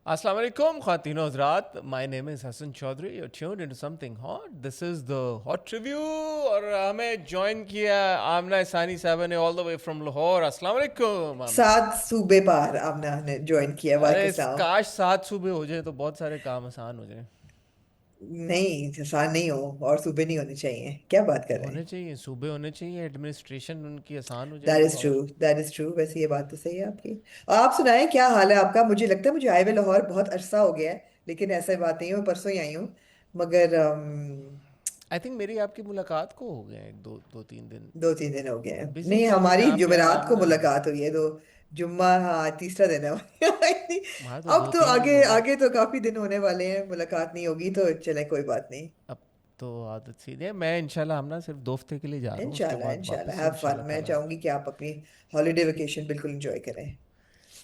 Assalamu alaikum, Khatino Hazrat. My name is Hassan Chaudhry. You're tuned into something hot. This is the Hot Review. और हमें join किया आमना सानी साहब ने all the way from Lahore. Assalamu alaikum, आमना. 7 सूबे पार आमना ने join किया अरे वाकिस्तान। काश 7 सूबे हो जाए तो बहुत सारे काम आसान हो जाए. नहीं, आसान नहीं हो और सूबे नहीं होने चाहिए, क्या बात कर रहे होने हैं। चाहिए, सूबे होने चाहिए, एडमिनिस्ट्रेशन उनकी आसान हो दैट जाएगी इज ट्रू, और दैट इज ट्रू। वैसे ये बात तो सही है आपकी। और आप सुनाएं, क्या हाल है आपका। मुझे लगता है मुझे आए हुए लाहौर बहुत अरसा हो गया है, लेकिन ऐसा बात नहीं है, मैं परसों ही आई हूँ। मगर आई थिंक मेरी आपकी मुलाकात को हो गए एक दो दो तीन दिन. 2-3 दिन हो गए हैं। बिजी नहीं, चल रही हैं हमारी आप यार जुमेरात को आमना. मुलाकात हुई है तो जुम्मा, हाँ, तीसरा दिन है हमारी। वहाँ तो अब दो तो तीन दिन आगे हो गए. आगे तो काफी दिन होने वाले हैं, मुलाकात नहीं होगी तो चले, कोई बात नहीं। अब तो आदत सी है. मैं इंशाल्लाह हम ना सिर्फ 2 हफ्ते के लिए जा रहा हूँ, उसके इंशाल्लाह बाद इंशाल्लाह वापस हैव फन। इंशाल्लाह मैं ताला. चाहूंगी कि आप अपनी हॉलीडे वेकेशन बिल्कुल एंजॉय करें।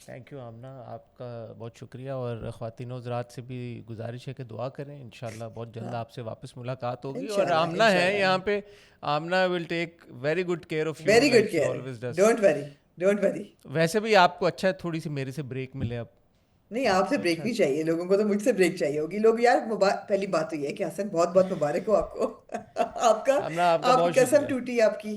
थैंक यू आमना, आपका बहुत शुक्रिया. और ख़वातीन हज़रात से भी गुजारिश है कि दुआ करें. इंशाल्लाह बहुत जल्द हाँ, आपसे वापस मुलाकात होगी. और इंशाल्लाह आमना है इंशाल्लाह। यहाँ पे. Amna will take very good care of you very good like she care. Always does. Don't worry, don't worry. वैसे भी आपको अच्छा है थोड़ी सी मेरे से ब्रेक मिले अब. नहीं, आपसे आपको ब्रेक अच्छा. नहीं चाहिए, लोगों को तो मुझसे ब्रेक चाहिए होगी। लोग यार पहली बात तो ये है कि हसन बहुत बहुत मुबारक हो आपको। आपका, आमना आपका आपकी बहुत कसम शुक्रिया. टूटी आपकी।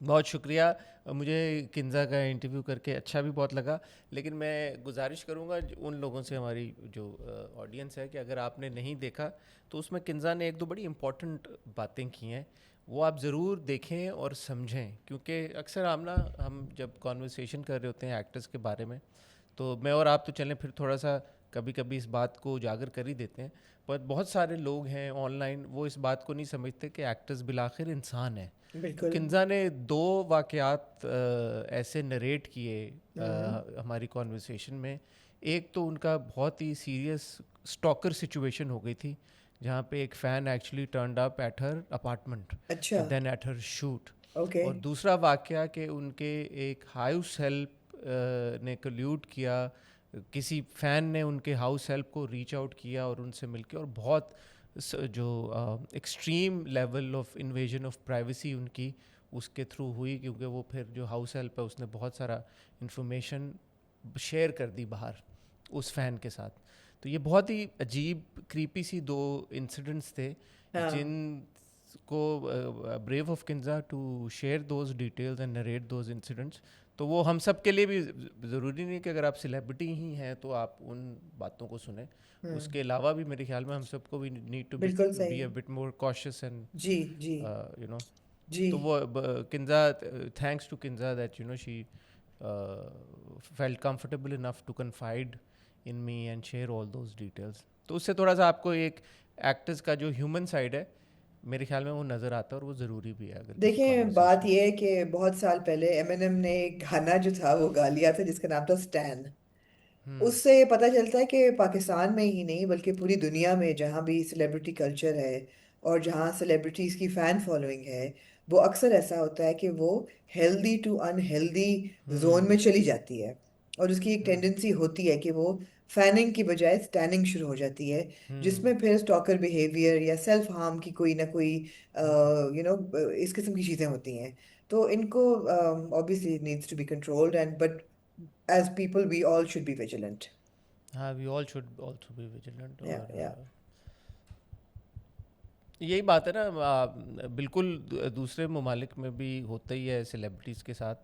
बहुत शुक्रिया. मुझे किन्ज़ा का इंटरव्यू करके अच्छा भी बहुत लगा. लेकिन मैं गुजारिश करूँगा उन लोगों से, हमारी जो ऑडियंस है, कि अगर आपने नहीं देखा तो उसमें किन्ज़ा ने एक दो बड़ी इंपॉर्टेंट बातें की हैं. वो आप ज़रूर देखें और समझें, क्योंकि अक्सर हम जब कॉन्वर्सेशन कर रहे होते हैं एक्टर्स के बारे में, तो मैं और आप तो चलें फिर थोड़ा सा कभी कभी इस बात को उजागर कर ही देते हैं. पर बहुत सारे लोग हैं ऑनलाइन, वो इस बात को नहीं समझते कि एक्टर्स बिलाखिर इंसान हैं. तो बिल्कुल। किन्जा ने दो वाक़यात ऐसे नरेट किए हम्म। हमारी कॉन्वर्सेशन में. एक तो उनका बहुत ही सीरियस स्टॉकर सिचुएशन हो गई थी, जहाँ पे एक fan actually turned up at her apartment अच्छा। And then at her shoot. Okay. और दूसरा वाक़या कि उनके एक हाउस हेल्प ने कल्यूड किया, किसी फ़ैन ने उनके हाउस हेल्प को रीच आउट किया और उनसे मिलके, और बहुत जो extreme level of invasion of privacy उनकी उसके थ्रू हुई, क्योंकि वो फिर जो हाउस हेल्प है उसने बहुत सारा इंफॉर्मेशन शेयर कर दी बाहर उस फ़ैन के साथ. तो ये बहुत ही अजीब क्रीपी सी दो इंसिडेंट्स थे, हाँ। जिन को brave of Kinza to share those details and narrate those incidents. तो वो हम सब के लिए भी ज़रूरी नहीं कि अगर आप सेलिब्रिटी ही हैं तो आप उन बातों को सुने. हम्म। उसके अलावा भी मेरे ख्याल में हम सबको भी नीड टू बिल्कुल बी सही। A bit more cautious and जी जी यू नो. जी। तो वो Kinza, thanks to Kinza that she felt comfortable enough to confide in me and share all those details. तो उससे थोड़ा सा आपको एक एक्टर्स का जो ह्यूमन साइड है मेरे ख्याल में वो नज़र आता है, और वो ज़रूरी भी है अगर किसी देखें, बात कॉन्वर्सेशन. यह है कि बहुत साल पहले एमिनेम ने एक गाना जो था वो गा लिया था जिसका नाम था स्टैन। हम्म. उससे ये पता चलता है कि पाकिस्तान में ही नहीं बल्कि पूरी दुनिया में जहाँ भी सेलिब्रिटी कल्चर है और जहाँ सेलिब्रिटीज की फैन फॉलोइंग है, वो अक्सर ऐसा होता है कि वो हेल्दी टू अनहेल्दी जोन में हम्म. चली जाती है। और उसकी एक हम्म. टेंडेंसी होती है कि वो फैनिंग की बजाय स्टैनिंग शुरू हो जाती है, हम्म. जिसमें फिर स्टॉकर बिहेवियर या सेल्फ हार्म की कोई ना कोई हम्म. इस किस्म की चीज़ें होती हैं। तो इनको obviously needs to be controlled and but as people we all should be vigilant. हाँ, we all should also be vigilant. Yeah, और yeah. यही बात है ना. बिल्कुल दूसरे ममालिक में भी होता ही है सेलिब्रिटीज़ के साथ.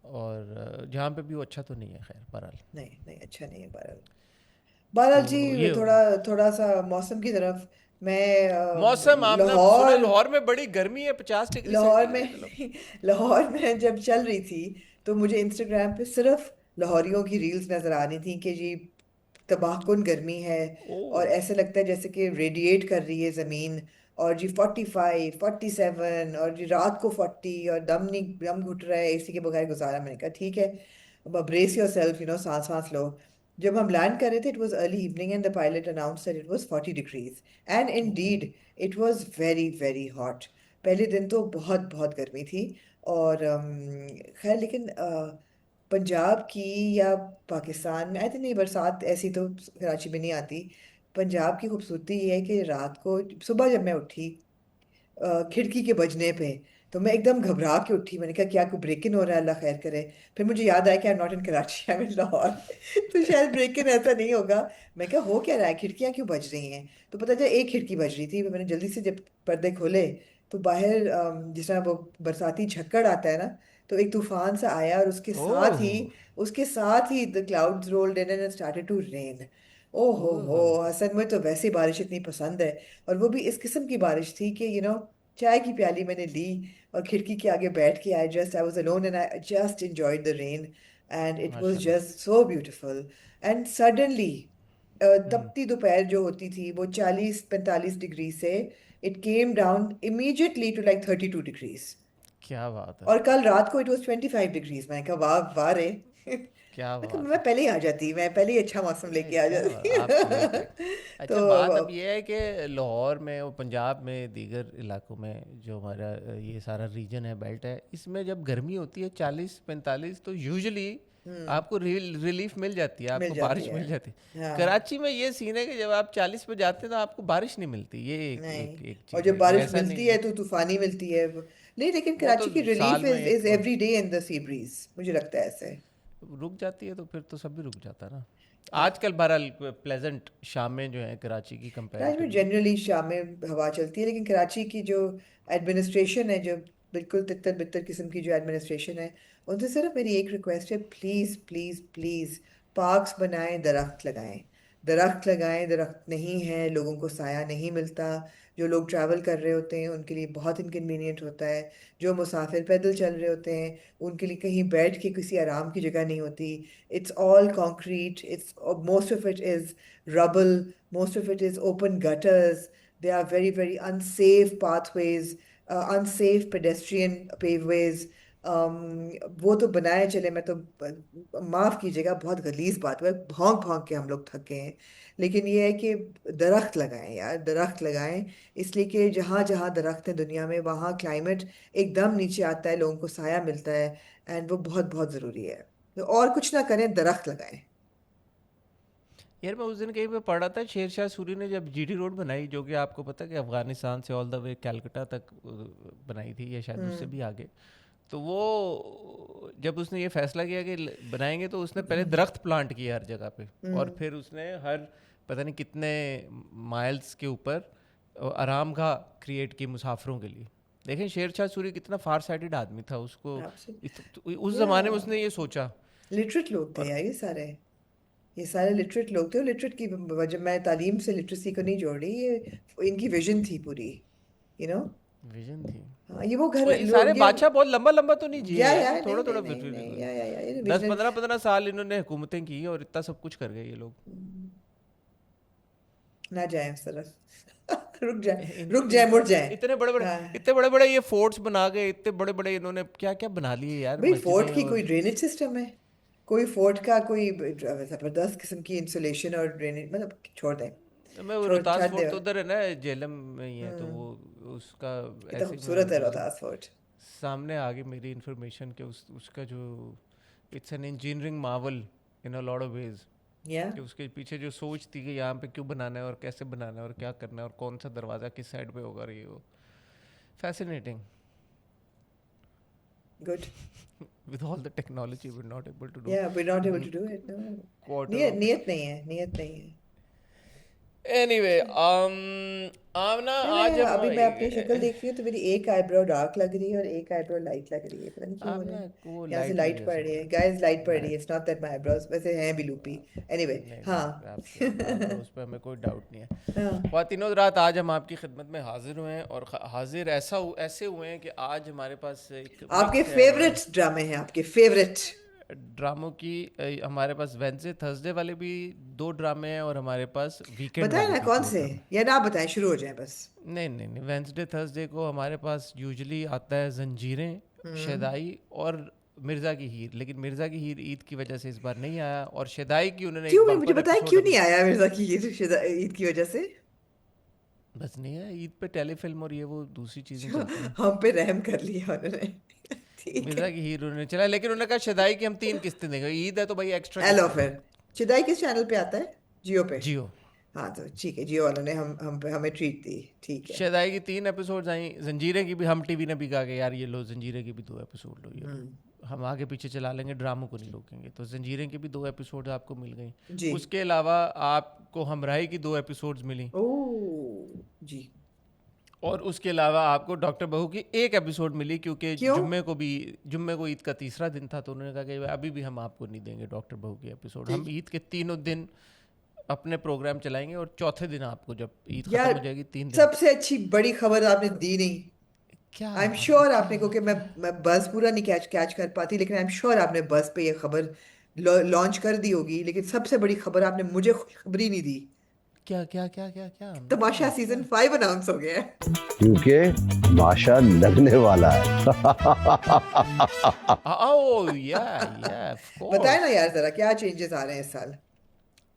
और जहाँ पे भी वो अच्छा तो नहीं है, खैर बहरहाल. नहीं नहीं, अच्छा नहीं है बहरहाल। बहरहाल जी, तो ये थोड़ा थोड़ा सा मौसम की तरफ। मैं मौसम, आपने सुना लाहौर लाहौर में बड़ी गर्मी है, 50 डिग्री लाहौर सेंटीग्रेड मतलब. में लाहौर में जब चल रही थी तो मुझे इंस्टाग्राम पे सिर्फ लाहौरियों की रील्स नजर आ रही थी कि जी तबाहकुन गर्मी है। ओ. और ऐसे लगता है जैसे कि रेडिएट कर रही है जमीन। और जी 45, 47, और जी रात को 40, और दम नहीं, दम घुट रहा है एसी के बगैर गुजारा। मैंने कहा ठीक है, ब्रेस योर सेल्फ, सांस सांस लो। जब हम लैंड कर रहे थे, it was early evening and the pilot announce that it was 40 degrees. And oh. Indeed it was very very hot. पहले दिन तो बहुत बहुत गर्मी थी। और खैर, लेकिन पंजाब की या पाकिस्तान में आई थिंक नहीं, बरसात ऐसी तो कराची में नहीं आती। पंजाब की खूबसूरती ये है कि रात को सुबह जब मैं उठी, खिड़की के बजने पे तो मैं एकदम घबरा के उठी, मैंने कहा क्या कोई ब्रेक इन हो रहा है, अल्लाह खैर करे। फिर मुझे याद आया कि I am not in Karachi, I am in Lahore. तो शायद ब्रेक इन ऐसा नहीं होगा। मैं कहा हो क्या रहा है, खिड़कियां क्यों बज रही हैं? तो पता चला एक खिड़की बज रही थी। मैंने जल्दी से जब पर्दे खोले तो बाहर जिस तरह वो बरसाती झक्कड़ आता है ना, तो एक तूफान सा आया और ओह। उसके साथ ही the clouds rolled in and started to rain. ओ हो, ओह। हसन मुझे तो वैसे बारिश इतनी पसंद है। और वो भी इस किस्म की बारिश थी कि चाय की प्याली मैंने ली और खिड़की के आगे बैठ के I was alone and I just enjoyed the rain and it was माशाल्लाह। Just so beautiful. And suddenly hmm. तपती दोपहर जो होती थी वो 40-45 डिग्री से it came down immediately to like 32 degrees. क्या बात है। और कल रात को इट वाज 25 डिग्रीज। मैंने कहा वाह वाह रे। क्या मैं कहा बात मैं है। पहले ही आ जाती, मैं पहले ही अच्छा मौसम नहीं, लेके आ क्या बात, जाती। आप करेक्ट। अच्छा, बात अब तो ये है कि लाहौर में और पंजाब में दीगर इलाकों में जो हमारा ये सारा रीजन है, बेल्ट है, इसमें जब गर्मी होती है 40-45, तो यूजुअली हम्म, आपको रिलीफ मिल जाती है, मिल आपको जाती बारिश है। मिल जाती है। हाँ, कराची में ये सीन है कि जब आप 40 पे जाते हैं तो आपको बारिश नहीं मिलती, ये एक नहीं, एक एक और चीज़ जब है कि बारिश ऐसा मिलती नहीं है है। तो तूफानी मिलती है नहीं, लेकिन वो तो कराची की रिलीफ साल में इज एक is every day in the sea breeze, मुझे लगता है ऐसे। रुक जाती है तो फिर तो सब भी रुक जाता है ना। हाँ, आजकल बहरहाल प्लेजेंट शामें जो है कराची की कराची में कंपैरेटिवली। जनरली शाम में हवा चलती है, लेकिन कराची की जो एडमिनिस्ट्रेशन है, जो बिल्कुल तितर बितर किस्म की जो एडमिनिस्ट्रेशन है, उनसे सिर्फ मेरी एक रिक्वेस्ट है, प्लीज प्लीज प्लीज पार्क्स बनाएं, दरख्त लगाएं। दरख्त लगाएं, दरख्त नहीं है लोगों को साया नहीं मिलता। जो लोग ट्रैवल कर रहे होते हैं उनके लिए बहुत इनकन्वीनियंट होता है। जो मुसाफिर पैदल चल रहे होते हैं उनके लिए कहीं बैठ के किसी आराम की जगह नहीं होती। It's all concrete, it's most of it is rubble, most of it is open gutters. There are very, very unsafe pathways, unsafe pedestrian paveways. um, वो तो बनाए चले, मैं तो माफ कीजिएगा बहुत गलीज बात है, भौंक भौंक के हम लोग थक गए हैं। लेकिन ये है कि दरख्त लगाएं यार, दरख्त लगाएं। इसलिए कि जहाँ जहाँ दरख्त है दुनिया में वहाँ क्लाइमेट एकदम नीचे आता है, लोगों को साया मिलता है। एंड वो बहुत बहुत ज़रूरी है। तो और कुछ ना करें, दरख्त लगाएं। यार मैं उस दिन कहीं पे पढ़ा था, शेर शाह सूरी ने जब जीटी रोड बनाई, जो कि आपको पता है कि अफगानिस्तान से ऑल द वे कलकत्ता तक बनाई थी, या शायद उससे भी आगे। तो वो जब उसने ये फैसला किया कि बनाएंगे, तो उसने पहले हम्म, दरख्त प्लांट किए हर जगह पे, और हम्म, फिर उसने हर पता नहीं कितने माइल्स के ऊपर आराम गाह क्रिएट की मुसाफिरों के लिए। देखें शेर शाह सूरी कितना फार साइटेड आदमी था, उसको आपसे उस या ज़माने में उसने ये सोचा। लिटरेट लोग थे और यार ये सारे। ये सारे लिटरेट लोग थे, और लिटरेट की वजह मैं तालीम से लिटरेसी को नहीं जोड़ रही, ये इनकी विजन थी पूरी, यू नो। विजन थी। हाँ, ये वो और घर ये सारे लोग ये बादशाह बहुत लंबा लंबा तो नहीं जिए या यार, नहीं थोड़ा नहीं थोड़ा नहीं नहीं या ये 10 विजनरी। 15 साल इन्होंने हुकूमतें की और इतना सब कुछ कर गए ये लोग। ना जाए उस तरफ। रुक जाए, रुक जाए, इनका मुड़ जाए। हाँ, इतने बड़े बड़े ये फोर्ट्स बना गए, इतने बड़े बड़े इन्होंने क्या क्या बना लिए यार, भाई फोर्ट मस्जिदें। की कोई और ड्रेनेज सिस्टम है? कोई फोर्ट का कोई जबरदस्त किस्म की इंसुलेशन और ड्रेनेज, मतलब छोड़ दें। मैं वो छोड़ रोहतास छाड़ दे। फोर्ट तो उधर है ना, जेलम में ही है, तो हम्म, वो उसका कितना ऐसे ही मैं खूबसूरत है उस दिन रोहतास फोर्ट। सामने आ गई मेरी इन्फॉर्मेशन के उसका जो it's an engineering Marvel in a lot of ways, या कि उसके पीछे जो सोच थी कि यहाँ पे क्यों बनाना है और कैसे बनाना है और क्या करना है और कौन सा दरवाज़ा किस साइड पे होगा, रही हो fascinating. Good. With all the technology we not able to do या we not able to do it, no. Quarter नियत ऑफ इट। नियत नहीं है, नियत नहीं है। एनीवे आमना नहीं, आज हम अभी मैं अपनी शक्ल देख रही हूँ तो मेरी एक आईब्रो डार्क लग रही है और एक आईब्रो लाइट लग रही है, पता नहीं क्यों हो रहा आमना है। वो यहाँ से लाइट की लाइट वजह पड़ से रही हो है रहा गाइस, लाइट पड़ है रही है, light. It's not that my eyebrows वैसे हैं भी लूपी। एनीवे, नहीं हाँ। नहीं, आपके आईब्रोज पे हमें कोई डाउट नहीं है। हाँ, ख्वातीनो रात, आज हम आपकी खिदमत में हाजिर हुए हैं, और हाजिर ऐसे हुए हैं कि आज हमारे पास एक आपके मिक्स है फेवरेट ड्रामे हैं, आपके फेवरेट। ड्रामों की। हमारे पास वेंसडे थर्सडे वाले भी 2 ड्रामे हैं, और हमारे पास वीकेंड बताएं वाले ना भी कौन दो से, ड्रामे या ना बताएं, शुरू हो जाए बस। नहीं नहीं नहीं, वेंसडे थर्सडे को हमारे पास यूजुअली आता है जंजीरें, हम्म, शदाई और मिर्ज़ा की हीर। लेकिन मिर्ज़ा की हीर ईद की वजह से इस बार नहीं आया, और शदाई की उन्होंने क्यों एक भाई, मुझे बम्पर बताएं एपिसोड क्यों नहीं अपने आया मिर्जा की ईद की वजह से? बस नहीं आया। ईद पे टेलीफिल्म और ये वो दूसरी चीज़ें चलती हैं। हम पे रहम कर लिया उन्होंने। ठीक है। मिर्ज़ा की हीर उन्होंने चला, लेकिन उन्होंने कहा शदाई की हम 3 किस्तें देंगे, ईद है तो भाई एक्स्ट्रा एलो किस्तें फिर, दो। चिदाई किस चैनल पे आता है? जियो पे? जियो। हाँ तो ठीक है, जियो वालों ने हम पे हमें ट्रीट दी, ठीक है। शदाई की 3 एपिसोड्स आई, जंजीरें की भी हम टीवी ने भी कहा कि यार ये लो जंजीरें की भी 2 एपिसोड लो, ये लो, हम्म। हम आगे पीछे चला लेंगे, ड्रामों को नहीं रोकेंगे, तो जंजीरें की भी 2 एपिसोड आपको मिल गई। जी। उसके अलावा आपको हमराही की 2 एपिसोड्स मिली, ओ जी। और उसके अलावा आपको डॉक्टर बहू की 1 एपिसोड मिली, क्योंकि क्यों? जुम्मे को ईद का तीसरा दिन था, तो उन्होंने कहा कि अभी भी हम आपको नहीं देंगे डॉक्टर बहू की एपिसोड, हम ठीक। ईद के तीनों दिन अपने प्रोग्राम चलाएंगे, और चौथे दिन आपको, जब ईद खत्म यार हो जाएगी 3 दिन। सबसे अच्छी बड़ी खबर आपने दी नहीं। क्या आई एम आपने श्योर क्या आपने, क्योंकि मैं बस पूरा नहीं कैच कैच कर पाती, लेकिन आई एम श्योर आपने बस पे ये खबर लॉन्च कर दी होगी, लेकिन सबसे बड़ी खबर आपने मुझे खुशखबरी नहीं दी। क्या क्या क्या क्या क्या हमने तमाशा क्या सीजन क्या 5 अनाउंस हो गया है। क्योंकि माशा लगने वाला है। ओ या ऑफ बताए ना कोर्स। यार जरा, क्या चेंजेस आ रहे हैं इस साल?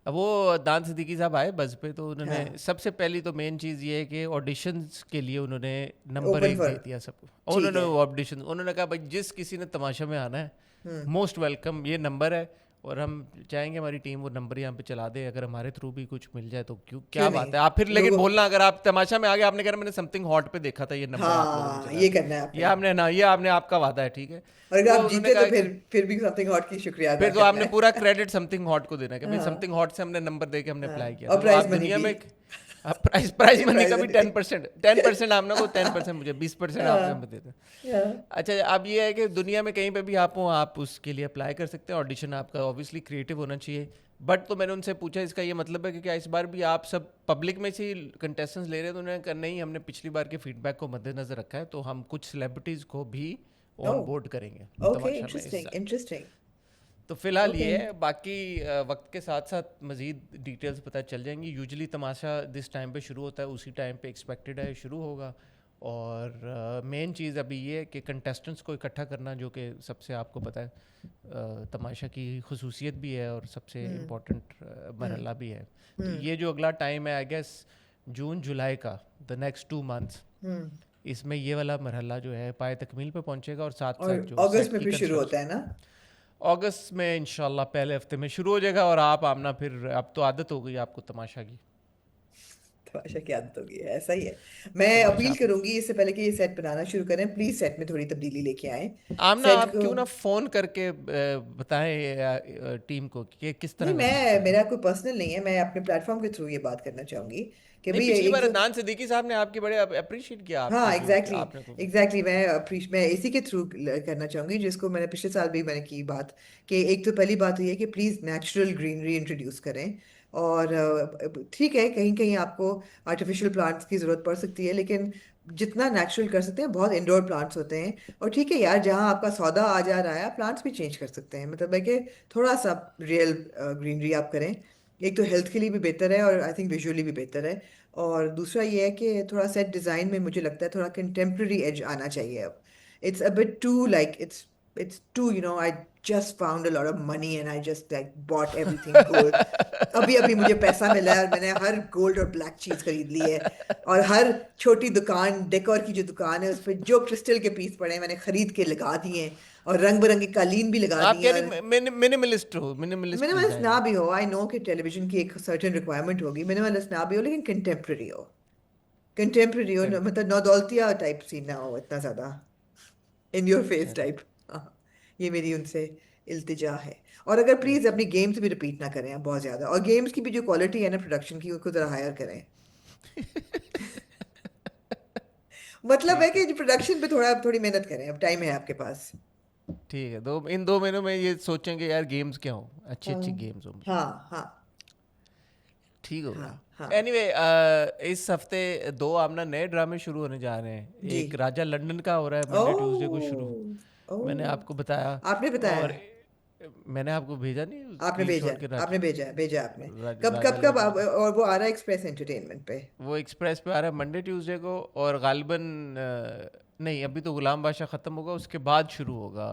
अब वो दान सिद्दीकी साहब आए बस पे, तो उन्होंने हाँ। सबसे पहली तो मेन चीज़ ये है कि ऑडिशंस के लिए उन्होंने नंबर ओपन 1 फॉर। दे दिया सबको। ठीक उन्होंने है। ऑडिशन, उन्होंने कहा भाई जिस किसी ने तमाशा में आना है, हम्म। मोस्ट वेलकम, ये नंबर है, और हम चाहेंगे हमारी टीम वो नंबर यहाँ पे चला दे, अगर हमारे थ्रू भी कुछ मिल जाए तो क्यों, क्यों क्या नहीं बात है। आप फिर लेकिन लोगों। बोलना, अगर आप तमाशा में आ गए, आपने कहा मैंने समथिंग हॉट पे देखा था, ये नंबर आप लोगों ने हाँ चला ये दिया, करना है ये आपने। आपने ना, ये आपने आपका वादा है, ठीक है। और अगर वो आप उन्होंने जीते कहा तो कि फिर भी समथिंग हॉट की शुक्रिया अदा फिर तो करना आपने है। पूरा क्रेडिट समथिंग हॉट को देना है कि भाई हाँ। समथिंग हॉट से हमने नंबर दे के हमने हाँ अप्लाई किया और था, तो प्राइज आप मनी दुनिया भी। में आप प्राइज प्राइज मनी प्राइज का भी मनी। 10%, 10% आपने को 10% मुझे 20% आप हाँ। हमें दे दें। हाँ। अच्छा, अब ये है कि दुनिया में कहीं पे भी आप हो, आप उसके लिए अप्लाई कर सकते हैं। ऑडिशन आपका ऑब्वियसली क्रिएटिव होना चाहिए, बट तो मैंने उनसे पूछा इसका ये मतलब है कि क्या इस बार भी आप सब पब्लिक में से कंटेस्टेंट्स ले रहे हैं, तो उन्होंने कहा नहीं, हमने पिछली बार के फीडबैक को मद्देनजर रखा है, तो हम कुछ सेलिब्रिटीज़ को भी ऑन ओह बोर्ड करेंगे ओके, तमाशा में इस इंटरेस्टिंग साल। इंटरेस्टिंग। तो फिलहाल ओके। ये है, बाकी वक्त के साथ साथ मज़ीद डिटेल्स पता चल जाएंगी। यूजुअली तमाशा जिस टाइम पे शुरू होता है उसी टाइम पे एक्सपेक्टेड है शुरू होगा, और मेन चीज़ अभी ये है कि कंटेस्टेंट्स को इकट्ठा करना, जो कि सबसे आपको पता है तमाशा की खसूसियत भी है और सबसे हम्म। इम्पोर्टेंट हम्म। मरहला भी है। तो हम्म। ये जो अगला टाइम है, आई गेस जून जुलाई का, द नेक्स्ट 2 मंथ्स, हम्म। इसमें ये वाला मरहला जो है पाए तकमील पे पहुंचेगा, और साथ साथ और जो अगस्त सेट में की फिर शुरू कंस्ट्रक्शन होता है ना? अगस्त में इंशाल्लाह पहले हफ्ते में शुरू हो जाएगा। और आप आमना, फिर अब तो आदत हो गई आपको तमाशा की, तमाशा की आदत होगी, ऐसा ही है। मैं तमाशा अपील आप करूंगी इससे पहले कि ये सेट बनाना शुरू करें, प्लीज सेट में थोड़ी तब्दीली लेके आए। आमना, सेट आप को। क्यों ना फ़ोन करके बताएं टीम को कि किस नहीं, तरह का सेट मैं करना मेरा है। कोई पर्सनल नहीं है, मैं अपने प्लेटफॉर्म के थ्रू ये बात करना चाहूंगी कि नहीं, भाई पिछली एक बार तो। अदनान सिद्दीकी साहब ने आपकी बड़े अप्रिशिएट किया, हाँ आपके जो एग्जैक्टली। आपने को। एग्जैक्टली, मैं इसी के थ्रू करना चाहूंगी, जिसको मैंने पिछले साल भी मैंने की बात, कि एक तो पहली बात तो ये है कि प्लीज़ नेचुरल ग्रीनरी इंट्रोड्यूस करें। और ठीक है, कहीं कहीं आपको आर्टिफिशियल प्लांट्स की ज़रूरत पड़ सकती है, लेकिन जितना नेचुरल कर सकते हैं, बहुत इंडोर प्लांट्स होते हैं। और ठीक है यार, जहाँ आपका सौदा आ जा रहा है, प्लांट्स भी चेंज कर सकते हैं, मतलब है कि थोड़ा सा रियल ग्रीनरी आप करें। एक तो हेल्थ के लिए भी बेहतर है, और आई थिंक विजुअली भी बेहतर है। और दूसरा ये है कि थोड़ा सेट डिज़ाइन में मुझे लगता है थोड़ा कंटेम्प्रेरी एज आना चाहिए अब। It's a bit too like it's too I just found a lot of money and I just like bought everything gold. अभी अभी मुझे पैसा मिला है और मैंने हर गोल्ड और ब्लैक चीज खरीद ली है। और हर छोटी दुकान, डेकोर की जो दुकान है, उस पर जो क्रिस्टल के पीस पड़े हैं मैंने खरीद के लगा दिए हैं, और रंग बिरंगी कालीन भी लगा आप दी कह है। और रहे मिनिमलिस्ट हो, मिनिमलिस्ट मिनिमलिस्ट ना डिजाइन। भी हो, आई नो कि टेलीविजन की एक सर्टेन रिक्वायरमेंट होगी, मिनिमलिस्ट ना भी हो, लेकिन कंटेम्प्रेरी हो। कंटेम्प्रेरी हो, मतलब नौदौलतिया टाइप सीन ना हो इतना ज्यादा, इन योर फेस चले, टाइप। ये मेरी उनसे इल्तिजा है। और अगर प्लीज अच्छा। अपनी गेम्स भी रिपीट ना करें आप बहुत ज्यादा, और गेम्स की भी जो क्वालिटी है ना प्रोडक्शन की, उसको जरा हायर करें। मतलब है ठीक है, कि प्रोडक्शन पे थोड़ी मेहनत करें, अब टाइम है आपके पास। ठीक है, इन 2 महीनों में ये सोचेंगे यार गेम्स क्या हो, अच्छी हाँ। अच्छी गेम्स हो, हाँ। हाँ। ठीक हो हाँ। गया। हाँ। एनीवे, इस हफ्ते 2 आमना नए ड्रामे शुरू होने जा रहे हैं। जी। एक राजा लंदन का हो रहा है मंडे ट्यूसडे को शुरू, ओ। ओ। मैंने आपको बताया। आपने बताया और है? मैंने आपको भेजा नहीं आपने भेजा स्क्रीनशॉट के है, आपने भेजा है, भेजा है आपने। कब राजा कब कब लंदन का। और वो आ रहा है एक्सप्रेस एंटरटेनमेंट पे? वो एक्सप्रेस पे आ रहा है मंडे ट्यूसडे को, और गालिबन नहीं, अभी तो गुलाम बादशाह ख़त्म होगा, उसके बाद शुरू होगा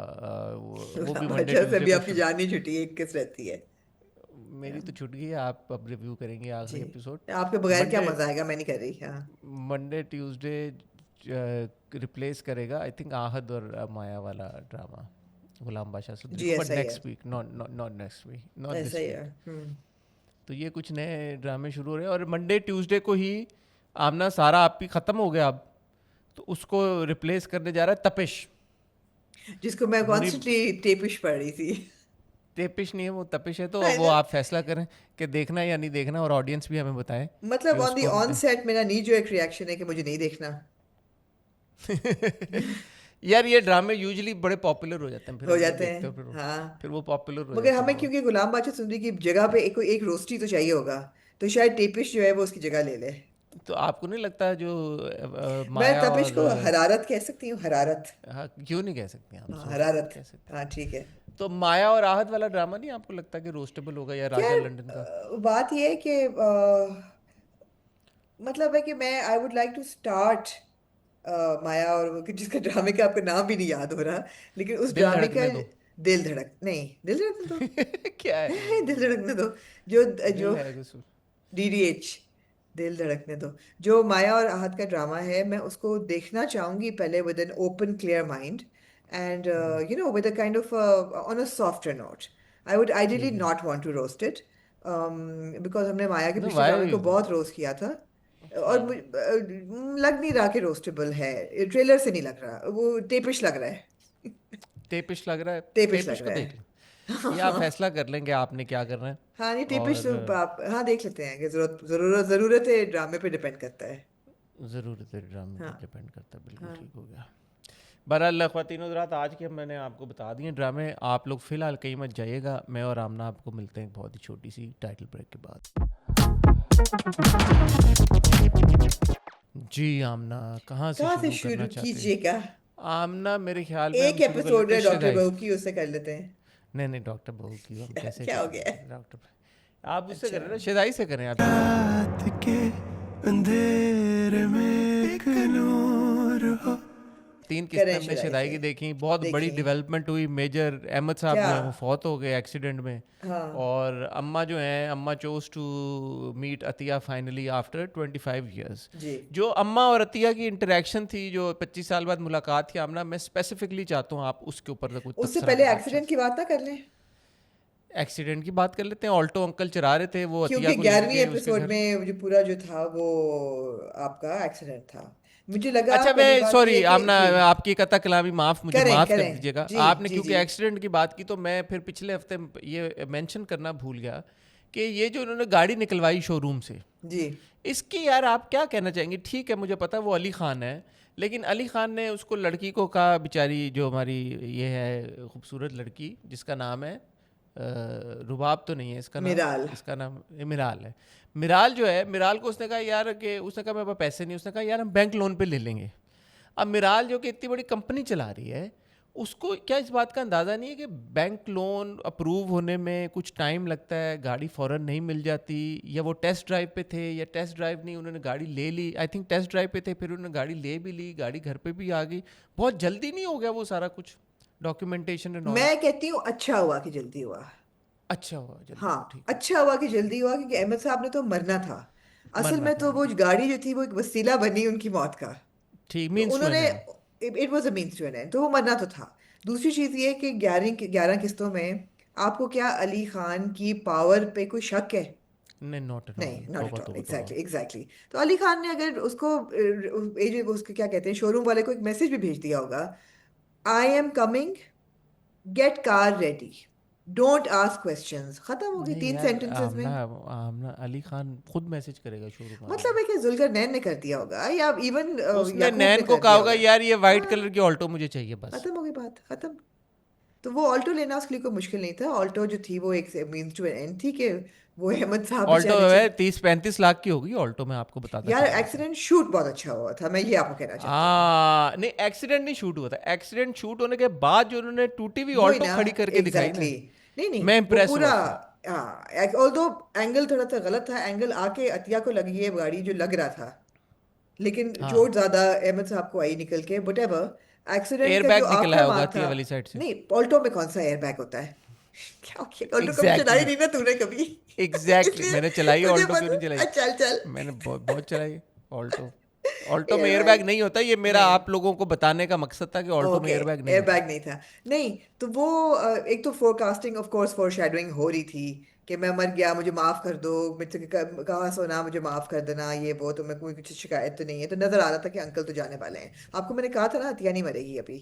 वो भी मंडे अच्छा, से ट्यूसडे भी को आपकी शुरू। जान नहीं छुट्टी, एक किस रहती है। मेरी तो छूट गई है, आप अब रिव्यू करेंगे जी। आखिरी एपिसोड। आपके बगैर क्या मंडे मजा आएगा, मैं नहीं कर रही। हाँ। मंडे ट्यूसडे रिप्लेस करेगा आई थिंक आहद और माया वाला ड्रामा गुलाम बादशाह सुंदरी जी को, बट ऐसा ही है। Next week, not not not next week, not ऐसा दिस ही है। वीक। तो ये कुछ नए ड्रामे शुरू हो रहे हैं और मंडे ट्यूसडे को ही आमना सारा आपकी ख़त्म हो गया अब, तो उसको रिप्लेस करने जा रहा है तपिश। जिसको मैं बुरी कॉन्स्टेंटली टेपिश पढ़ रही थी। तपिश नहीं है वो तपिश है, तो I अब वो know. आप फैसला करें कि देखना है या नहीं देखना, और ऑडियंस भी हमें बताए मतलब कि ऑन दी उसको ऑन सेट मेरा नी जो एक रिएक्शन है कि मुझे नहीं देखना। यार ये ड्रामे यूजुअली बड़े पॉपुलर हो जाते हैं, फिर हो हम लोग जाते हैं, देखते हैं, हाँ। फिर वो पॉपुलर हो मगर जाते हैं हमें बहुत। क्योंकि गुलाम बादशाह सुंदरी की जगह पे एक रोस्टी तो चाहिए होगा, तो शायद टेपिश जो है वो उसकी जगह ले ले। तो आपको नहीं लगता जो मैं माया तपिश और को हरारत कह सकती हूँ, हरारत। हाँ, क्यों नहीं कह सकते, आप हाँ, सौ फीसद हरारत। कह सकते हाँ ठीक है। हैं। तो माया और आहत वाला ड्रामा नहीं आपको लगता कि रोस्टेबल होगा, या राजा यार लंदन का? बात यह है कि मतलब है कि मैं I would like to start Maya और जिसका ड्रामे का आपका नाम भी नहीं याद हो रहा, लेकिन उस दिल ड्रामे का धड़कने दो। दिल धड़क नहीं, दिल धड़कने दो। क्या है? दिल धड़कने दो। जो दिल जो है कुछ। डीडीएच, दिल धड़कने दो। जो माया और आहत का ड्रामा है, मैं उसको देखना चाहूंगी पहले with an open clear mind and you know with a kind of on a softer note. I would ideally ठीक है। Not want to roast it because हमने माया के नो पिछले ड्रामे वाई। को बहुत रोस्ट किया था और हाँ, लग नहीं रहा कि रोस्टेबल है। ट्रेलर से नहीं लग रहा, वो टेपिश लग रहा है। टेपिश लग रहा है। टेपिश टेपिश लग को रहा देख है। लें, ये आप फैसला कर लेंगे आपने क्या करना है। हाँ नहीं, टेपिश और तो आप हाँ देख लेते हैं कि जरूरत है ड्रामे पे डिपेंड करता है। ज़रूरत है ड्रामे हाँ पर डिपेंड करता है, बिल्कुल हाँ। ठीक हो गया। बहरहाल ख़वातीनो हज़रात, आज के मैंने आपको बता दिए ड्रामे, आप लोग फ़िलहाल कहीं मत जाइएगा। मैं और आमना आपको मिलते हैं एक बहुत ही छोटी सी टाइटल ब्रेक के बाद। जी आमना, कहाँ से कहाँ से शुरू करना शुरू चाहते हैं? कीजिएगा? आमना मेरे ख्याल में हम एक शुरू कर एपिसोड लेते है हैं डॉक्टर शदाई बहू से। की, उससे कर लेते हैं। नहीं नहीं, डॉक्टर बहू की हम कैसे क्या हो करेंगे? गया है? डॉक्टर, आप उससे अच्छा करें ना, शदाई से करें आप। रात के अंधेरे में एक नूर हो। 3 किस्तें करें हमने शुदाई शदाई से। की देखी, बहुत बड़ी देखिए डेवलपमेंट हुई। मेजर अहमद साहब क्या? जो है वो फौत हो गए एक्सीडेंट में। हाँ और अम्मा जो हैं, अम्मा chose to meet Atiya finally after 25 years. जी। जो अम्मा और अतिया की इंटरेक्शन थी, जो 25 साल बाद मुलाकात थी आमना, मैं स्पेसिफिकली चाहता हूँ आप उसके ऊपर कोई उससे तबसरा पहले देना एक्सीडेंट की बात ना कर लें, एक्सीडेंट की बात कर लेते हैं। ऑल्टो अंकल चला रहे थे, वो अतिया क्योंकि को 11वीं लेके उसके एपिसोड घर। में जो पूरा जो था वो आपका एक्सीडेंट था। मुझे लगा अच्छा, पहली मैं बात ये सॉरी है कि आमना, जी आपकी कथा कलामी मुझे करें माफ़ कर करें। दीजिएगा। जी आपने जी क्योंकि जी एक्सीडेंट की बात की, तो मैं फिर पिछले हफ्ते ये मेंशन करना भूल गया कि ये जो उन्होंने गाड़ी निकलवाई शोरूम से, जी। इसकी यार आप क्या कहना चाहेंगे? ठीक है, मुझे पता है वो अली खान है, लेकिन अली खान ने उसको लड़की को कहा, बेचारी जो हमारी ये है खूबसूरत लड़की जिसका नाम है रुबाब तो नहीं है इसका नाम, मिराल। इसका नाम मिराल है। मिराल जो है, मिराल को उसने कहा यार कि, उसने कहा मेरे पास पैसे नहीं, उसने कहा यार हम बैंक लोन पे ले लेंगे। अब मिराल जो कि इतनी बड़ी कंपनी चला रही है, उसको क्या इस बात का अंदाज़ा नहीं है कि बैंक लोन अप्रूव होने में कुछ टाइम लगता है, गाड़ी फ़ौरन नहीं मिल जाती? या वो टेस्ट ड्राइव पे थे, या टेस्ट ड्राइव नहीं, उन्होंने गाड़ी ले ली, आई थिंक टेस्ट ड्राइव पे थे, फिर उन्होंने गाड़ी ले भी ली, गाड़ी घर पे भी आ गई। बहुत जल्दी नहीं हो गया वो सारा कुछ, डॉक्यूमेंटेशन एंड ऑल? मैं कहती हूँ अच्छा हुआ कि जल्दी हुआ। अच्छा हुआ जल्दी हाँ हुआ, ठीक है। अच्छा हुआ कि जल्दी हुआ, क्योंकि अहमद साहब ने तो मरना था। असल मरना में था तो वो उनको। गाड़ी जो थी वो एक वसीला बनी उनकी मौत का। ठीक, तो मीन्स टू एन उन्होंने end. It was a means to an end, तो वो मरना तो था। दूसरी चीज ये कि 11 किस्तों में आपको क्या अली खान की पावर पे कोई शक है? नहीं, नॉट एट नहीं, ऑल, नॉट एट तौबा ऑल। तौबा तौबा। Exactly exactly. तो अली खान ने अगर उसको उसके क्या कहते हैं शोरूम वाले को एक मैसेज भी भेज दिया होगा, I am coming, get car ready, don't ask questions, खत्म हो गई नहीं 3 यार, सेंटेंसेस आमना में। आमना अली खान खुद मैसेज करेगा शोरूम वालों मतलब को। है कि जुल्करनैन ने कर दिया होगा या इवन उसने याकूब ने नैन को कर कहा दिया होगा होगा। यार ये वाइट हाँ कलर की ऑल्टो मुझे चाहिए बस। खत्म हो गई बात, खत्म। तो वो ऑल्टो लेना उसके लिए कोई मुश्किल नहीं था। ऑल्टो जो थी वो एक मीन्स टू एन एंड थी कि वो अहमद साहब ऑल्टो बेचारे है 30-35 लाख की होगी ऑल्टो, मैं आपको बताता यार चलूँ वैसे। एक्सीडेंट शूट बहुत अच्छा हुआ था, मैं ये आपको कहना चाहती हूँ। नहीं, एक्सीडेंट नहीं शूट हुआ था। एक्सीडेंट शूट होने के बाद जो उन्होंने टूटी हुई वही ऑल्टो ना, खड़ी करके दिखाई एग्जैक्टली ना, नहीं नहीं मैं वो इम्प्रेस हुआ पूरा उससे। हाँ, ऑल्दो एंगल थोड़ा सा गलत था, एंगल आके अतिया को लगी है गाड़ी जो लग रहा था, लेकिन हाँ, चोट ज्यादा अहमद साहब को आई निकल के, बट एवर एक्सीडेंट एयर का जो बैग निकला आफ्टर होगा मार्क अतिया था। वाली साइड से। नहीं ऑल्टो में कौन सा एयर बैग होता है? क्या किया? ऑल्टो कभी चलाई एग्जैक्टली, नहीं ना तूने कभी। एग्जैक्टली इसलिए मैंने चलाई तुझे ऑल्टो, क्यों नहीं चलाई? पता, चल चल। मैंने बहुत बहुत चलाई ऑल्टो। ऑल्टो में एयर एयरबैग बैग नहीं होता, ये मेरा नहीं, आप लोगों को बताने का मकसद था कि ऑल्टो में ओके एयरबैग नहीं एयर होता। बैग नहीं था। नहीं तो वो एक तो forecasting of course four shadowing हो रही थी कि मैं मर गया, मुझे माफ कर दो, मुझसे कहा सोना मुझे माफ कर देना, ये वो, तो मैं कोई कुछ शिकायत तो नहीं है। तो नजर आ रहा था कि अंकल तो जाने वाले हैं। आपको मैंने कहा था ना अतिया नहीं मरेगी अभी।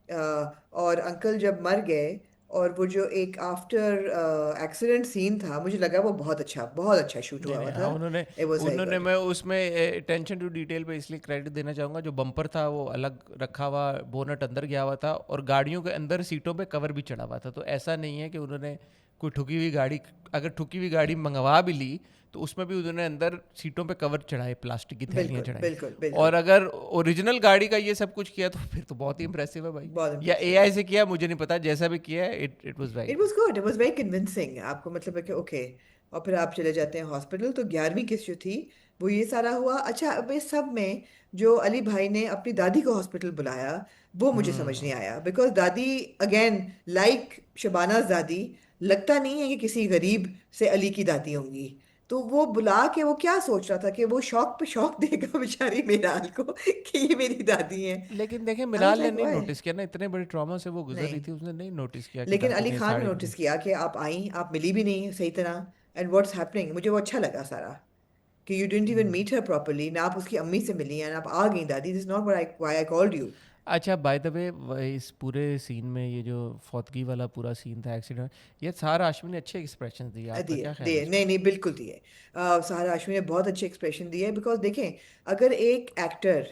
और अंकल जब मर गए, और वो जो एक आफ्टर एक्सीडेंट सीन था, मुझे लगा वो बहुत अच्छा शूट नहीं हुआ नहीं हुआ हाँ था। उन्होंने इट वाज वेरी उन्होंने गुड। मैं उसमें अटेंशन टू डिटेल पे इसलिए क्रेडिट देना चाहूँगा, जो बम्पर था वो अलग रखा हुआ, बोनट अंदर गया हुआ था और गाड़ियों के अंदर सीटों पे कवर भी चढ़ा हुआ था। तो ऐसा नहीं है कि उन्होंने कोई ठुकी हुई गाड़ी, अगर ठुकी हुई गाड़ी मंगवा भी ली तो उसमें भी उन्होंने अंदर सीटों पे कवर चढ़ाए, प्लास्टिक की थैलियाँ बिल्कुल चढ़ाई। बिल्कुल और बिल्कुल। अगर ओरिजिनल गाड़ी का ये सब कुछ किया तो फिर तो बहुत ही इंप्रेसिव है भाई। बहुत या इम्प्रेसिव। एआई से किया मुझे नहीं पता, जैसा भी किया है it was very it was good. Good, it was very convincing. आपको मतलब है कि ओके। और फिर आप चले जाते हैं हॉस्पिटल, तो 11वीं किस्त जो थी वो ये सारा हुआ। अच्छा, अब इस सब में जो अली भाई ने अपनी दादी को हॉस्पिटल बुलाया, वो मुझे समझ नहीं आया। बिकॉज दादी, अगेन, लाइक शबानाज दादी, लगता नहीं है कि किसी गरीब से अली की दादी होंगी। तो वो बुला के वो क्या सोच रहा था कि वो शौक पे शौक देगा बेचारी मेराल को कि ये मेरी दादी है। लेकिन देखें आई वाज मिराल ने लाइक नहीं व्हाई। नोटिस किया ना, इतने बड़े ट्रॉमा से वो गुजर रही नहीं, थी, उसने नहीं नोटिस किया कि लेकिन दादी अली ने खान ने साड़ी नोटिस पहनी। किया कि आप आई, आप मिली भी नहीं सही तरह, एंड व्हाट्स हैपनिंग। मुझे वो अच्छा लगा सारा, कि you didn't even meet her properly, ना आप उसकी अम्मी से मिली एंड आप आ गई दादी, this not why I called you. अच्छा बाय द वे, इस पूरे सीन में ये जो फौतगी वाला पूरा सीन था, एक्सीडेंट, ये सारा आशमी ने अच्छे एक्सप्रेशन दिए, आपका दिए क्या ख्याल है दिए, इस नहीं पर? नहीं, बिल्कुल दिए। सारा आशमी ने बहुत अच्छे एक्सप्रेशन दिए। बिकॉज देखें, अगर एक एक्टर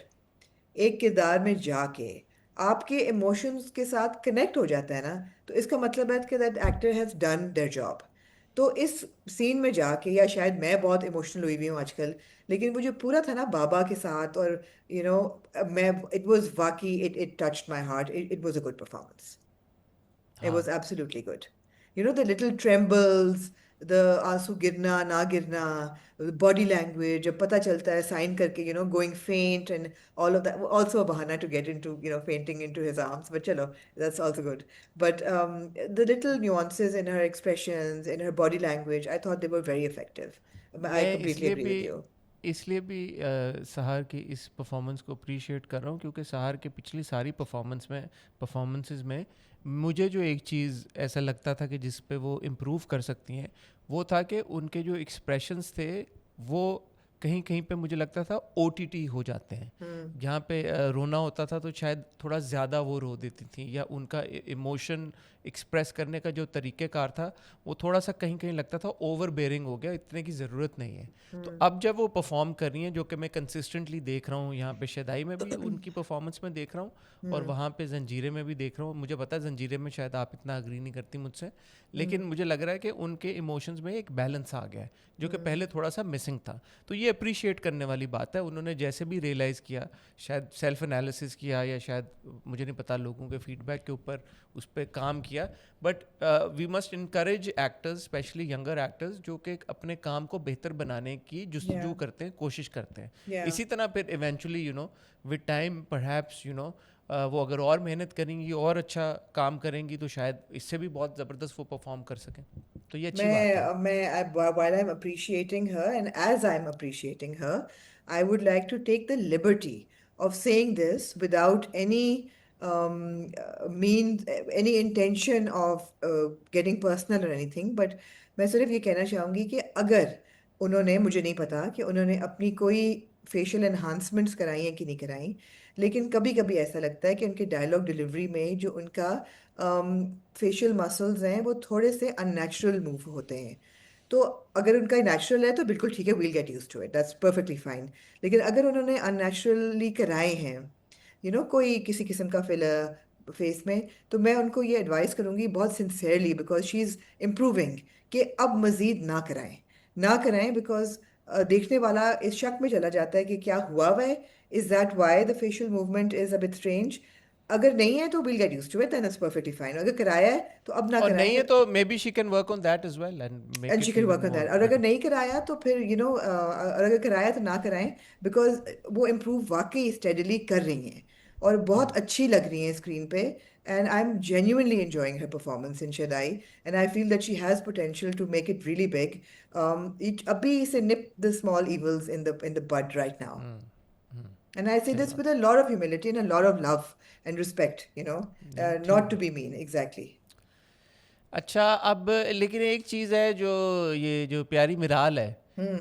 एक किरदार में जाके आपके इमोशंस के साथ कनेक्ट हो जाता है ना, तो इसका मतलब है कि that actor has done their job. तो इस सीन में जाके, या शायद मैं बहुत इमोशनल हुई हुई हूँ आजकल, लेकिन वो जो पूरा था ना बाबा के साथ, और यू नो, मैं, इट वाज वाकई, it touched my heart, it was a good performance. It was हाँ absolutely good. You know, the little trembles, the आंसू गिरना ना गिरना, body language, जब पता चलता है साइन करके, going faint and all of that. Also a bahana to get into, fainting into his arms. But chalo, that's also good. But the little nuances in her expressions, in her body language, I thought they were very effective. I मैं completely agree with you. इसलिए भी सहार की इस performance को appreciate कर रहा हूँ क्योंकि सहार के पिछली सारी परफॉर्मेंसेस में मुझे जो एक चीज़ ऐसा लगता था कि जिस पे वो इम्प्रूव कर सकती हैं, वो था कि उनके जो एक्सप्रेशंस थे वो कहीं कहीं पे मुझे लगता था ओटीटी हो जाते हैं। जहाँ पे रोना होता था तो शायद थोड़ा ज़्यादा वो रो देती थी, या उनका इमोशन एक्सप्रेस करने का जो तरीक़ेकार था वो थोड़ा सा कहीं कहीं लगता था ओवर बेयरिंग हो गया, इतने की ज़रूरत नहीं है। तो अब जब वो परफॉर्म कर रही हैं, जो कि मैं कंसिस्टेंटली देख रहा हूँ, यहाँ पे शदाई में भी उनकी परफॉर्मेंस में देख रहा हूँ और वहाँ पे जंजीरे में भी देख रहा हूँ। मुझे पता है जंजीरे में शायद आप इतना अग्री नहीं करती मुझसे, लेकिन मुझे लग रहा है कि उनके इमोशंस में एक बैलेंस आ गया है जो कि पहले थोड़ा सा मिसिंग था। तो ये अप्रिशिएट करने वाली बात है। उन्होंने जैसे भी रियलाइज़ किया, शायद सेल्फ एनालिसिस किया, या शायद मुझे नहीं पता, लोगों के फीडबैक के ऊपर उस पर काम किया। But we must encourage actors, especially younger actors, जो कि अपने काम को बेहतर बनाने की जुस्तजू Yeah, करते हैं, कोशिश करते हैं। yeah. इसी तरह फिर इवेंचुअली विद टाइम परहैप्स वो अगर और मेहनत करेंगी और अच्छा काम करेंगी तो शायद इससे भी बहुत ज़बरदस्त वो परफॉर्म कर सकें। तो ये अच्छी बात है। While I'm appreciating her, and as I'm appreciating her, I would like to take the liberty of saying this without any intention of getting personal or anything. But मैं सिर्फ ये कहना चाहूँगी कि अगर उन्होंने, मुझे नहीं पता कि उन्होंने अपनी कोई फेशियल एनहांसमेंट्स कराई हैं कि नहीं कराई, लेकिन कभी कभी ऐसा लगता है कि उनके डायलॉग डिलीवरी में जो उनका फेशियल मसल्स हैं वो थोड़े से अननेचुरल मूव होते हैं। तो अगर उनका नेचुरल है तो बिल्कुल ठीक है, we'll get used to it, that's perfectly fine. लेकिन अगर उन्होंने अननेचुरली कराए हैं, कोई किसी किस्म का फिलर फेस में, तो मैं उनको ये एडवाइस करूंगी बहुत sincerely, because she is improving, कि अब मज़ीद ना कराएं, ना कराएं। बिकॉज देखने वाला इस शक में चला जाता है कि क्या हुआ है, is that why the facial movement is a bit strange. अगर नहीं है तो we'll get used to it, then it's perfectly fine. अगर कराया है तो अब ना और नहीं कराएं, है तो maybe she can work on that as well and make and she it can even work on that. More और अगर बेटर। नहीं कराया तो फिर और अगर कराया तो ना कराएं, बिकॉज वो इम्प्रूव वाकई स्टेडली कर रही हैं और बहुत अच्छी लग रही हैं स्क्रीन पे। And I M genuinely enjoying her performance in Shaddai, and I feel that she has potential to make it really big. Abhi se nip the small evils in the bud right now. And I say सही this बात। with a lot of humility and a lot of love and respect, नहीं ठीक not to है। be mean, exactly. अच्छा, अब लेकिन एक चीज है जो ये जो प्यारी मिराल है,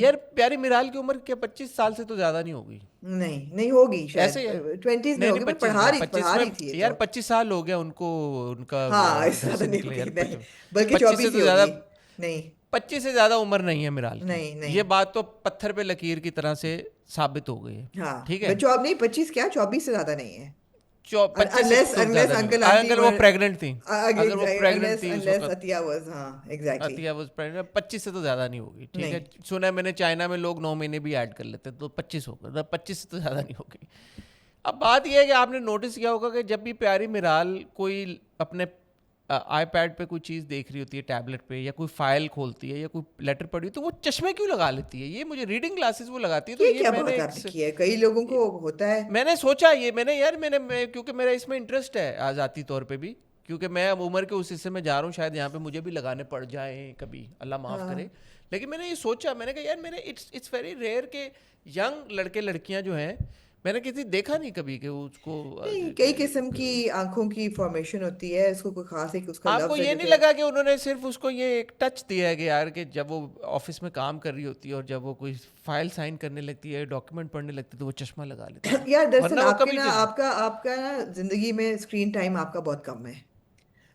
यार प्यारी मिराल की उम्र क्या 25 साल से तो ज्यादा नहीं होगी? नहीं नहीं होगी ऐसे ही है? शायद, 20s में नहीं नहीं, होगी, पर 25 में, 25 पढ़ा में रही थी ये यार तो। 25 साल हो गया उनको, उनका हाँ इससे घर ज्यादा से नहीं निकले होगी, यार। नहीं बल्कि 25 से 24 ही तो ज्यादा, होगी। नहीं 25 से ज्यादा उम्र नहीं है मिराल की। नहीं नहीं। ये बात तो पत्थर पे लकीर की तरह से साबित हो गई है। हाँ ठीक है, नहीं 25 क्या, 24 से ज्यादा नहीं है। 25 से अनलेस तो अनलेस ज्यादा नहीं अंकल होगा आंटी अगर वो वर, प्रेग्नेंट थी। अगर वो प्रेग्नेंट अनलेस थी उस अनलेस वक्त, अतिया वाज, हाँ एग्जैक्टली। अतिया वो प्रेग्नेंट, 25 से तो ज्यादा नहीं होगी। ठीक है, नहीं सुना है मैंने चाइना में लोग 9 महीने भी ऐड कर लेते हैं, तो 25 होगा, 25 से तो ज्यादा नहीं होगी। अब बात यह है कि आपने नोटिस किया होगा कि जब भी प्यारी मिराल कोई अपने आईपैड पे कोई चीज़ देख रही होती है, टैबलेट पे, या कोई फाइल खोलती है या कोई लेटर पढ़ी, तो वो चश्मे क्यों लगा लेती है? ये मुझे रीडिंग ग्लासेस वो लगाती है, तो ये ये क्या मैंने बात आपने की है, कई लोगों को होता है। मैंने सोचा, ये मैंने यार क्योंकि मेरा इसमें इंटरेस्ट है आज़ाती तौर पे भी, क्योंकि मैं अब उम्र के उस हिस्से में जा रहा हूँ, शायद यहाँ पे मुझे भी लगाने पड़ जाए कभी, अल्लाह माफ़ करे। हाँ लेकिन मैंने ये सोचा, मैंने कहा यार मैंने इट्स वेरी रेयर के यंग लड़के लड़कियां जो हैं, मैंने किसी देखा नहीं कभी कि उसको नहीं, कई किस्म की आंखों की फॉर्मेशन होती है, उसको कोई खास एक उसका आपको लफ्ज है ये जो नहीं कि लगा कि उन्होंने सिर्फ उसको ये एक टच दिया है कि यार कि जब वो ऑफिस में काम कर रही होती है और जब वो कोई फाइल साइन करने लगती है, डॉक्यूमेंट पढ़ने लगती है, तो वो चश्मा लगा लेती है, यार दरअसल वरना वो आपके कभी ना चश्मा। आपका आपका ना जिंदगी में स्क्रीन टाइम आपका बहुत कम है।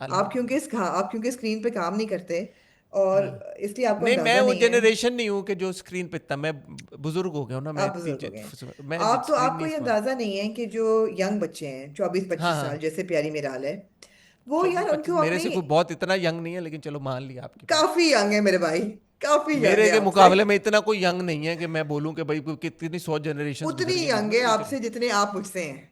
अल्हम्दुलिल्लाह। आप क्योंकि स्क्रीन पे काम नहीं करते, और हाँ, इसलिए आपको नहीं मैं अंदाजा वो नहीं है। जनरेशन नहीं हूँ कि जो स्क्रीन पे इतना, मैं बुजुर्ग हो गया हूँ ना, मैं आप इतनी बुजुर्ग हो गए हैं। मैं आप तो स्क्रीन आपको नहीं ये इस्तेमाल। अंदाजा नहीं है कि जो यंग बच्चे हैं, 24-25 साल, हाँ, जैसे प्यारी मिराल है, वो चौबीस यार पच्चीस उनको मेरे अपनी, से कोई बहुत इतना यंग नहीं है, लेकिन चलो मान लिया आपकी बात। काफी यंग है मेरे भाई, काफी यंग मेरे है के आपसे। मुकाबले में इतना कोई यंग नहीं है कि मैं बोलूं कि भाई कितनी 100 जनरेशंस उतनी गुजर गई मुझ यंग में, है लेकिन आपसे जितने आप मुझसे हैं।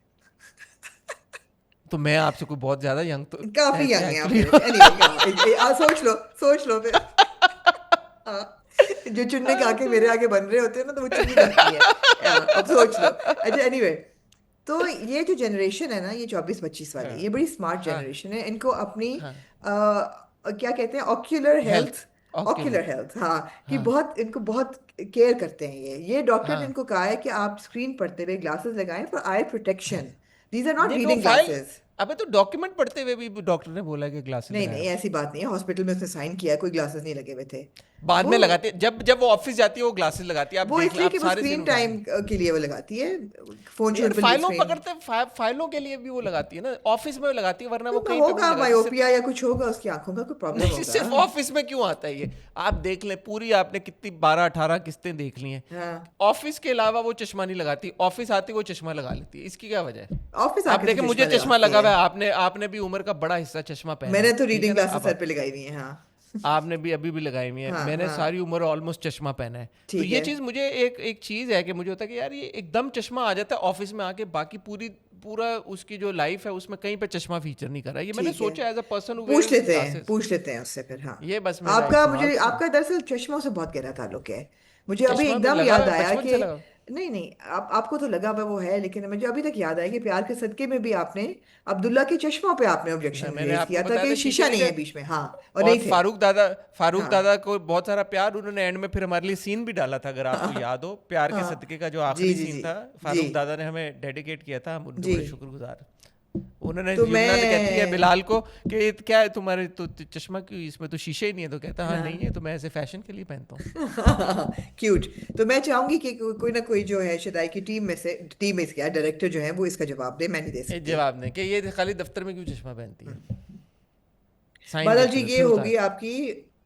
तो मैं आपसे कोई बहुत ज्यादा यंग तो काफी ऐसे यंग है आप एक्चुअली। मेरे से, एनीवे सोच लो फिर। हाँ, जो चुन्ने के आके मेरे आगे बन रहे होते हैं ना, तो वो चुन्नी बनती है। अब सोच लो। अच्छा एनीवे, तो ये जो जनरेशन है ना, ये 24-25 वाली, हाँ ये बड़ी स्मार्ट हाँ जनरेशन है। इनको अपनी हाँ, क्या कहते हैं, ocular health, health, ocular ocular, health, हाँ, कि हाँ बहुत इनको बहुत केयर करते हैं। ये डॉक्टर ने हाँ। इनको कहा है कि आप स्क्रीन पढ़ते हुए ग्लासेस लगाएं for eye protection. These are not नहीं वो रीडिंग फाइल, ग्लासेस। अबे तो डॉक्यूमेंट पढ़ते हुए भी डॉक्टर ने बोला कि ग्लासेस नहीं लगाए नहीं, रखो। ऐसी बात नहीं है, हॉस्पिटल में उसने साइन किया है, कोई ग्लासेस नहीं लगे हुए थे। बाद वो में लगाते हैं, जब जब वो ऑफिस जाती है वो ग्लासेस लगाती है, आप वो देख इसलिए आप कि वो सारे सीन स्क्रीन उठा के। टाइम के लिए वो लगाती है, फोन नहीं यार, शोन पे फाइलों स्क्रीन। पकड़ते फाइलों के लिए भी वो लगाती है ना, ऑफिस में लगाती है, वरना वो तो कहीं पे भी होगा नहीं लगाती सिर्फ। मायोपिया या कुछ होगा, उसकी आंखों का कोई प्रॉब्लम नहीं, होगा। सिर्फ ऑफिस में क्यों आता है ये? आप देख लें, पूरी आपने कितनी 12-18 किस्तें देख ली हैं, हाँ, ऑफिस के अलावा वो चश्मा नहीं लगाती, ऑफिस आती वो चश्मा लगा लेती है, इसकी क्या वजह है? ऑफिस आप आके तो देखें, मुझे चश्मा चश्मा लगाती लगा है। हुआ है, आपने आपने भी उम्र का बड़ा हिस्सा चश्मा पहना मैंने है, तो ठीक है रीडिंग ना? ग्लासेस अब सर पे लगाई हुई है, हाँ। आपने भी अभी भी लगाई हुई है, हाँ मैंने हाँ सारी उम्र ऑलमोस्ट चश्मा पहना है। तो ठीक ये है। चीज़ मुझे एक एक चीज़ है कि मुझे होता है कि यार ये एकदम चश्मा आ जाता है ऑफिस में आके, बाकी पूरा उसकी जो लाइफ है उसमें कहीं पे चश्मा फीचर नहीं कर रहा है। ये मैंने ठीक है, सोचा as a person who wears glasses. पूछ लेते हैं उससे फिर, हाँ। ये बस मेरा एक सवाल था। आपका दरअसल चश्मों से बहुत गहरा ताल्लुक है। मुझे अभी चश्मा तो एकदम लगा हुआ याद है, आया बचपन कि, से लगा। नहीं नहीं, आपको तो लगा हुआ वो है, लेकिन मुझे अभी तक याद आया कि प्यार के सदके में भी आपने अब्दुल्ला के चश्मों पे आपने ऑब्जेक्शन मैंने रेज आपको किया था बताया कि था शीशे शीशा नहीं नहीं थे। है बीच में, हाँ, और और नहीं थे। फारूक हाँ दादा को बहुत सारा प्यार, उन्होंने एंड में फिर हमारे लिए सीन भी डाला था, अगर आपको याद हो, प्यार के हाँ सदके का जो जी आखिरी जी सीन जी था, जी फारूक दादा ने हमें डेडिकेट किया था, हम उनके जी। बड़े शुक्रगुजार। उन्होंने, तो यमुना ने कहती है मैं, बिलाल को कि ये क्या है तुम्हारे तो चश्मा क्यों, इसमें तो शीशे ही नहीं है, तो कहता है हाँ नहीं है, हाँ तो मैं ऐसे फैशन के लिए पहनता हूँ। क्यूट। तो मैं चाहूंगी कि कोई ना कोई जो है शदाई की टीम में से क्या डायरेक्टर जो है वो इसका जवाब दे, मैं नहीं दे ये सकती। जवाब नहीं कि ये खाली दफ्तर में क्यों चश्मा पहनती है, साइन बादल जी, करके दो ये फिर होगी उतार। आपकी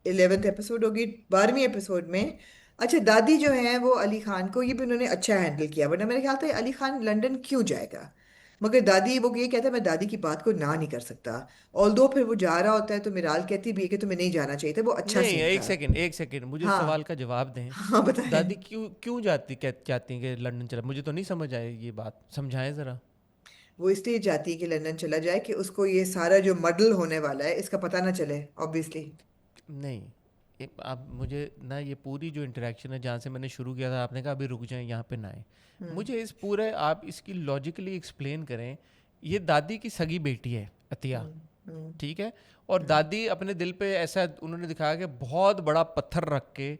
11th एपिसोड होगी, 12वीं एपिसोड में। अच्छा, दादी जो है वो अली खान को, ये भी उन्होंने अच्छा हैंडल किया, वरना मेरे ख्याल से अली खान लंदन क्यों जाएगा, मगर दादी, वो ये कहता है मैं दादी की बात को ना नहीं कर सकता। ऑल्दो फिर वो जा रहा होता है तो मिराल कहती भी है कि तुम्हें नहीं जाना चाहिए था, वो अच्छा नहीं, सीन एक था। सेकंड एक सेकंड, मुझे इस सवाल हाँ का जवाब दें। हाँ बताएं। दादी क्यों क्यों चाहती हैं कि लंदन चला? मुझे तो नहीं समझ आए ये बात, समझाएं जरा। वो इसलिए चाहती है कि लंदन चला जाए कि उसको ये सारा जो मडल होने वाला है इसका पता ना चले, ऑब्वियसली। नहीं, आप मुझे ना, ये पूरी जो इंटरेक्शन है जहाँ से मैंने शुरू किया था, आपने कहा अभी रुक जाएं, यहाँ पे ना आए, मुझे इस पूरे, आप इसकी लॉजिकली एक्सप्लेन करें। ये दादी की सगी बेटी है अतिया, ठीक है, और दादी अपने दिल पे ऐसा उन्होंने दिखाया कि बहुत बड़ा पत्थर रख के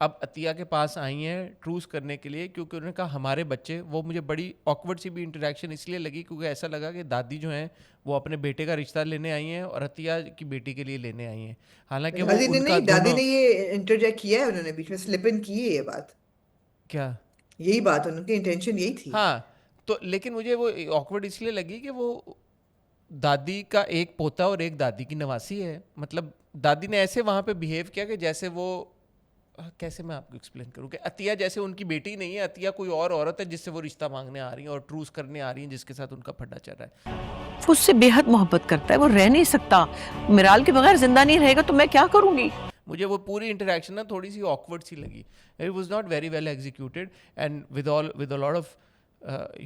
अब अतिया के पास आई हैं ट्रूस करने के लिए, क्योंकि उन्होंने कहा हमारे बच्चे, वो मुझे बड़ी ऑकवर्ड सी भी इंटरेक्शन इसलिए लगी क्योंकि ऐसा लगा कि दादी जो हैं वो अपने बेटे का रिश्ता लेने आई हैं और अतिया की बेटी के लिए लेने आई हैं, हालांकि वो दादी ने उनका नहीं, दादी दोनों ने ये इंटरजेक्ट किया है, उन्होंने बीच में स्लिप इन की है ये बात, क्या। यही बात, उनकी इंटेंशन यही थी। हाँ, तो लेकिन मुझे वो ऑकवर्ड इसलिए लगी कि वो दादी का एक पोता और एक दादी की नवासी है, मतलब दादी ने ऐसे वहां पे बिहेव किया कि जैसे वो, कैसे मैं आपको एक्सप्लेन करूँ कि अतिया जैसे उनकी बेटी नहीं है, अतिया कोई और औरत है जिससे वो रिश्ता मांगने आ रही है और ट्रूस करने आ रही है, जिसके साथ उनका फड्डा चल रहा है। वो उससे बेहद मोहब्बत करता है, वो रह नहीं सकता, मिराल के बगैर जिंदा नहीं रहेगा तो मैं क्या करूंगी। मुझे वो पूरी इंटरेक्शन ना थोड़ी सी ऑकवर्ड सी लगी, it was not very well executed and with a lot of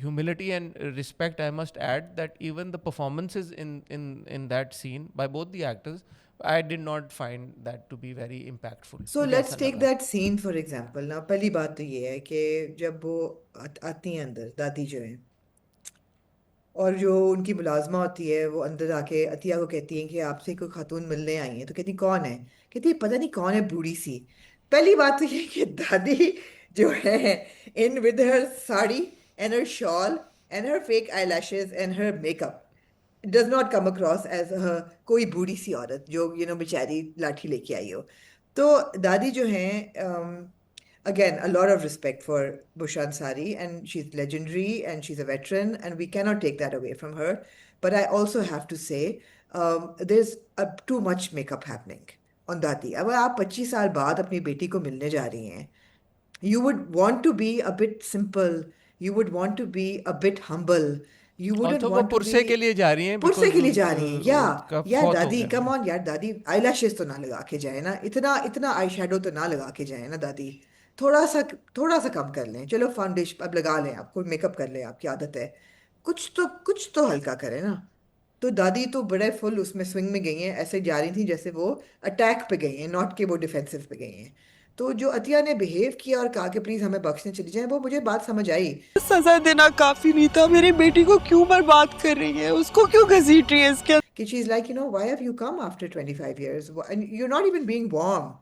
humility and respect, I must add that even the performances in that scene by both the actors, I did not find that to be very impactful. सो मुझे let's ऐसा take लगा। That scene for example ना। पहली बात तो ये है कि जब वो आती हैं अंदर, दादी जो है, और जो उनकी मुलाजमा होती है वो अंदर आके अतिया को कहती है कि आपसे कोई खातून मिलने आई है, तो कहती कौन है, कहती है पता नहीं कौन है, बूढ़ी सी। पहली बात तो ये है कि दादी जो है, in with her sari and her shawl and her fake eye lashes and her makeup, does not come across as कोई बूढ़ी सी औरत जो बेचारी लाठी लेके आई हो। तो दादी जो है, again, a lot of respect for Bushan Sari, and she's legendary and she's a veteran, and we cannot take that away from her. But I also have to say, there's too much makeup happening on Dadi. अब आप 25 साल बाद अपनी बेटी को मिलने जा रही हैं, you would want to be a bit simple, you would want to be a bit humble, you wouldn't also वो want to पुरसे के be लिए जा रही हैं पुरसे बिकॉज के लिए जा रही हैं, उनका या फौत हो दादी गया कम था। ऑन यार, दादी आईलैशेस तो ना लगा के जाए ना, इतना इतना आई शेडो तो ना लगा के जाए ना दादी, थोड़ा सा, थोड़ा सा कम कर लें, चलो फाउंडेशन अब लगा लें, आपको मेकअप कर लें, आपकी आदत है, कुछ तो हल्का करें ना। तो दादी तो बड़े फुल उसमें स्विंग में गई हैं, ऐसे जा रही थी जैसे वो अटैक पे गई हैं, नॉट के वो डिफेंसिव पे गई हैं। तो जो अतिया ने बिहेव किया और कहा कि प्लीज हमें बख्शने चली जाए, वो मुझे बात समझ आई सजा देना काफी नहीं था, मेरी बेटी को क्यों बर्बाद कर रही है, उसको क्यों घसीट रही है इसके। कि she's like, why have you come after 25 years and you're not even being warm,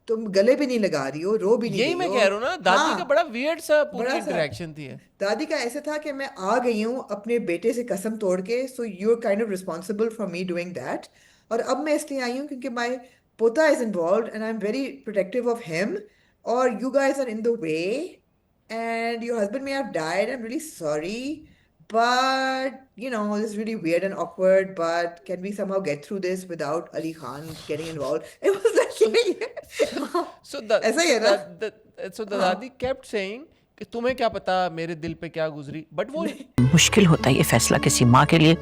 तुम गले भी नहीं लगा रही हो, रो भी नहीं यही रही मैं हो। कह रहा हूँ ना, दादी का हाँ, बड़ा वियर्ड सा पूरी बड़ा सा इंटरेक्शन थी। दादी का ऐसे था कि मैं आ गई हूँ अपने बेटे से कसम तोड़ के, so you are kind of responsible for me doing that, और अब मैं इसलिए आई हूँ क्योंकि माई पोता is involve and I am very protective of him, और you guys are in the way and your husband may have died, I'm really sorry, but this is really weird and awkward, but can we somehow get through this without Ali Khan getting involved? It was like So the ऐसा ही so है ना? the दादी kept saying कि तुम्हें क्या पता मेरे दिल पे क्या गुजरी, बट वो मुश्किल होता है ये फैसला किसी माँ के लिए,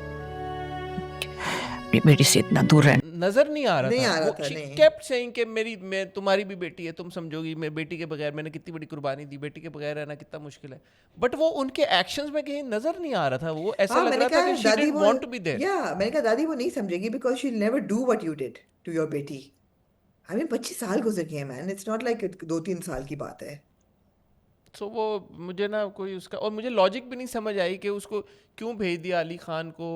बेटी से इतना दूर रहना। नजर नहीं आ रहा नहीं था, आ रहा वो था, she नहीं। kept saying कि मैं तुम्हारी भी बेटी है, तुम समझोगी, मेरी बेटी के बगैर मैंने कितनी बड़ी कुर्बानी दी, बेटी के बगैर रहना कितना मुश्किल है, बट वो उनके एक्शंस में कहीं नजर नहीं आ रहा था, वो ऐसा हाँ, लग मैंने रहा था कहा कि she दादी didn't वो, want to be there. मैंने कहा दादी वो नहीं समझेगी because she'll never do what you did to your बेटी। I mean 25 साल गुजर गए मैन, इट्स नॉट लाइक 2-3 साल की बात है। सो वो मुझे ना कोई उसका, और मुझे लॉजिक भी नहीं समझ आई कि उसको क्यों भेज दिया अली खान को।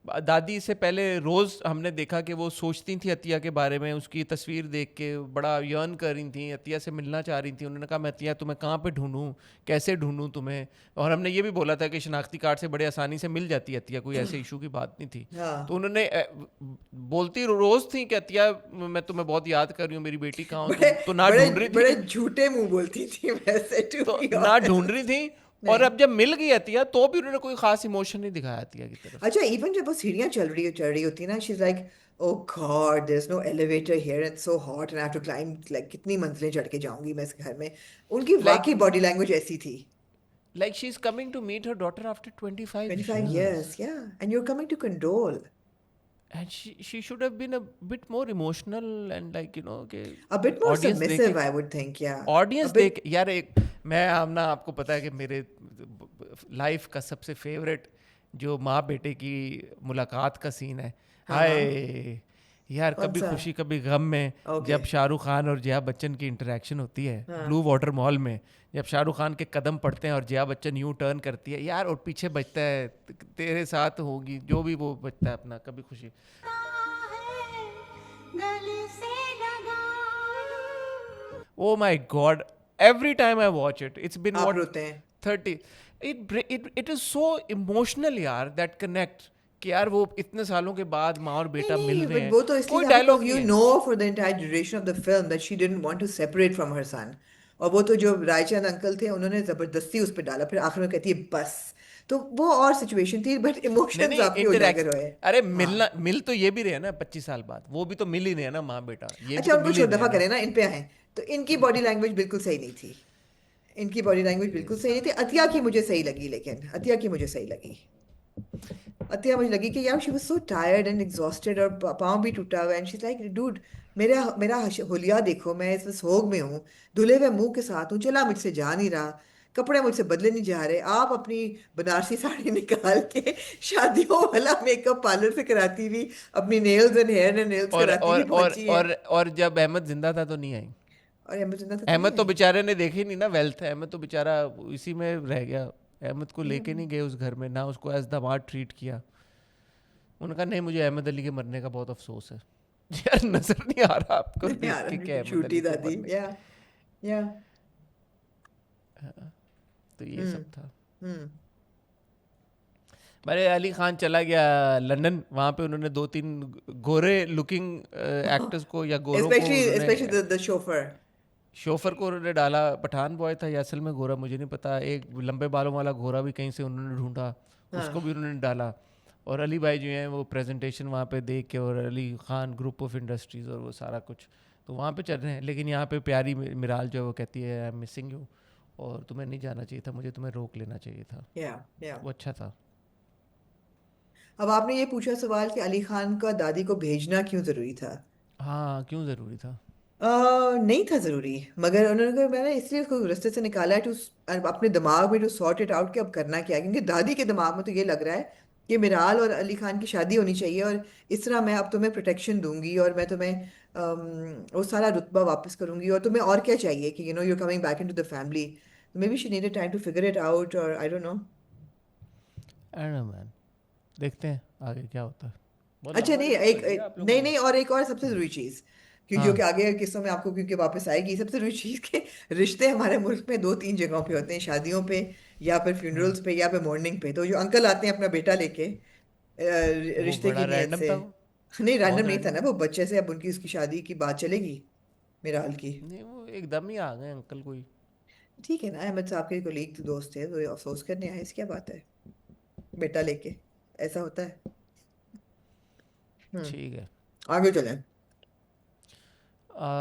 दादी से पहले रोज़ हमने देखा कि वो सोचती थी अतिया के बारे में, उसकी तस्वीर देख के बड़ा यर्न कर रही थी, अतिया से मिलना चाह रही थी। उन्होंने कहा मैं अतिया तुम्हें कहाँ पे ढूंढूं, कैसे ढूंढूं तुम्हें, और हमने ये भी बोला था कि शनाख्ती कार्ड से बड़े आसानी से मिल जाती है अतिया, कोई ऐसे इशू की बात नहीं थी। हाँ। तो उन्होंने बोलती रोज़ थी कि अतिया मैं तुम्हें बहुत याद कर रही हूँ, मेरी बेटी कहाँ हो, तो ना ढूंढ रही बड़े थी, झूठे मुंह बोलती थी वैसे, to तो be ना honest। ढूंढ रही थी, और अब जब मिल गई अतिया तो भी उन्होंने कोई खास इमोशन नहीं दिखाया अतिया की तरफ। अच्छा, इवन जब वो सीढ़ियाँ चढ़ रही होती है ना, she is like oh God there is no elevator here, it's so hot and I have to climb, like कितनी मंजिलें चढ़ के जाऊंगी मैं इस घर में। उनकी वाकई बॉडी लैंग्वेज ऐसी थी। Like she's coming to meet her daughter after 25 25 years. years, yeah, and you're coming to condole. And she should have been a bit more emotional and like कि A bit more audience submissive, देखे, I would think, yeah. audience A bit- देख यार, एक मैं ना आपको पता है कि मेरे लाइफ का सबसे फेवरेट जो माँ बेटे की मुलाकात का सीन है, हाय यार, कौन कभी सा? खुशी कभी गम में Okay. जब शाहरुख खान और जया बच्चन की इंटरेक्शन होती है ब्लू वाटर मॉल में, जब शाहरुख खान के कदम पड़ते हैं और जया बच्चन यूं टर्न करती है यार, और पीछे बजता है तेरे साथ होगी, जो भी वो बजता है अपना कभी खुशी। Oh my God. Every time I watch it, it's been आप what रोते हैं 30. It is so emotional यार, that connect कि यार वो इतने सालों के बाद माँ और बेटा मिल नहीं रहे but हैं. वो तो इसलिए कोई था डायलॉग because नहीं you है. know for the entire duration of the film that she didn't want to separate from her son और वो तो जो रायचंद अंकल थे उन्होंने जबरदस्ती उस पर डाला फिर आखिर में कहती है बस तो वो और सिचुएशन थी बट नहीं इमोशंस नहीं, आपके इंटरेक्ट. उजागर हुए अरे हाँ मिल तो ये भी रहे हैं ना 25 साल बाद, वो भी तो मिल ही रहे हैं ना माँ बेटा, ये भी अच्छा तो उनको मिल ही छोड़ रहे दफा हैं ना. करें ना इन पे आए तो इनकी बॉडी लैंग्वेज बिल्कुल सही नहीं थी इनकी बॉडी लैंग्वेज बिल्कुल सही नहीं थी अतिया की मुझे सही लगी लेकिन अतिया की मुझे सही लगी अतिया मुझे लगी कि यार she was so tired and exhausted और पाँव भी टूटा हुआ एंड शी लाइक डूड मेरा मेरा हुलिया देखो मैं इस सोग में हूँ धुले हुए मुंह के साथ हूँ चला मुझसे जा नहीं रहा कपड़े मुझसे बदले नहीं जा रहे आप अपनी बनारसी साड़ी निकाल के शादियों वाला मेकअप पार्लर से कराती हुई अपनी nails and hair and nails और कराती और हुई और पहुंची है और और जब अहमद जिंदा था तो नहीं आई. और अहमद जिन्ना तो नहीं अहमद तो आई बेचारे ने देखे नहीं ना वेल्थ. अहमद तो बेचारा इसी में रह गया. अहमद को लेके नहीं गए उस घर में, ना उसको एज दामाद ट्रीट किया. उन्होंने कहा नहीं, मुझे अहमद अली के मरने का बहुत अफसोस है. यार नजर नहीं आ रहा आपको नहीं आ देख के रहा क्या अहमद छोटी अली को दादी मरने. या तो ये सब था. हम्म मेरे अली खान चला गया लंदन, वहाँ पे उन्होंने 2-3 गोरे लुकिंग एक्टर्स को या गोरों को especially उन्होंने, the chauffeur शोफर को उन्होंने डाला. पठान बॉय था या असल में गोरा मुझे नहीं पता. एक लंबे बालों वाला गोरा भी कहीं से उन्होंने ढूंढा, उसको भी उन्होंने डाला. और अली भाई जो हैं वो प्रेजेंटेशन वहाँ पे देख के, और Ali Khan group of industries और वो सारा कुछ तो वहाँ पे चल रहे हैं. लेकिन यहाँ पे प्यारी मिराल जो है वो कहती है आई एम मिसिंग यू, और तुम्हें नहीं जाना चाहिए था, मुझे तुम्हें रोक लेना चाहिए था. या वो अच्छा था. अब आपने ये पूछा सवाल कि अली खान का दादी को भेजना क्यों जरूरी था हाँ, क्यों ज़रूरी था. नहीं था जरूरी मगर उन्होंने कहा मैंने इसलिए उसको रास्ते से निकाला है टू अपने दिमाग में टू सॉर्ट इट आउट कि अब करना क्या है क्योंकि दादी के दिमाग में तो ये लग रहा है कि मिराल और अली खान की शादी होनी चाहिए और इस तरह मैं अब तुम्हें प्रोटेक्शन दूंगी और मैं तुम्हें वो सारा रुतबा वापस करूंगी और तुम्हें और क्या चाहिए कि you know you coming back into the family maybe she needed time to figure it out और I don't know I don't know man, देखते हैं आगे क्या होता है. बहुत अच्छा लंबा नहीं डिस्कस एक, कर लिया आप एक लोगों नहीं ने. नहीं और एक और सबसे जरूरी चीज क्योंकि जो कि आगे किस्सों में आपको क्योंकि वापस आएगी सबसे जरूरी चीज के रिश्ते हमारे मुल्क में 2-3 जगहों पे होते हैं शादियों पे या फिर फ्यूनरल्स पे या फिर मॉर्निंग पे तो जो अंकल आते हैं अपना बेटा लेके वो रिश्ते बड़ा की नीयत रैंडम से था वो, नहीं बहुत रैंडम नहीं था रैंडम ना था. वो बच्चे से अब उनकी उसकी शादी की बात चलेगी मेरा हाल की नहीं वो एकदम ही आ गए अंकल कोई. ठीक है ना अहमद साहब के कोलीग दोस्त थे तो ये अफसोस करने आए इसकी क्या बात है बेटा लेके ऐसा होता है ठीक है. आगे चलें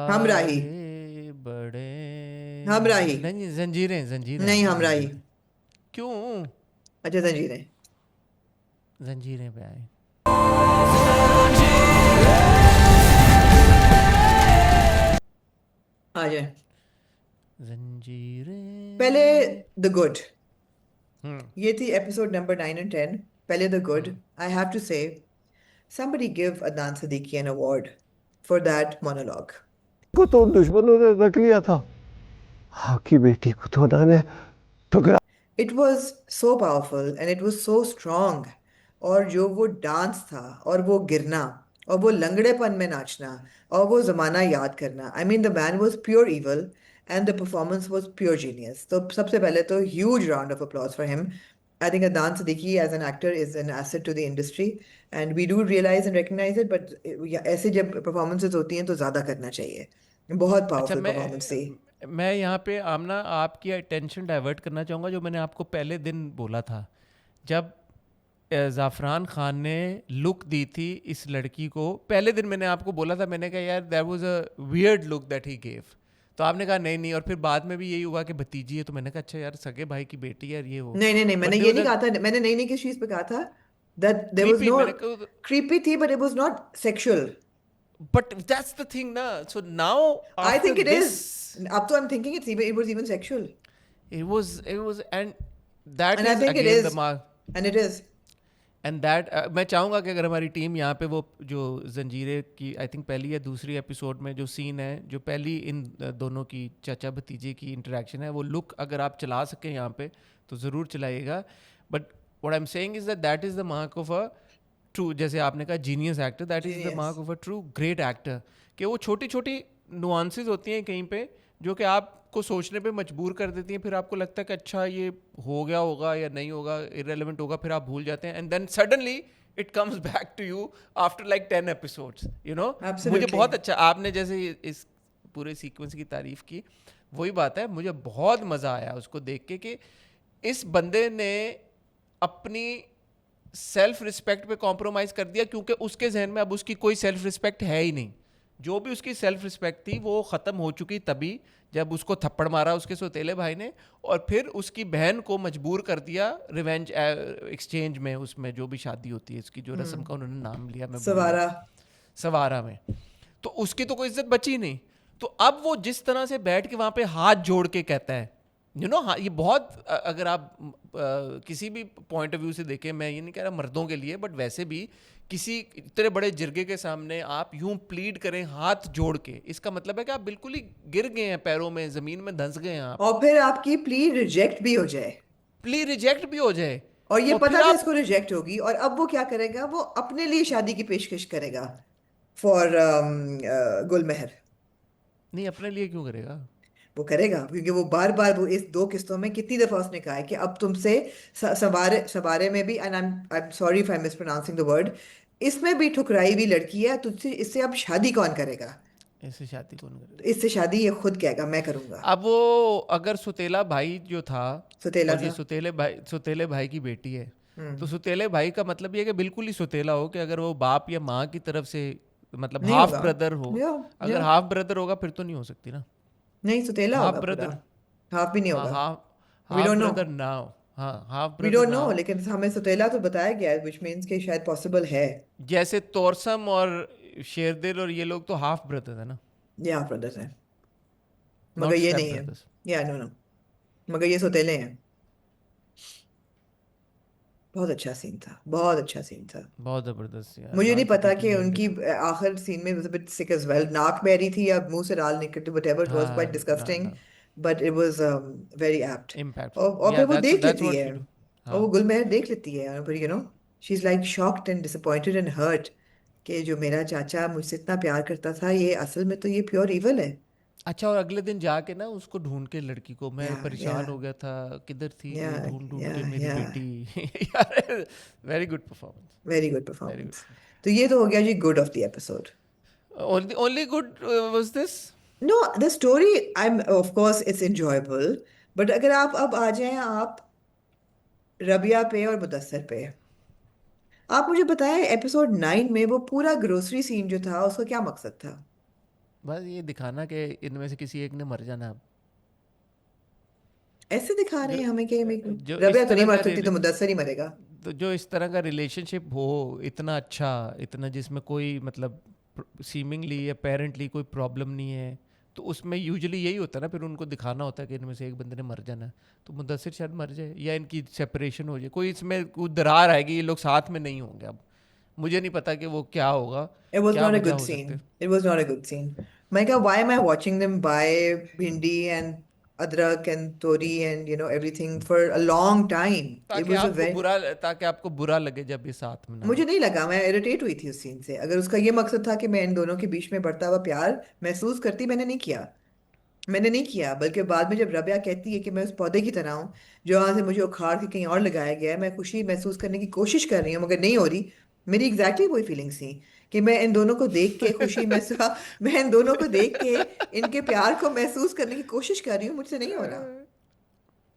हमराही आगे बढ़े. हमराही नहीं, जंजीरें जंजीरें नहीं आएंगी, हमराही जंजीरें. क्यों अच्छा जंजीरें जंजीरें पे आए. आ जाए जंजीरें. पहले द गुड हम्म. ये थी एपिसोड नंबर 9 और 10 पहले the good I have to say somebody give Adnan Siddiqui an award for that monologue को तो दुश्मनों ने रख लिया था, आपकी बेटी को तो उन्होंने ठुकरा. it was so powerful and it was so strong और जो वो डांस था और वो गिरना और वो लंगड़ेपन में नाचना और वो जमाना याद करना I mean the man was pure evil and the performance was pure genius तो सबसे पहले तो huge round of applause for him I think Adnan Siddiqui as an actor is an asset to the industry and we do realize and recognize it but ऐसे जब performances होती हैं तो ज़्यादा करना चाहिए बहुत अच्छा, powerful performance थी मैं यहाँ पे आमना आपकी अटेंशन डाइवर्ट करना चाहूँगा, जो मैंने आपको पहले दिन बोला था जब ज़ाफ़रान खान ने लुक दी थी इस लड़की को. पहले दिन मैंने आपको बोला था, मैंने कहा यार that was a weird look that he gave. तो आपने कहा नहीं नहीं, और फिर बाद में भी यही हुआ कि भतीजी है, तो मैंने कहा अच्छा यार सगे भाई की बेटी है ये वो. नहीं मैंने But ये there नहीं was a कहा था मैंने नहीं किस चीज़ पे कहा था that there was creepy, no मैंने कहा creepy थी but it was not sexual but that's the thing na. So now I after think it this, is अब तो I'm thinking it was even sexual it was and that and I is think it again is the mark. and it is and that मैं चाहूँगा कि अगर हमारी team यहाँ पे वो जो जंजीरे की आई थिंक पहली या दूसरी एपिसोड में जो सीन है, जो पहली इन दोनों की चाचा भतीजे की इंटरेक्शन है, वो लुक अगर आप चला सकें यहाँ पे तो ज़रूर चलाइएगा. But what I am saying is that is the mark of a true, जैसे आपने कहा genius actor, that is the mark of a true great actor, कि वो छोटी छोटी नुआंसेस होती हैं कहीं पे जो कि आपको सोचने पे मजबूर कर देती हैं। फिर आपको लगता है कि अच्छा ये हो गया होगा या नहीं होगा, इरेलेवेंट होगा, फिर आप भूल जाते हैं, and then suddenly it comes back to you after like 10 episodes, you know. मुझे Absolutely. बहुत अच्छा, आपने जैसे इस पूरे सीक्वेंस की तारीफ की, वही बात है, मुझे बहुत मज़ा आया उसको देख के कि इस बंदे ने अपनी सेल्फ रिस्पेक्ट पे कॉम्प्रोमाइज़ कर दिया, क्योंकि उसके जहन में अब उसकी कोई सेल्फ रिस्पेक्ट है ही नहीं। जो भी उसकी सेल्फ रिस्पेक्ट थी वो ख़त्म हो चुकी तभी जब उसको थप्पड़ मारा उसके सौतेले भाई ने, और फिर उसकी बहन को मजबूर कर दिया रिवेंज एक्सचेंज में, उसमें जो भी शादी होती है उसकी, जो रस्म का उन्होंने नाम लिया मैं भूल गया। सवारा। सवारा में तो उसकी तो कोई इज्जत बची नहीं। तो अब वो जिस तरह से बैठ के वहाँ पे हाथ जोड़ के कहता है, यू नो, हाँ, ये बहुत अगर आप किसी भी पॉइंट ऑफ व्यू से देखें, मैं ये नहीं कह रहा मर्दों के लिए, बट वैसे भी किसी इतने बड़े जिरगे के सामने आप यूं प्लीड करें हाथ जोड़ के, इसका मतलब है कि आप बिल्कुल ही गिर गए हैं, पैरों में ज़मीन में धंस गए हैं आप, और फिर आपकी प्ली रिजेक्ट भी हो जाए, प्ली रिजेक्ट भी हो जाए, और ये और फिर पता था आप इसको रिजेक्ट होगी, और अब वो क्या करेगा, वो अपने लिए शादी की पेशकश करेगा फॉर गुलमहर। नहीं, अपने लिए क्यों करेगा? वो करेगा क्योंकि वो बार बार, वो इस 2 किस्तों में कितनी दफा उसने कहा है कि अब तुमसे सवारे सवारे में भी, and I am sorry if I miss pronouncing the word, इसमें भी ठुकराई हुई लड़की है, तुझसे इससे अब शादी कौन करेगा? ऐसे शादी कौन तो करेगा? इससे शादी ये खुद कहेगा मैं करूंगा। अब वो अगर सुतेला भाई जो था, सुतेला और ये था। सुतेले भाई की बेटी है, तो हम्म। सुतेले भाई का मतलब ये है कि बिल्कुल ही सुतेला हो, कि अगर वो बाप या माँ की तरफ से, मतलब नहीं हाफ होगा। ब्रदर हो, या अगर या हाफ ब्रदर होगा फिर तो नहीं हो सकती ना। नहीं, सुतेला हाफ होगा पूरा। ब्रदर, हाफ भी नहीं हाँ, होगा। Half we half don't know. Brother now, हाँ, half we brother don't know, now, लेकिन हमें सुतेला तो बताया गया है, विच मीन्स कि शायद पॉसिबल है। जैसे तोरसम और शेरदिल और ये लोग तो हाफ ब्रदर है ना, ये हाफ ब्रदर्स हैं, मगर नॉट ये स्टेप नहीं है। ब्रदर्स। या नो नो, मगर ये सुतेले हैं। बहुत अच्छा सीन था, बहुत अच्छा सीन था। बहुत ज़बरदस्त यार, मुझे नहीं लाल पता पती की कि एंड। उनकी आखिर सीन में was a bit sick as well, नाक बह रही थी या मुंह से लाल निकल रही, whatever, it was हाँ, quite ना disgusting, ना, but it was very apt। Impactful, और या फिर वो देख दैट्स लेती व्हाट है, यू डू। और वो हाँ, गुलमहर देख लेती है, और फिर she's like shocked and disappointed and hurt कि जो मेरा चाचा मुझसे इतना प्यार करता था, ये असल में तो ये प्योर इवल है। अच्छा, और अगले दिन जाके ना उसको ढूंढ के, लड़की को, मैं या या परेशान हो गया था, किधर थी या ये, ढूंढ ढूंढ या के मेरी या बेटी। यार, very good performance, very good very good. Performance. तो ये तो हो गया जी good of the episode. Only good was this? No, the story, I am of course it's enjoyable, but अगर आप अब आ जाएं आप रबिया पे और मुदस्सर पे, आप मुझे बताएं एपिसोड 9 में वो पूरा ग्रोसरी सीन जो था उसका क्या मकसद था? बस ये दिखाना कि इनमें से किसी एक ने मर जाना अब। ऐसे दिखा रहे जो हैं हमें कि जो रबिया इस तो नहीं तरह मर का सकती, तो मुदस्सर ही मरेगा। तो जो इस तरह का रिलेशनशिप हो, इतना अच्छा, इतना जिसमें कोई मतलब सीमिंगली अपेरेंटली कोई प्रॉब्लम नहीं है, तो उसमें यूजुअली यही होता है ना, फिर उनको दिखाना होता है कि इनमें से एक बंदे ने मर जाना है, तो मुदस्सिर शायद मर जाए या इनकी सेपरेशन हो जाए, कोई इसमें कोई दरार आएगी, ये लोग साथ में नहीं होंगे अब। मुझे नहीं पता कि वो क्या होगा, It was क्या not a वजह good हो सकते scene. हैं। It was not a good scene. Maika, why am I watching them buy bhindi and adrak and tori and everything for a long time? It was a very, ताकि आपको बुरा लगे जब ये साथ में ना मुझे हो। नहीं लगा, मैं इरिटेट हुई थी उस सीन से। अगर उसका ये मकसद था कि मैं इन दोनों के बीच में बढ़ता हुआ प्यार महसूस करती, मैंने नहीं किया। मैंने नहीं किया, बल्कि बाद में जब रबिया कहती है कि मैं उस पौधे की तरह हूँ जो यहाँ से मुझे उखाड़ के कहीं और लगाया गया है, मैं खुशी महसूस करने की कोशिश कर रही हूँ मगर नहीं हो रही, मेरी एग्जैक्टली वही फीलिंग्स थी कि मैं इन दोनों को देख के खुशी महसूस मैं इन दोनों को देख के इनके प्यार को महसूस करने की कोशिश कर रही हूँ, मुझसे नहीं हो रहा।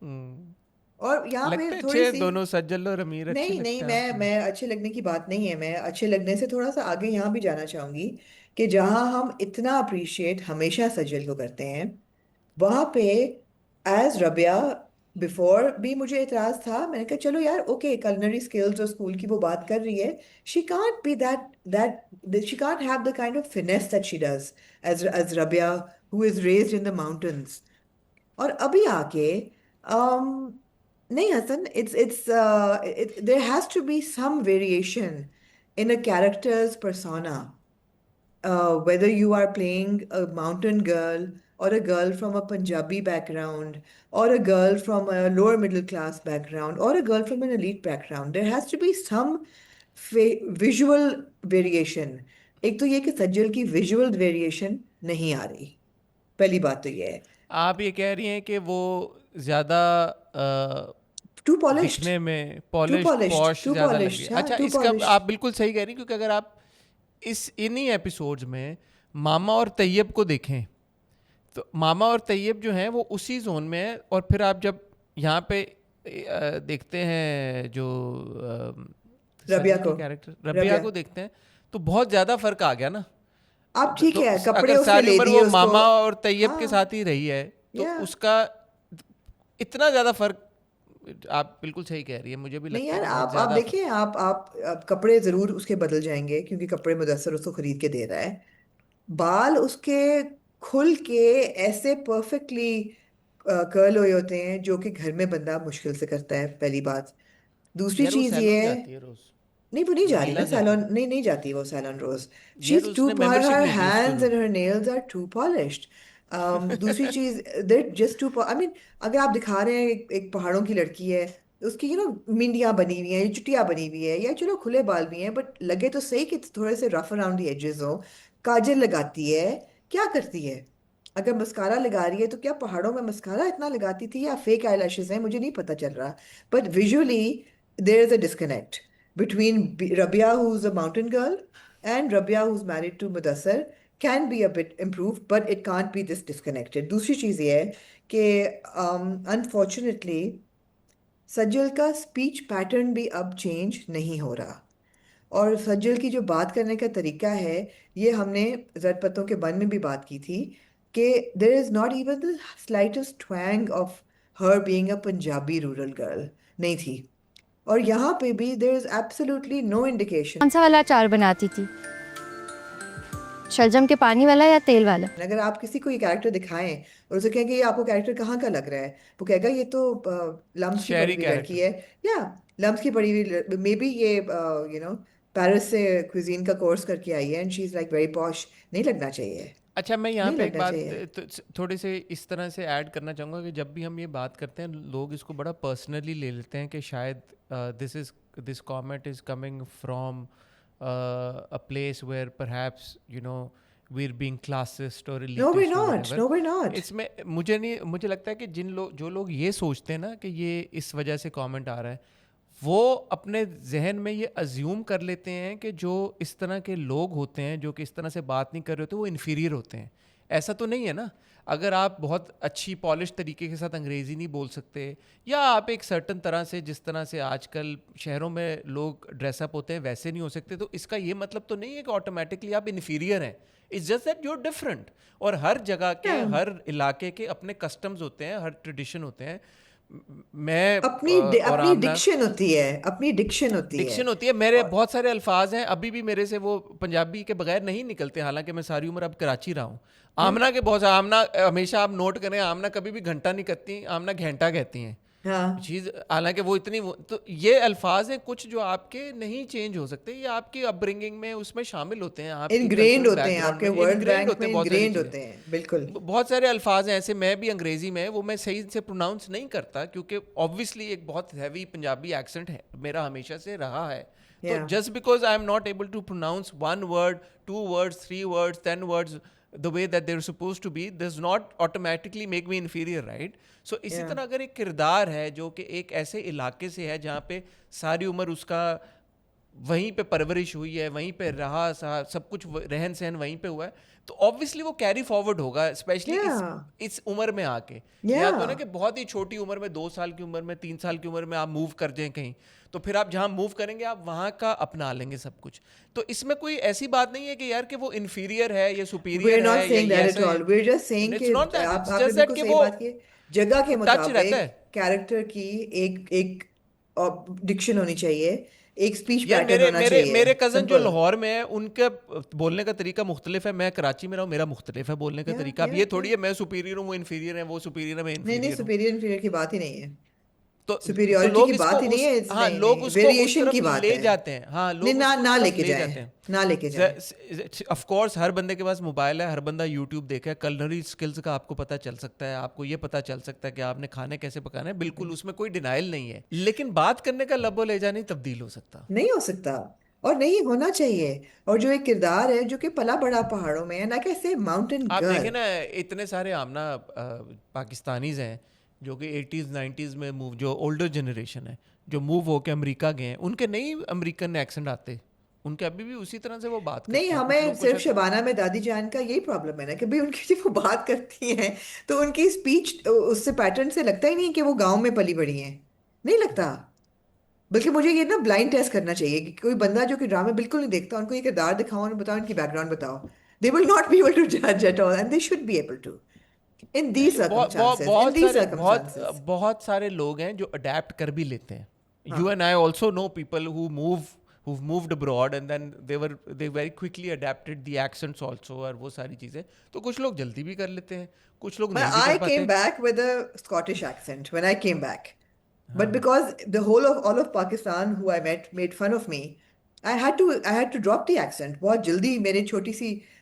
हम्म, और यहाँ पे लगते अच्छे थोड़ी हैं सी, दोनों, सज्जल और अमीर अच्छे नहीं नहीं, लगते हैं मैं आपको। मैं अच्छे लगने की बात नहीं है, मैं अच्छे लगने से थोड़ा सा आगे यहाँ भी जाना चाहूंगी कि जहाँ हम इतना अप्रिशिएट हमेशा सज्जल को करते हैं, वहां पे एज रबिया बिफोर भी मुझे इतराज था। मैंने कहा चलो यार, ओके, culinary स्किल्स और स्कूल की वो बात कर रही है, she can't be that she can't have the kind of finesse that she does as Rabia who is raised in the mountains. और अभी आके नहीं Hasan, it's there has to be some variation in a characters persona, whether you are playing a mountain girl or a girl from a Punjabi background or a girl from a lower middle class background or a girl from an elite background, there has to be some visual variation. एक तो ये कि सज्जल की visual variation नहीं आ रही, पहली बात तो ये है। आप ये कह रही हैं कि वो ज़्यादा टू पॉलिश्ड, दिखने में too polish polished, posh too ज़्यादा लग रही पॉलिश्ड, है। हाँ, अच्छा, टू इसका पॉलिश्ड। आप बिल्कुल सही कह रही हैं, क्योंकि अगर आप इन्हीं एपिसोड्स में मामा और तैयब को देखें तो मामा और तैयब जो हैं वो उसी जोन में है, और फिर आप जब यहाँ पे देखते हैं जो रबिया सजल को, की कैरेक्टर रबिया रबिया, को देखते हैं, तो बहुत ज़्यादा फ़र्क आ गया ना। आप ठीक तो है, कपड़े अगर उसने सारी ले उम्र दिए वो उसको, मामा और तैयब के हाँ, साथ ही रही है, तो या उसका इतना ज़्यादा फ़र्क, आप बिल्कुल सही कह रही है, मुझे भी नहीं लगता है यार, कि बहुत आप ज़्यादा फ़र्क। देखिए, आप कपड़े जरूर उसके बदल जाएंगे क्योंकि कपड़े मुदस्सर उसको खरीद के दे रहा है। बाल उसके खुल के ऐसे परफेक्टली कर्ल हुए होते हैं जो कि घर में बंदा मुश्किल से करता है, पहली बात। दूसरी यार वो चीज ये सैलून है, जाती है रोज़, नहीं वो नहीं जा रही ना नीला जाती सैलून, है। नहीं नहीं जाती वो सैलून रोज। शी यार इज टू, उसने हर मेंबरशिप हर ले ली उसको हैंड्स जो। And her nails are too polished. दूसरी चीज, that just too, I mean, अगर आप दिखा रहे हैं एक पहाड़ों की लड़की है, उसकी मिंडियां बनी हुई हैं, चुटिया बनी हुई है, या चलो खुले बाल भी हैं, बट लगे तो सही कि थोड़े से रफ अराउंड दी एजेस हो। काजल लगाती है, क्या करती है? अगर मस्कारा लगा रही है तो क्या पहाड़ों में मस्कारा इतना लगाती थी या फेक आई हैं, मुझे नहीं पता चल रहा। But visually there is a disconnect between Rabia, who's a mountain girl, and Rabia, who's married to Mudassar, can be a bit improved, but it can't be this disconnected. दूसरी चीज़ ये है कि unfortunately सज्जल का स्पीच पैटर्न भी अब change नहीं हो रहा, और सज्जल की जो बात करने का तरीका है, ये हमने जरपतों के बन में भी बात की थी कि there is not even the slightest twang of her being a Punjabi rural girl, नहीं थी। और यहाँ पे भी there is absolutely no indication. कौन सा वाला अचार बनाती थी, शलजम के पानी वाला या तेल वाला? अगर आप किसी को ये कैरेक्टर दिखाएं और उसे कहें कि ये आपको कैरेक्टर कहाँ का लग रहा है, वो कहेगा ये तो लम्स की पड़ी शहरी हुई लड़की कैरेक्टर। है, या लम्स की पड़ी हुई, मे बी ये पेरिस से क्विजीन का कोर्स करके आई है and she is like very posh. नहीं लगना चाहिए, अच्छा, मैं यहाँ नहीं पे एक लगना बात चाहिए। थोड़ी से इस तरह से ऐड करना चाहूँगा कि जब भी हम ये बात करते हैं लोग इसको बड़ा पर्सनली ले लेते हैं कि शायद this comment is coming from a place where perhaps we're being classist or No, we're elitist or not. whatever. No, we're not. इसमें मुझे लगता है कि जो लोग ये सोचते हैं ना कि ये इस वजह से कमेंट आ रहा है, वो अपने जहन में ये अज्यूम कर लेते हैं कि जो इस तरह के लोग होते हैं जो कि इस तरह से बात नहीं कर रहे होते वो इन्फीरियर होते हैं। ऐसा तो नहीं है ना। अगर आप बहुत अच्छी पॉलिश तरीके के साथ अंग्रेज़ी नहीं बोल सकते, या आप एक सर्टन तरह से, जिस तरह से आजकल शहरों में लोग ड्रेसअप होते हैं वैसे नहीं हो सकते, तो इसका ये मतलब तो नहीं है कि ऑटोमेटिकली आप इन्फीरियर हैं। It's just that you are different. और हर जगह के, हर इलाके के अपने कस्टम्स होते हैं, हर ट्रेडिशन होते हैं। मैं अपनी और अपनी आमना डिक्शन होती है, अपनी डिक्शन होती है। डिक्शन होती है। मेरे और बहुत सारे अल्फाज हैं अभी भी मेरे से वो पंजाबी के बगैर नहीं निकलते, हालांकि मैं सारी उम्र अब कराची रहा हूँ। आमना के बहुत, आमना हमेशा आप नोट करें, आमना कभी भी घंटा नहीं कहती, आमना घंटा कहती हैं हाँ, चीज़, हालांकि वो इतनी तो ये अल्फाज हैं कुछ जो आपके नहीं चेंज हो सकते, ये आपकी अपब्रिंगिंग में उसमें शामिल होते हैं, आपकी इनग्रेन्ड कल्चरल होते हैं, बैकग्राउंड आपके में वर्ड इनग्रेन्ड बैंक होते में हैं बहुत सारी इनग्रेन्ड चीज़ें। होते हैं, बिल्कुल। बहुत सारे अल्फाज हैं ऐसे, मैं भी अंग्रेजी में वो मैं सही से प्रोनाउंस नहीं करता क्योंकि ऑब्वियसली एक बहुत हैवी पंजाबी एक्सेंट है मेरा, हमेशा से रहा है। तो Yeah. Just because I am not able to pronounce one word, two words, three words, 10 words the way that they're supposed to be does not automatically make me inferior, right? So इसी Yeah. तरह अगर एक किरदार है जो कि एक ऐसे इलाके से है जहाँ पे सारी उम्र उसका वहीं पे परवरिश हुई है, वहीं पे रहा, सब कुछ रहन सहन वहीं पे हुआ है, तो ऑब्वियसली वो कैरी फॉरवर्ड होगा, स्पेशली Yeah. इस उम्र में आके। Yeah. या तो ना कि बहुत ही छोटी उम्र में, 2 साल की उम्र में, 3 साल की उम्र में आप मूव कर जाएं कहीं, तो फिर आप जहाँ मूव करेंगे आप वहाँ का अपना लेंगे सब कुछ। तो इसमें कोई ऐसी बात नहीं है कि यार कि वो इन्फीरियर है या We're सुपीरियर not है या saying ये that ऐसा at है। all. We're just saying It's कि not that, it's आपने just that बिल्कुल कि सही वो बात की है। जगह के टच रहता मुताबिक है। कैरेक्टर की एक एक डिक्शन होनी चाहिए, एक स्पीच यार पैटर्न मेरे होना मेरे चाहिए, मेरे कज़न जो सिंपल। लाहौर में है उनका बोलने का तरीका मुख्तलिफ है, मैं कराची में रहा हूँ, मेरा मुख्तलिफ है बोलने का Yeah, तरीका। अब yeah, ये थोड़ी yeah. है मैं सुपीरियर हूँ वो इन्फीरियर है, वो सुपीरियर है मैं नहीं नहीं, इन्फीरियर हूँ। सुपीरियर इन्फीरियर की बात ही नहीं है, तो सुपीरियॉरिटी लोग की इसको बात ही नहीं उस, है, हाँ नहीं लोग नहीं, उसको उस वेरिएशन तरफ की बात ले है। जाते हैं, हाँ नहीं, लोग ना उसको ना उस तरफ लेके ले जाएं, जाते हैं। ना लेके जाएं। ऑफ कोर्स हर बंदे के पास मोबाइल है, हर बंदा यूट्यूब देखा है, कलनरी स्किल्स का आपको पता चल सकता है, आपको ये पता चल सकता है कि आपने खाने कैसे पकाने हैं, बिल्कुल उसमें कोई डिनाइल नहीं है, लेकिन बात करने का लबो लेजा नहीं तब्दील हो सकता। नहीं हो सकता। और नहीं होना चाहिए। और जो एक किरदार है जो कि पला बड़ा पहाड़ों में है, लाइक आई से माउंटेन आप देखें गर्ल। ना, इतने सारे आमना पाकिस्तानीज हैं जो कि 80s 90s में मूव, जो ओल्डर जनरेशन है जो मूव होके अमेरिका गए हैं, उनके नहीं अमेरिकन एक्सेंट आते, उनके अभी भी उसी तरह से वो बात नहीं, करते हैं। कुछ हमें लोग को सिर्फ शायद शबाना में दादी जान का यही प्रॉब्लम है ना कि भाई उनकी जब वो बात करती हैं तो उनकी स्पीच उससे पैटर्न से लगता ही नहीं कि वो गांव में पली बड़ी हैं, नहीं लगता। बल्कि मुझे ये ना ब्लाइंड टेस्ट करना चाहिए कि कोई बंदा जो कि ड्रामे बिल्कुल नहीं देखता, उनको ये किरदार दिखाओ और बताओ इनकी बैकग्राउंड बताओ, they will not be able to जज at all and they should be able to in these नहीं, सर्कमस्टांसेस, इन दीज सर्कमस्टांसेस। बहुत सारे लोग हैं जो अडेप्ट कर भी लेते हैं। यू हाँ, and I also know people who've moved abroad and then they very quickly adapted the accents also और वो सारी चीज़ें। तो कुछ लोग जल्दी भी कर लेते हैं, कुछ लोग नहीं भी I कर came पाते। back with a Scottish accent when I came back. But because the whole of all of Pakistan who I met made fun of me, I had to drop the accent. बहुत जल्दी मेरे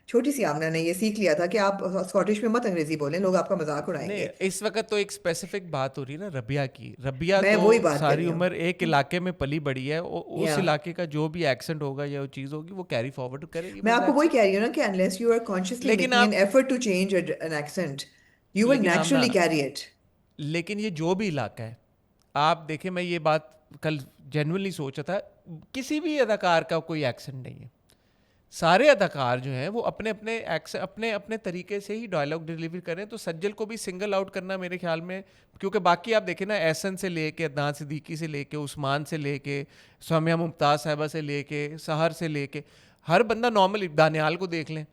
छोटी सी आमना ने ये सीख लिया था कि आप स्कॉटिश में मत अंग्रेजी बोलें, लोग आपका मजाक नहीं, उड़ाएंगे। इस वक्त तो एक स्पेसिफिक बात हो रही है ना रबिया की। रबिया मैं तो वही बात कर सारी रही हूँ। उम्र एक इलाके में पली बड़ी है, उस या इलाके का जो भी एक्सेंट होगा या वो चीज़ होगी वो कैरी फॉरवर्ड करेगी मैं बस, आपको दैट्स वही इट। कह रही हूँ ना कि unless you are consciously लेकिन making an आप effort to change an accent, you will लेकिन हम ना naturally carry it. लेकिन ये जो भी इलाका है, आप देखें, मैं ये बात कल जेन्युइनली सोचा था, किसी भी अदाकार का कोई एक्सेंट नहीं है। सारे अदाकार जो हैं वो अपने अपने अपने अपने तरीके से ही डायलॉग डिलीवर करें। तो सज्जल को भी सिंगल आउट करना मेरे ख्याल में, क्योंकि बाकी आप देखें ना, एहसन से लेके, अदनान सिद्दीकी से लेके, उस्मान से लेके, सौम्या मुमताज़ साहिबा से लेके, सहर से लेके, हर बंदा नॉर्मल, दानियाल को देख लें,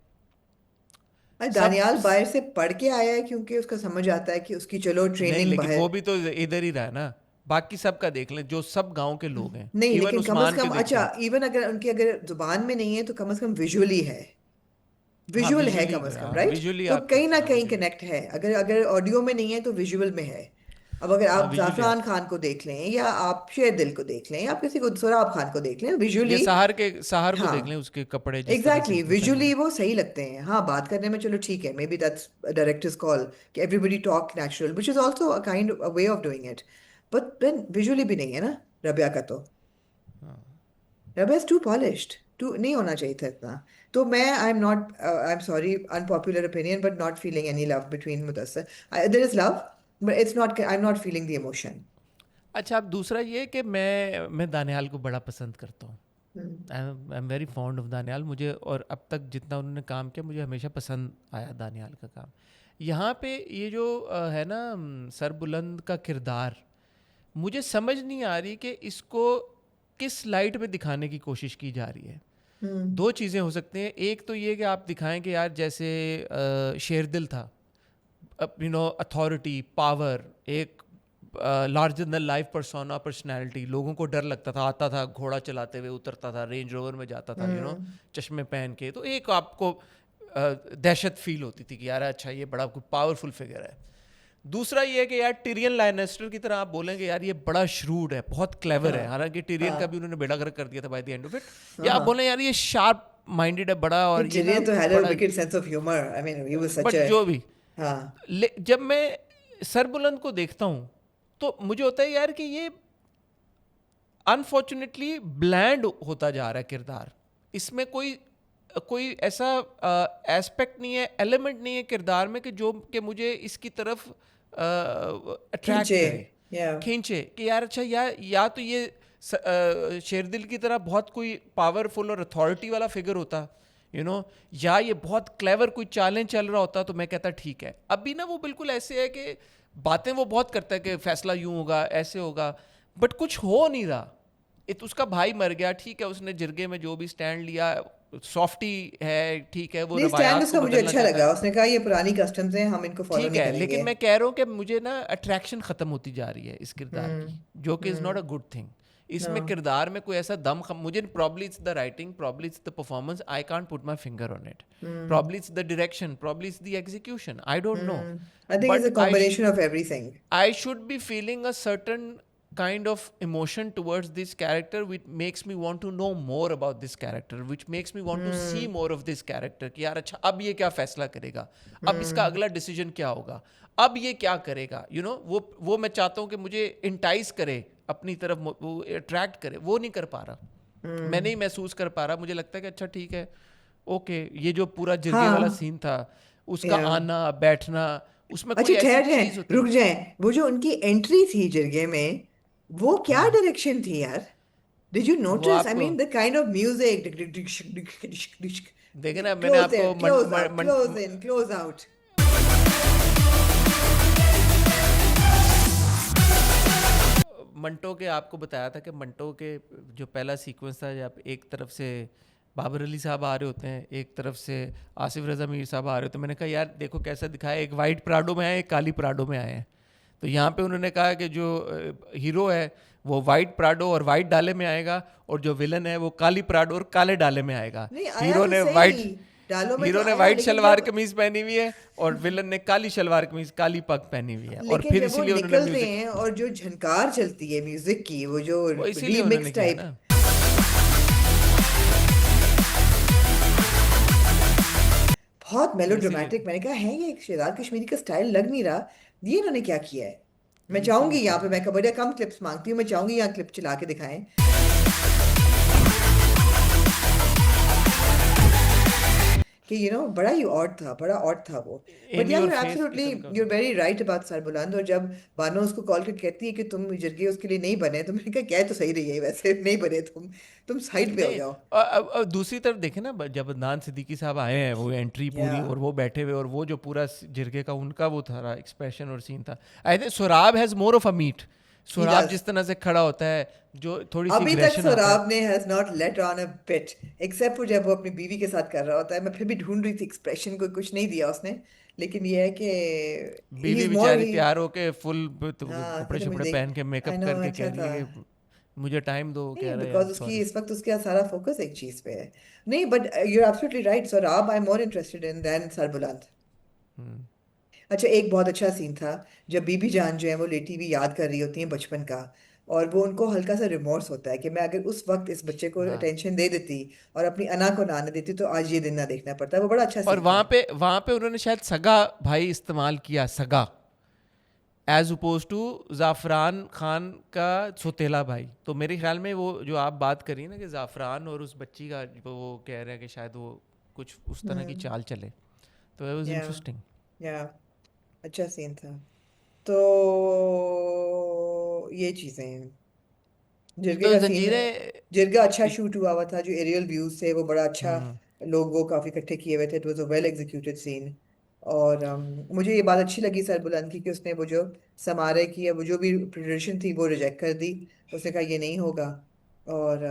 सब। दानियाल बाहर से पढ़ के आया है क्योंकि उसका समझ आता है कि उसकी चलो नहीं, ट्रेनिंग लेकिन बाहर। वो भी तो इधर ही रहा है ना। बाकी सबका देख लें, जो सब गांव के लोग हैं, नहीं, इवन लेकिन कम से उस्मान के कम देख अच्छा, लें। इवन अगर उनकी अगर जुबान में नहीं है तो कम से कम विजुअली है, हाँ, विजुअल है विजुअली, कम से कम, हाँ राइट? विजुअली तो आप कह कहीं ना सकते हैं, कहीं विजुअली। कनेक्ट है, अगर अगर ऑडियो में नहीं है तो विजुअल में है। अब अगर हाँ, आप विजुअली जाफरान आप, खान को देख लें या आप शेर दिल को देख लें या आप किसी को सोराब खान को देख लें, ये विजुअली सहर को हाँ, देख लें, उसके कपड़े जिस तरह से एग्जैक्टली उसने पहने विजुअली हैं। वो सही लगते हैं। हाँ, बात करने में चलो ठीक है, maybe that's director's call कि everybody talk natural, which is also a kind a way of doing it, but then visually भी नहीं है ना रबिया का तो। Rabia is too polished, too नहीं होना चाहिए था इतना। तो मैं I am sorry, unpopular opinion, but not feeling any love between Mudassir. There is love but it's not, I am not feeling the emotion. अच्छा, अब दूसरा ये कि मैं दानियाल को बड़ा पसंद करता हूँ। आई am very fond of Daniyal. मुझे, और अब तक जितना उन्होंने काम किया, मुझे हमेशा पसंद आया दानियाल का काम। यहाँ पे ये जो है ना, सरबुलंद का किरदार, मुझे समझ नहीं आ रही कि इसको किस लाइट में दिखाने की कोशिश की जा रही है। दो चीज़ें हो सकती हैं। एक तो ये कि आप दिखाएं कि यार जैसे शेरदिल था, अथॉरिटी, पावर, एक larger than life persona, personality, लोगों को डर लगता था, आता था घोड़ा चलाते हुए, उतरता था रेंज रोवर में जाता था, चश्मे पहन के, तो एक आपको दहशत फील होती थी कि यार अच्छा ये बड़ा पावरफुल फिगर है। दूसरा ये है कि यार टिरियन लाइनेस्टर की तरह आप बोलेंगे यार ये बड़ा श्रूड है, बहुत क्लेवर है, हालांकि टिरियन का भी उन्होंने बेड़ा गर्क कर दिया था by the end of it, या आप बोलें यार ये शार्प माइंडेड है बड़ा, और ये ना Tyrion तो had a बड़ा, wicked sense of humor. I mean, he was such but a जो भी, हाँ, जब मैं सरबुलंद को देखता हूँ तो मुझे होता है यार कि ये अनफॉर्चुनेटली ब्लैंड होता जा रहा है किरदार। इसमें कोई ऐसा एस्पेक्ट नहीं है, एलिमेंट नहीं है किरदार में कि जो कि मुझे इसकी तरफ अट्रैक्ट खींचे, करे, yeah. खींचे कि यार अच्छा या तो ये शेरदिल की तरह बहुत कोई पावरफुल और अथॉरिटी वाला फिगर होता, या ये बहुत क्लेवर कोई चालें चल रहा होता, तो मैं कहता ठीक है। अभी ना वो बिल्कुल ऐसे है कि बातें वो बहुत करता है कि फैसला यूं होगा, ऐसे होगा, बट कुछ हो नहीं रहा। उसका भाई मर गया, ठीक है, उसने जिरगे में जो भी स्टैंड लिया, सॉफ्टी है, ठीक है, वो नहीं, स्टैंड रवायात को उसका मुझे बदलना अच्छा चाहता लगा, है, उसने कहा ये पुरानी कस्टम्स हैं, हम इनको फॉलो ठीक नहीं है, करेंगे। लेकिन मैं कह रहा हूँ कि मुझे ना अट्रैक्शन ख़त्म होती जा रही है इस किरदार की, जो कि is not a good thing. इसमें किरदार में कोई ऐसा मुझे probably it's the writing, probably it's the performance, I can't put my finger on it, probably it's the direction, probably it's the execution, I don't no, I think it's a but combination of everything. I should be feeling a certain kind of emotion towards this character which makes me want to know more about this character, which makes me want to see more of this character कि यार अच्छा अब ये क्या फैसला करेगा, अब इसका अगला डिसीजन क्या होगा, अब ये क्या करेगा, वो मैं चाहता हूँ कि मुझे इंटाइस करे अपनी तरफ, वो अट्रैक्ट करे, वो नहीं कर पा रहा। मैं नहीं महसूस कर पा रहा, मुझे लगता है कि अच्छा ठीक है, ओके, ये जो पूरा जिरगे वाला हाँ सीन था, उसका या आना बैठना, उसमें अच्छा कोई ऐसी ठहर जाए, चीज होती। रुक जाए, वो जो उनकी एंट्री थी जिरगे में, वो क्या हाँ, डायरेक्शन थी यार? डिड यू वो नोटिस? आई आपको mean the kind of music, देखे ना, मैंने क्लोज आपको in, close out, close in, close out. Manto के आपको बताया था कि मंटो के जो पहला सीक्वेंस था, जब एक तरफ से बाबर अली साहब आ रहे होते हैं, एक तरफ से आसिफ रज़ा मीर साहब आ रहे होते हैं, मैंने कहा यार देखो कैसा दिखाया, एक वाइट प्राडो में आए, एक काली प्राडो में आए हैं। तो यहाँ पे उन्होंने कहा कि जो हीरो है वो वाइट प्राडो और वाइट डाले में आएगा, और जो विलन है वो काली प्राडो और काले डाले में आएगा। नहीं आया हीरो तो ने सही, वाइट डालो में तो हीरो ने आया, वाइट लेकिन शलवार जब कमीज पहनी हुई है और विलन ने काली शलवार कमीज काली पग पहनी हुई है, और लेकिन फिर जब वो इसीलिए उन्होंने निकलते म्यूजिक, हैं और जो झनकार चलती है म्यूजिक की, वो जो वो इसीलिए उन्होंने रीमिक्स किया टाइप, ना। बहुत इसीलिए मेलोड्रामेटिक। मैंने कहा है ये शेहजाद कश्मीरी का स्टाइल लग नहीं रहा, ये इन्होंने क्या किया है? मैं चाहूंगी इसीलिए यहाँ किया पे, ना। मैं बड़े कम क्लिप्स मांगती हूँ, मैं चाहूंगी यहाँ क्लिप चला के दिखाएं कि बड़ा ही ऑड था, बड़ा ऑड था वो। बट एमी यार और you're फेस absolutely, किस्म का। you're very right about Sarbuland. और जब बानो उसको कॉल करके कहती है कि तुम जिरगे उसके लिए नहीं बने, तो मैंने कहा कह तो सही रही है, वैसे नहीं बने तुम साइड पे हो नहीं, जाओ। अब दूसरी तरफ देखे ना, जब अदनान सिद्दीकी साहब आए हैं, वो एंट्री या पूरी, और वो बैठे हुए, और वो जो पूरा जिरगे का उनका वो था एक्सप्रेशन और सीन था। I think Sohrab has more of a meat. He Sohrab does. जिस तरह से खड़ा होता है, जो थोड़ी सी अभी तक एग्रेशन आता है। सोराब ने has not let on a bit, except वो जब वो अपनी बीवी के साथ कर रहा होता है। मैं फिर भी ढूंढ रही थी एक्सप्रेशन, को कुछ नहीं दिया उसने, लेकिन ये है कि ही बीवी इज मोर बेचारी ही। तैयार होके फुल हाँ कपड़े फिर मुझे शपड़े देख, पहन के आई मेकअप नो करके अच्छा कह रही था। है कि मुझे टाइम दो, कह नहीं रहा है बिकॉज यार उसकी सॉरी। इस वक्त उसका सारा फोकस एक चीज पे है। नहीं but you're absolutely right, Sohrab I am more interested in then Sarbuland. अच्छा एक बहुत अच्छा सीन था जब बीबी जान जो है वो लेटी हुई याद कर रही होती है बचपन का, और वो उनको हल्का सा रिमोर्स होता है कि मैं अगर उस वक्त इस बच्चे को हाँ, अटेंशन दे देती और अपनी अना को ना आने देती तो आज ये दिन ना देखना पड़ता। वो बड़ा अच्छा और सीन था। वहां पे उन्होंने शायद सगा भाई इस्तेमाल किया, सगा, एज अपोज टू ज़ाफ़रान खान का सोतेला भाई। तो मेरे ख्याल में वो जो आप बात करी ना कि ज़ाफ़रान और उस बच्ची का, वो कह रहे हैं कि शायद वो कुछ उस तरह की चाल चले, तो इट वाज या इंटरेस्टिंग। या अच्छा सीन था। तो ये चीजें हैं, जिरगे तो का सीन, जंजीरें जिरगा अच्छा एक, शूट हुआ हुआ था, जो एरियल व्यूज थे वो बड़ा अच्छा, लोग वो काफी इकट्ठे किए हुए थे, it was a well executed scene. और मुझे ये बात अच्छी लगी सरबुलंद की कि उसने वो जो समारे की, वो जो भी प्रिपरेशन थी वो रिजेक्ट कर दी। उसने कहा ये नहीं होगा। और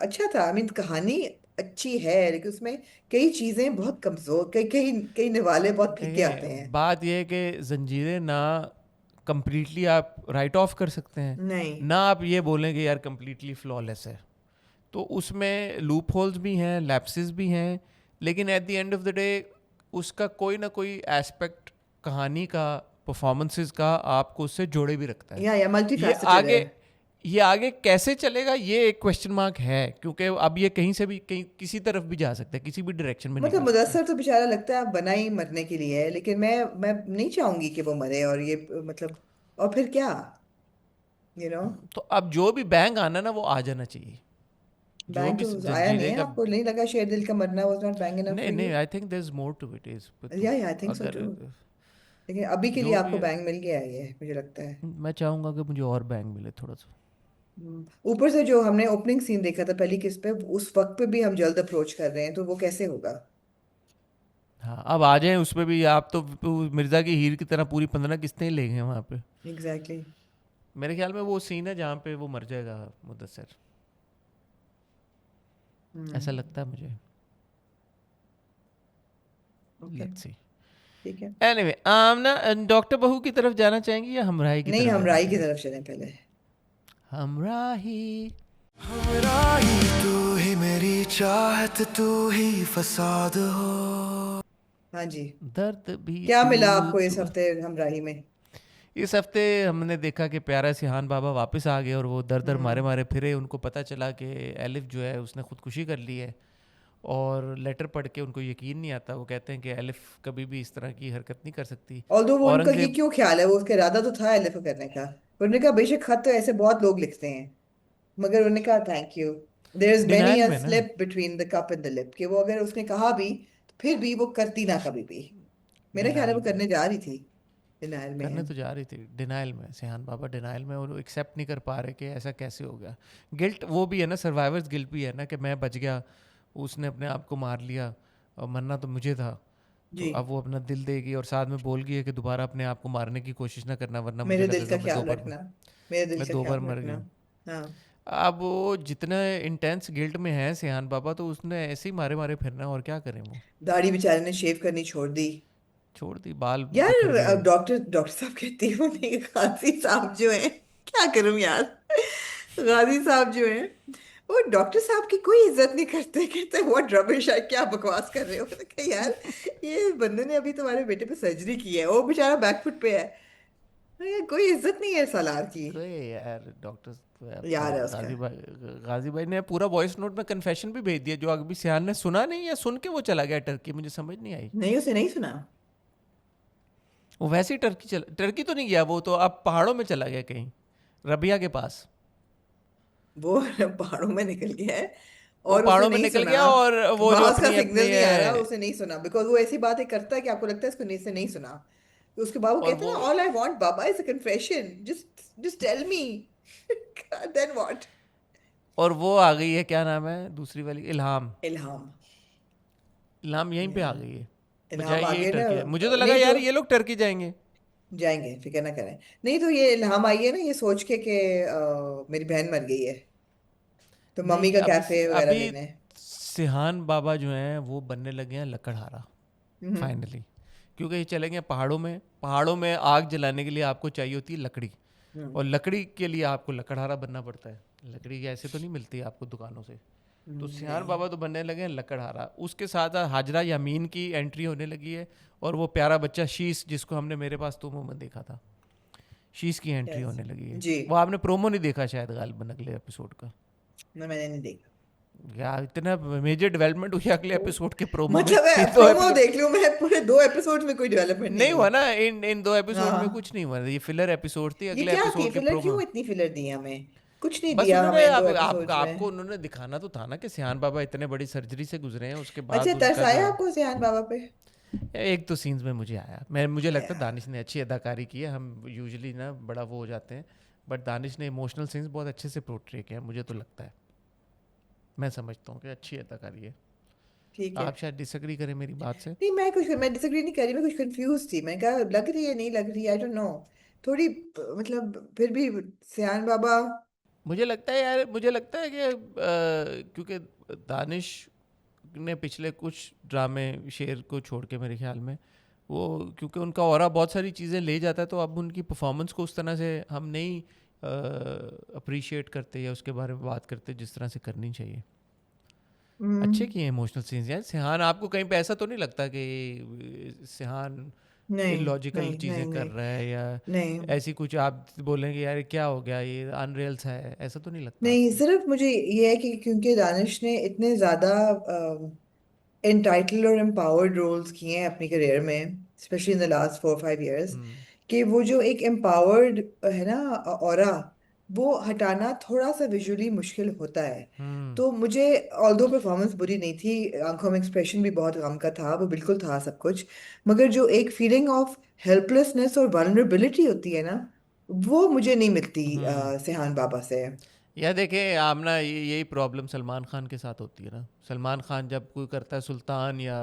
अच्छा था, आई मीन कहानी अच्छी है, लेकिन उसमें कई चीजें बहुत कमजोर, कई कई कई निवाले बहुत फीके आते देखें हैं। बात यह है कि जंजीरें ना कंप्लीटली आप राइट ऑफ कर सकते हैं, नहीं ना आप ये बोलें कि यार कंप्लीटली फ्लॉलेस है। तो उसमें लूप होल्स भी हैं, लैप्सेस भी हैं, लेकिन at the end of the day उसका कोई ना कोई एस्पेक्ट कहानी का, परफॉर्मेंसेस का आपको उससे जोड़े भी रखता है। या मल्टी ये फैसेटेड है। आगे कैसे चलेगा, ये एक क्वेश्चन मार्क है, क्योंकि अब ये कहीं से भी, कहीं किसी तरफ भी जा सकता है, किसी भी डायरेक्शन में मतलब निकल सकता है। मुदस्सर तो बेचारा लगता है बना ही मरने के लिए है, लेकिन मैं नहीं चाहूंगी कि वो मरे, और ये मतलब, और फिर क्या, यू नो तो अब जो भी बैंग आना ना वो आ जाना चाहिए, जो बैंग भी तो आया नहीं जंजीरें है। का। आपको नहीं लगा शेर दिल का मरना वाज नॉट बैंग इनफ नहीं फॉर नहीं, you? I think there is more to it is, या आई थिंक सो अगर टू, लेकिन अभी के लिए जो भी आपको है, बैंग मिल गया है ये मुझे लगता है। मैं चाहूंगा कि मुझे और बैंग मिले थोड़ा सा। ऊपर से जो हमने ओपनिंग सीन देखा था पहली किस्त पे, उस वक्त पे भी हम जल्द अप्रोच कर रहे हैं, तो वो कैसे होगा? हाँ, अब आ जाएं उसमें भी, आप तो मिर्जा की हीर की तरह पूरी 15 किस्तें ही ले गए वहाँ पे। एग्जैक्टली मेरे ख्याल में वो सीन है जहाँ पे वो मर जाएगा मुदस्सिर, ऐसा लगता है मुझे। Okay let's see. ठीक है। एनीवे, आमना डॉक्टर बहू की तरफ जाना चाहेंगी या हमराही की नहीं तरफ हम जाना राय की चाहेंगी? तरफ चलें पहले। हमराही। हमराही तू ही मेरी चाहत, तू ही फसाद हो। हाँ जी, दर्द भी क्या तू मिला आपको इस तू। हफ्ते हमराही में? इस हफ्ते हमने देखा कि प्यारा सिहान बाबा वापस आ गए, और वो दर दर मारे मारे फिरे। उनको पता चला कि एलिफ जो है उसने खुदकुशी कर ली है, और लेटर पढ़ के उनको यकीन नहीं आता। वो कहते हैं कि एलिफ कभी भी इस तरह की हरकत नहीं कर सकती। ऑल्दो वो उनका ये औरंगजेब, क्यों ख्याल है, वो उसका इरादा तो था एलिफ करने का, पर उन्होंने कहा बेशक खत तो ऐसे बहुत लोग लिखते हैं, मगर उन्होंने कहा thank you, There is many denial a में ना, slip between the cup and the lip कि वो अगर उसने कहा भी तो फिर भी वो करती ना कभी भी। मेरा ख्याल है डिनाइल वो में करने जा रही थी, डिनाइल में है। करने तो जा रही थी, डिनाइल में सेहान बाबा डिनाइल में, और एक्सेप्ट नहीं कर पा रहे कि ऐसा कैसे हो गया। गिल्ट वो भी है ना, सर्वाइवर्स गिल्ट भी है ना कि मैं बच गया, उसने अपने आप को मार लिया और मरना तो मुझे था। तो जी, अब वो अपना दिल देगी और साथ में बोल गई है कि दोबारा अपने आप को मारने की कोशिश ना करना, वरना मुझे मेरे दिल का लगेगा मैं दो ख्याल बार रखना, मेरे दिल मैं का 2 बार ख्याल मर रखना। गई हूँ। हाँ, अब वो जितना इंटेंस गिल्ट में है सेहान बाबा, तो उसने ऐसे ही मारे मारे फिरना, और क्या करें। वो दाढ़ी बेचारे ने शेव करनी छोड़ दी। छोड़ दी, बाल बिखर यार गए। डॉक्टर डॉक्टर साहब कहते हैं उन्हें, गाजी साहब जो हैं, क्या करूं यार, गाजी साहब जो हैं वो डॉक्टर साहब की कोई इज्जत नहीं करते, कहते व्हाट रबिश है, क्या बकवास कर रहे हो। मैंने कहा यार ये बंदे ने अभी तुम्हारे बेटे पे सर्जरी की है, वो बेचारा बैकफुट पे है। यार, कोई इज्जत नहीं है सालार की। तो ये यार डॉक्टर तो अब तो यार है उसका। गाजी भाई ने पूरा वॉइस नोट में कन्फेशन भी भेज दिया, जो अभी सियान ने सुना नहीं, या सुन के वो चला गया टर्की, मुझे समझ नहीं आई। नहीं, उसे नहीं सुना। वो वैसे ही टर्की तो नहीं गया, वो तो अब पहाड़ों में चला गया कहीं, रबिया के पास। वो पहाड़ों में निकल गया है वो और उसे पहाड़ों में नहीं निकल सुना। गया, और वो जो वहां उसका अपनी सिग्नल अपनी नहीं आ रहा, उसे नहीं सुना, बिकॉज वो ऐसी बातें करता है कि आपको लगता है इसको नहीं से नहीं सुना। तो उसके बाद वो और कहते हैं वो ना, ऑल आई वांट बाबा is a confession, just tell me. Then what. और वो आ गई है, क्या नाम है दूसरी वाली, इल्हाम। इल्हाम। इल्हाम यहीं पे आ Yeah. गई है, इल्हाम बजाय आ ये गए ना। टर्की है। मुझे तो लगा नहीं यार तो ये लोग टर्की जाएंगे। जाएंगे, फिक्र ना करें। नहीं तो ये इल्हाम आई है ना, ये सोच के कि मेरी बहन मर गई है तो मम्मी नहीं, का अभी कैफे वगैरह अभी लेने। सिहान बाबा जो हैं वो बनने लगे हैं लकड़हारा हम्म। फाइनली, क्योंकि ये चले गए पहाड़ों में। पहाड़ों में आग जलाने के लिए आपको चाहिए होती है लकड़ी, हम्म। और लकड़ी के लिए आपको लकड़हारा बनना पड़ता है। लकड़ी ऐसे तो नहीं मिलती आपको दुकानों से। तो सिहान नहीं, बाबा तो बनने लगे हैं लकड़हारा। उसके साथ साथ हाजरा यामीन की एंट्री होने लगी है, और वो प्यारा बच्चा शीश, जिसको हमने मेरे पास तुम में देखा था, शीश की एंट्री yes. होने लगी है। जी। वो आपने प्रोमो नहीं देखा शायद गालिबन अगले एपिसोड का। ना, मैंने नहीं देखा। यार इतना मेजर डेवलपमेंट हुई अगले एपिसोड के प्रोमो में। मतलब मैं इन दो प्रोमो एपिसोड देख लूं, मैं पूरे 2 एपिसोड में कोई डेवलपमेंट नहीं नहीं हुई। हुआ ना, इन 2 एपिसोड में हाँ, कुछ नहीं हुआ, ये फिलर एपिसोड थी ये अगले क्या थी एपिसोड के फिलर, प्रोमो। क्यों इतनी फिलर दी हमें? कुछ नहीं बस दिया उन्होंने हमें इन दो अब एपिसोड्स आपको में। उन्होंने दिखाना तो था ना कि सियान बाबा इतने बड़ी सर्जरी से गुजरे हैं, उसके अच्छा, बाद तरस उनका जो आया आपको सियान बाबा पे? एक तो सीन्स में मुझे आया, मुझे लगता है यार, दानिश ने अच्छी अदाकारी की है। हम यूजुअली ना बड़ा वो हो जाते हैं, बट दानिश ने इमोशनल सीन्स बहुत अच्छे से पोर्ट्रे किया, मुझे तो लगता है। मैं समझता हूँ कि अच्छी अदाकारी है। ठीक है। आप शायद डिसएग्री करें मेरी बात से। नहीं, मैं डिसएग्री नहीं कर रही, मैं कुछ कंफ्यूज थी, मैंने कहा लग रही है नहीं लग रही, आई डोंट नो। थोड़ी मतलब फिर भी सियान बाबा। मुझे लगता है यार, मुझे लगता है कि क्योंकि दानिश ने पिछले कुछ ड्रामे, शेर को छोड़ के मेरे ख्याल में, वो क्योंकि उनका ऑरा बहुत सारी चीज़ें ले जाता है, तो अब उनकी परफॉर्मेंस को उस तरह से हम नहीं अप्रिशिएट करते या उसके बारे में बात करते जिस तरह से करनी चाहिए। अच्छे किए इमोशनल सीन्स यार। सिहान, आपको कहीं पे ऐसा तो नहीं लगता कि सिहान नहीं इलॉजिकल नहीं चीज़ें नहीं कर नहीं रहा है, या नहीं ऐसी कुछ आप बोलेंगे यार क्या हो गया, ये अनरियल सा है, ऐसा तो नहीं लगता नहीं, आपको? सिर्फ मुझे ये है कि क्योंकि दानिश ने इतने ज्यादा एंटाइटल्ड और एम्पावर्ड रोल्स किए हैं अपनी करियर में, specially in the last 4 5 years, हम्म। कि वो जो एक एम्पावर्ड है ना ऑरा, वो हटाना थोड़ा सा विजुअली मुश्किल होता है। हम्म। तो मुझे, ऑल्दो परफॉर्मेंस बुरी नहीं थी, आंखों में एक्सप्रेशन भी बहुत गम का था, वो बिल्कुल था सब कुछ, मगर जो एक फीलिंग ऑफ हेल्पलेसनेस और वल्नरेबिलिटी होती है ना, वो मुझे नहीं मिलती हम्म। सिहान बाबा से। या देखें आप ना, यही प्रॉब्लम सलमान खान के साथ होती है ना। सलमान खान जब कोई करता है सुल्तान या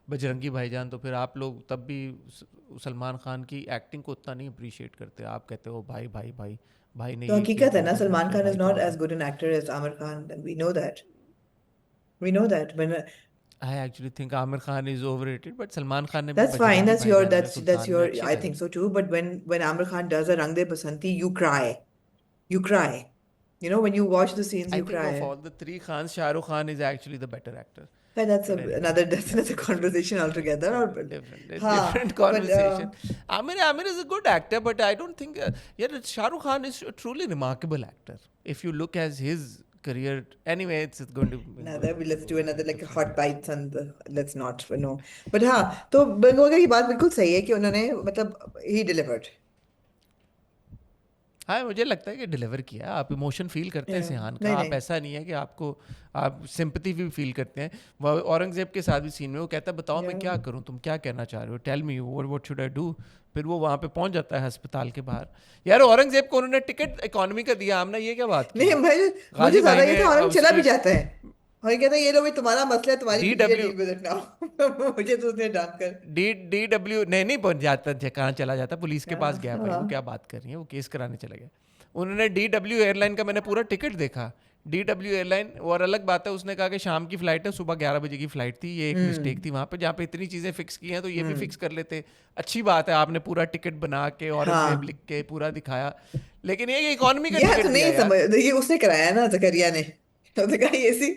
बजरंगी भाईजान, तो फिर आप लोग तब भी सलमान खान की एक्टिंग को उतना नहीं अप्रिशिएट करते। आप कहते हो भाई भाई भाई, भाई ने तो ये किया हकीकत है वो ना, करना सलमान चाहिए, खान इज भाई नॉट काम एज है। Good an actor as Aamir Khan, we know that, we know that. I actually think Aamir Khan is overrated, but Salman Khan ने भी That's fine. बजरंगी भाईजान में, That's सुल्तान में your. अच्छे I करे। think so too. But when Amir Khan does a Rang De Basanti, you cry. You cry. You know, when you watch the scenes, I you think of cry. All the three Khan, Shahrukh Khan is actually the better actor. But that's But anyway, that's another conversation altogether. Or, different हाँ, but conversation. Amir is a good actor, but I don't think yeah, Shah Rukh Khan is a truly remarkable actor. If you look at his career, anyway, it's going to another. Let's do another like different hot topic. bites on the. Let's not. No. But हाँ, तो बंगोगा की बात बिल्कुल सही है कि उन्होंने मतलब he delivered. हाँ, मुझे लगता है कि डिलीवर किया। आप इमोशन फील करते हैं सिहान का, नहीं आप नहीं ऐसा नहीं है कि आपको आप सिंपैथी भी फील करते हैं। वो औरंगजेब के साथ भी सीन में वो कहता है बताओ मैं क्या करूं, तुम क्या कहना चाह रहे हो, tell me what should I do. फिर वो वहां पे पहुंच जाता है अस्पताल के बाहर। यार औरंगजेब को उन्होंने टिकट इकोनॉमी का दिया, हमने ये क्या बात की? नहीं, मुझे गाजी ज्यादा भाई ये ने था औरंग चला भी उसकी जाता है और ये कहता है ये लो भाई तुम्हारा मसला है, तुम्हारी बीवी है, DW deal with it now. मुझे तो उसने डांट कर DW नहीं पहुंच जाता, कहाँ चला जाता, पुलिस के पास गया। भाई वो हाँ क्या बात कर रही है, वो केस कराने चला गया। उन्होंने DW एयरलाइन का मैंने पूरा टिकट देखा। DW एयरलाइन, और अलग बात है उसने कहा कि शाम की फ्लाइट है, सुबह 11 बजे की फ्लाइट थी, ये एक मिस्टेक थी वहाँ पे, जहाँ पे इतनी चीज़ें फिक्स की हैं तो ये भी फिक्स कर लेते। अच्छी बात है, आपने पूरा टिकट बना के औरंगजेब हाँ। लिख के पूरा दिखाया, लेकिन ये इकोनॉमी का यह टिकट तो दिया नहीं यार। समझ, ये उसने कराया ना जकरिया ने। तो उसने कहा ये इसी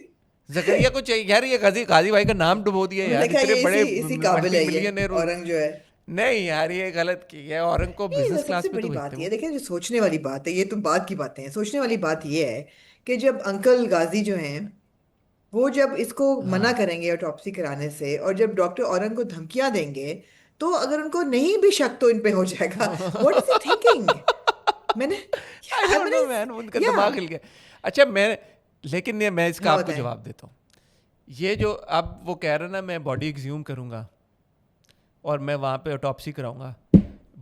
जकरिया को चाहिए यार, ये गाजी भाई का नाम डुबो दिया मैंने यार, कहा इतने ये बड़े इसी काबिल मल्टी है ये मिलियनर। औरंग जो है। नहीं यार, ये गलत की है, औरंग को नहीं, बिजनेस क्लास सबसे में तो बड़ी भेजते बात हैं ये वो। देखिए, जो सोचने वाली बात है, ये तो बात की बातें हैं, सोचने वाली बात ये है कि जब अंकल गाजी जो हैं वो जब इसको मना हाँ करेंगे ऑटोप्सी कराने से, और जब डॉक्टर औरंग को धमकियां देंगे, तो अगर उनको नहीं भी शक तो इन पे हो जाएगा। What is he thinking? मैंने आई या डोंट मैंने नो मैन, उनका या दिमाग हिल गया। अच्छा मैं, लेकिन ये मैं इसका हाँ आपको बताएं। जवाब देता हूँ। ये जो अब वो कह रहे हैं ना मैं बॉडी एक्सह्यूम करूँगा और मैं वहाँ पे ऑटोप्सी कराऊंगा,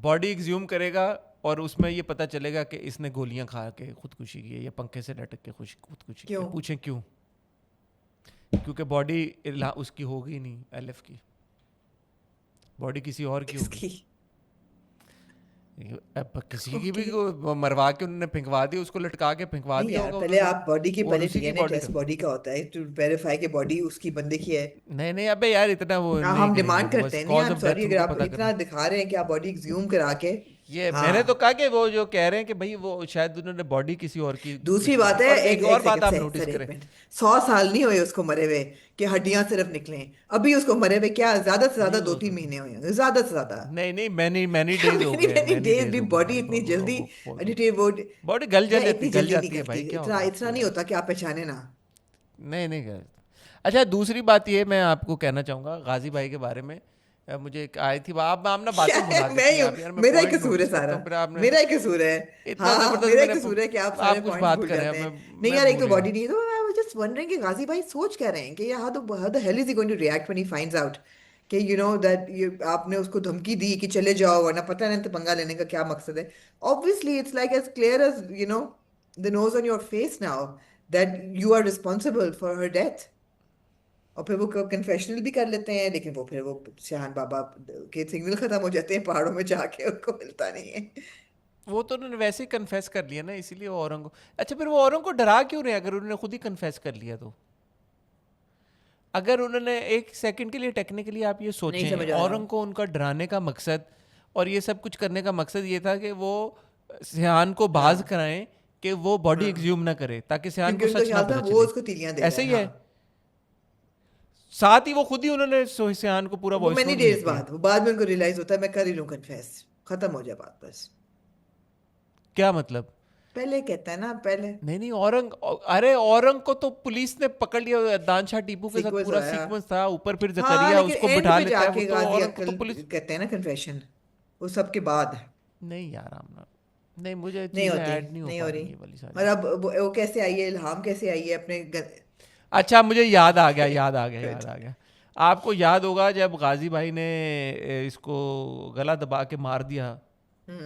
बॉडी एक्सह्यूम करेगा और उसमें ये पता चलेगा कि इसने गोलियां खा के खुदकुशी की है या पंखे से लटक के खुदकुशी की है। क्यों? पूछें क्यों? क्योंकि बॉडी उसकी होगी नहीं, एलएफ की बॉडी किसी और की होगी। किसकी? अब किसी की भी ओके। को मरवा के उन्होंने फेंकवा दिया, उसको लटका के फेंकवा नहीं दिया यार, होगा पहले उन्होंने, आप बॉडी की और पहले उसी की डीएनए बॉडी टेस्ट बॉडी का होता है टू वेरीफाई कि बॉडी उसकी बंदे की है। नहीं अबे यार इतना वो हाँ, नहीं हम करेंगे डिमांड वो, करते बस हैं। नहीं, I cause am of sorry, death अगर उनको आप पता इतना करना। दिखा रहे हैं कि आप बॉडी एग्ज्यूम करा के। ये हाँ। मैंने तो कहा कि वो जो कह रहे हैं कि भाई वो शायद उन्होंने बॉडी किसी और की दूसरी कुछ की बात थी। है, और एक एक एक और बात सेकंड आप से नोटिस सर, एक करें। मिनट। 100 साल नहीं हुए उसको मरे हुए कि हड्डियां सिर्फ निकलें। अभी उसको मरे हुए क्या ज्यादा से ज्यादा नहीं वो 2-3 महीने हुए होंगे, ज्यादा से ज्यादा। नहीं मैनी मैनी क्या डेज हो मैनी गए, मैनी मैनी डेज डेज भी हो गए बॉडी भाई। इतनी जल्दी बोल दो, डिटेल वो बॉडी गल यार जाती इतनी गल जल्दी नहीं जाती है करती, भाई, क्या इतना होगा इतना आपको नहीं यार? होता कि आप पहचाने ना। नहीं गल। अच्छा दूसरी बात ये मैं आपको कहना चाहूँगा गाजी भाई के बारे में। मुझे एक आई थी, आप ना क्या बातें भुला है, मैं देती ही हैं हूँ, आप यार, मैं मेरा ही पॉइंट कसूर है नोटिस करता सारा। हूँ फिर आपने मेरा ही कसूर है। इतना हाँ, ज़बरदस्त मेरा ही मैंने कसूर है कि आप सारे आप कुछ पॉइंट्स बात भूल करें, जाते हैं। नहीं मैं यार, एक भूल तो गया। बॉडी नहीं, तो आई वाज जस्ट वंडरिंग कि गाजी भाई सोच क्या रहे हैं कि how the hell is he going to react when he finds out कि यू नो दैट आपने उसको धमकी दी कि चले जाओ, वरना पता नहीं तो पंगा लेने का क्या मकसद है। Obviously it's like as clear as the nose on your face now that you are responsible for her death. और फिर वो कन्फेशनल भी कर लेते हैं, लेकिन वो फिर वो शहान बाबा के सिग्नल खत्म हो जाते हैं पहाड़ों में जाके, उनको मिलता नहीं है। वो तो उन्होंने वैसे ही कन्फेस कर लिया ना, इसीलिए वो औरंग को। अच्छा फिर वो औरंग को डरा क्यों रहे अगर उन्होंने खुद ही कन्फेस कर लिया तो? अगर उन्होंने एक सेकंड के लिए टेक्निकली आप ये नहीं सोचें, समझ आ रहा। औरंग को उनका डराने का मकसद और ये सब कुछ करने का मकसद ये था कि वो सियान को बाज हाँ कराएं कि वो बॉडी हाँ, एक्सह्यूम ना करे, ताकि सियान क्योंकि को उनका सच ना ख्याल था पता वो चले। उसको तीलियां दे रहा ऐसे है। ही है। हाँ, साथ ही वो खुद ही उन्होंने सियान को पूरा वो वॉइस मैनी नोट डेज भेज दिया। बाद, वो बाद में उनको रियलाइज होता है मैं कर ही लूं कन्फेस, खत्म हो जाए बात बस। क्या मतलब? पहले कहता है ना, पहले नहीं औरंग, अरे औरंग को तो पुलिस ने पकड़ लिया, दानशाह टीपू के साथ सीक्वेंस पूरा आया। सीक्वेंस था, ऊपर फिर हाँ, जकरिया लेकिन उसको एंड बिठा पे लेता है, वो जाके तो गाजी औरंग को तो अंकल पुलिस। कहते हैं ना कन्फेशन, वो सबके बाद है। नहीं यार आमना, नहीं मुझे नहीं चीजें होती, ऐड नहीं हो नहीं पा हो रही रही। ये वाली और सारी। अब वो कैसे आई है, इल्हाम कैसे आई है अपने अच्छा मुझे याद आ गया। आपको याद होगा जब गाजी भाई ने इसको गला दबा के मार दिया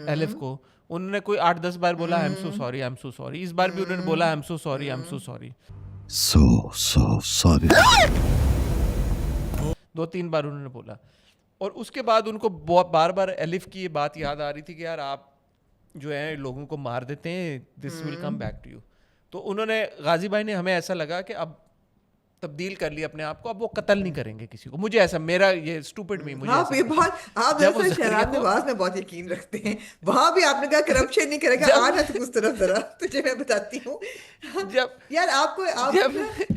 एलिफ को, उन्होंने कोई 8-10 बार बोला I am so sorry, I am so sorry. इस बार भी उन्होंने बोला I am so sorry, I am so sorry. so sorry 2-3 बार उन्होंने बोला। और उसके बाद उनको बार बार एलिफ की ये बात याद आ रही थी कि यार आप जो है लोगों को मार देते हैं, this will come back to you. तो उन्होंने, गाजी भाई ने, हमें ऐसा लगा कि अब तब्दील कर लिया अपने आप को, अब वो कत्ल नहीं करेंगे किसी को। मुझे ऐसा, मेरा ये स्टूपिड मी, मुझे हाँ, ऐसा ये लगता बहुत है। आप जब वो दरअसल जकरिया शहनाज को नवाज में बहुत यकीन रखते हैं। वहां भी आपने कहा करप्शन नहीं करेगा, जब- आ ना तू उस तरफ जरा, तुझे मैं बताती हूँ। जब यार आपको जब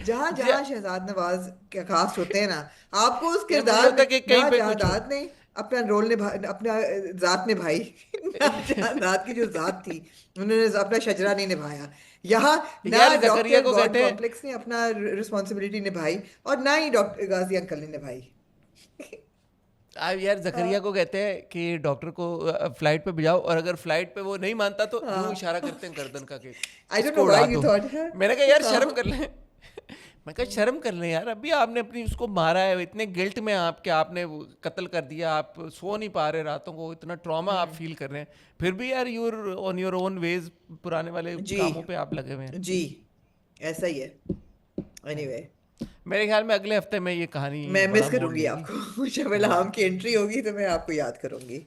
जहाँ जहाँ शहजाद नवाज के कास्ट होते हैं ना, आपको उस मुझे किरदार लगता है कि में कहीं ना पे कुछ जहादात ने अपना रोल निभा, अपना जात निभाई ना जहादात की जो जात थी उन्होंने अपना शजरा नहीं निभाया। यहाँ ना यार जकरिया डॉक्टर को गॉड कहते हैं, कॉम्प्लेक्स ने अपना रिस्पॉन्सिबिलिटी निभाई और ना ही डॉक्टर गाजी अंकल ने निभाई। आप यार जकरिया को कहते हैं कि डॉक्टर को फ्लाइट पे भिजाओ, और अगर फ्लाइट पे वो नहीं मानता तो यूं इशारा करते हैं गर्दन का कि I don't इसको know why उड़ा you दो। thought, huh? मैंने कहा यार शर्म कर लें। मैं कहा शर्म कर लें यार, अभी आपने अपनी उसको मारा है, इतने गिल्ट में आपके, आपने वो कत्ल कर दिया, आप सो नहीं पा रहे रातों को, इतना ट्रॉमा आप फील कर रहे हैं, फिर भी यार you're on your own ways, पुराने वाले जी। कामों पे आप लगे हुए हैं। जी, ऐसा ही है। Anyway, मेरे ख्याल में अगले हफ्ते में ये कहानी मैं बड़ा मिस मोड़ करूंगी लेगी। आपको। जब इल्हाम की एंट्री होगी तो मैं आपको याद करूंगी।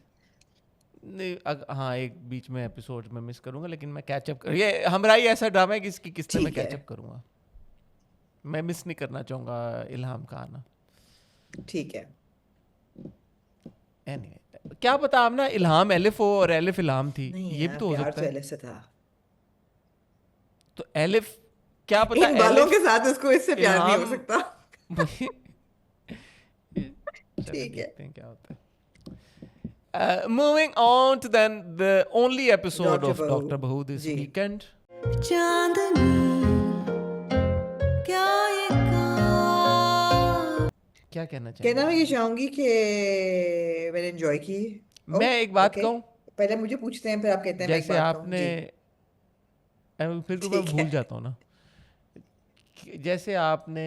नहीं हाँ, एक बीच में एपिसोड में मिस करूंगा, लेकिन मैं कैचअप कर, ये हमारा ही ऐसा ड्रामा है कि इसकी किस्त में ठीक है। कैचअप करूंगा। मैं मिस नहीं करना चाहूंगा इल्हाम का आना। ठीक है। एनीवे, क्या पता आप ना इल्हाम एलिफ हो और एलिफ इल्हाम थी, नहीं ये भी यार, तो हो प्यार सकता तो है। एलिफ से था। तो एलिफ, क्या पता इन बालों के एलिफ साथ उसको इससे प्यार नहीं हो इल्हाम सकता। चलो ठीक है। देखते हैं क्या होता है। Moving on to then the only episode Dr. of Bahu. Dr. Bahu this ji. weekend. चांदनी क्या ये क्या कहना कहना चाहिए? मैं ये चाहूंगी कि मैंने एंजॉय की। मैं एक बात कहूं, पहले मुझे पूछते हैं फिर आप कहते हैं मैं एक जैसे बात कहूं। आपने, जी। फिर को मैं ठीक भूल है। जाता हूँ ना, जैसे आपने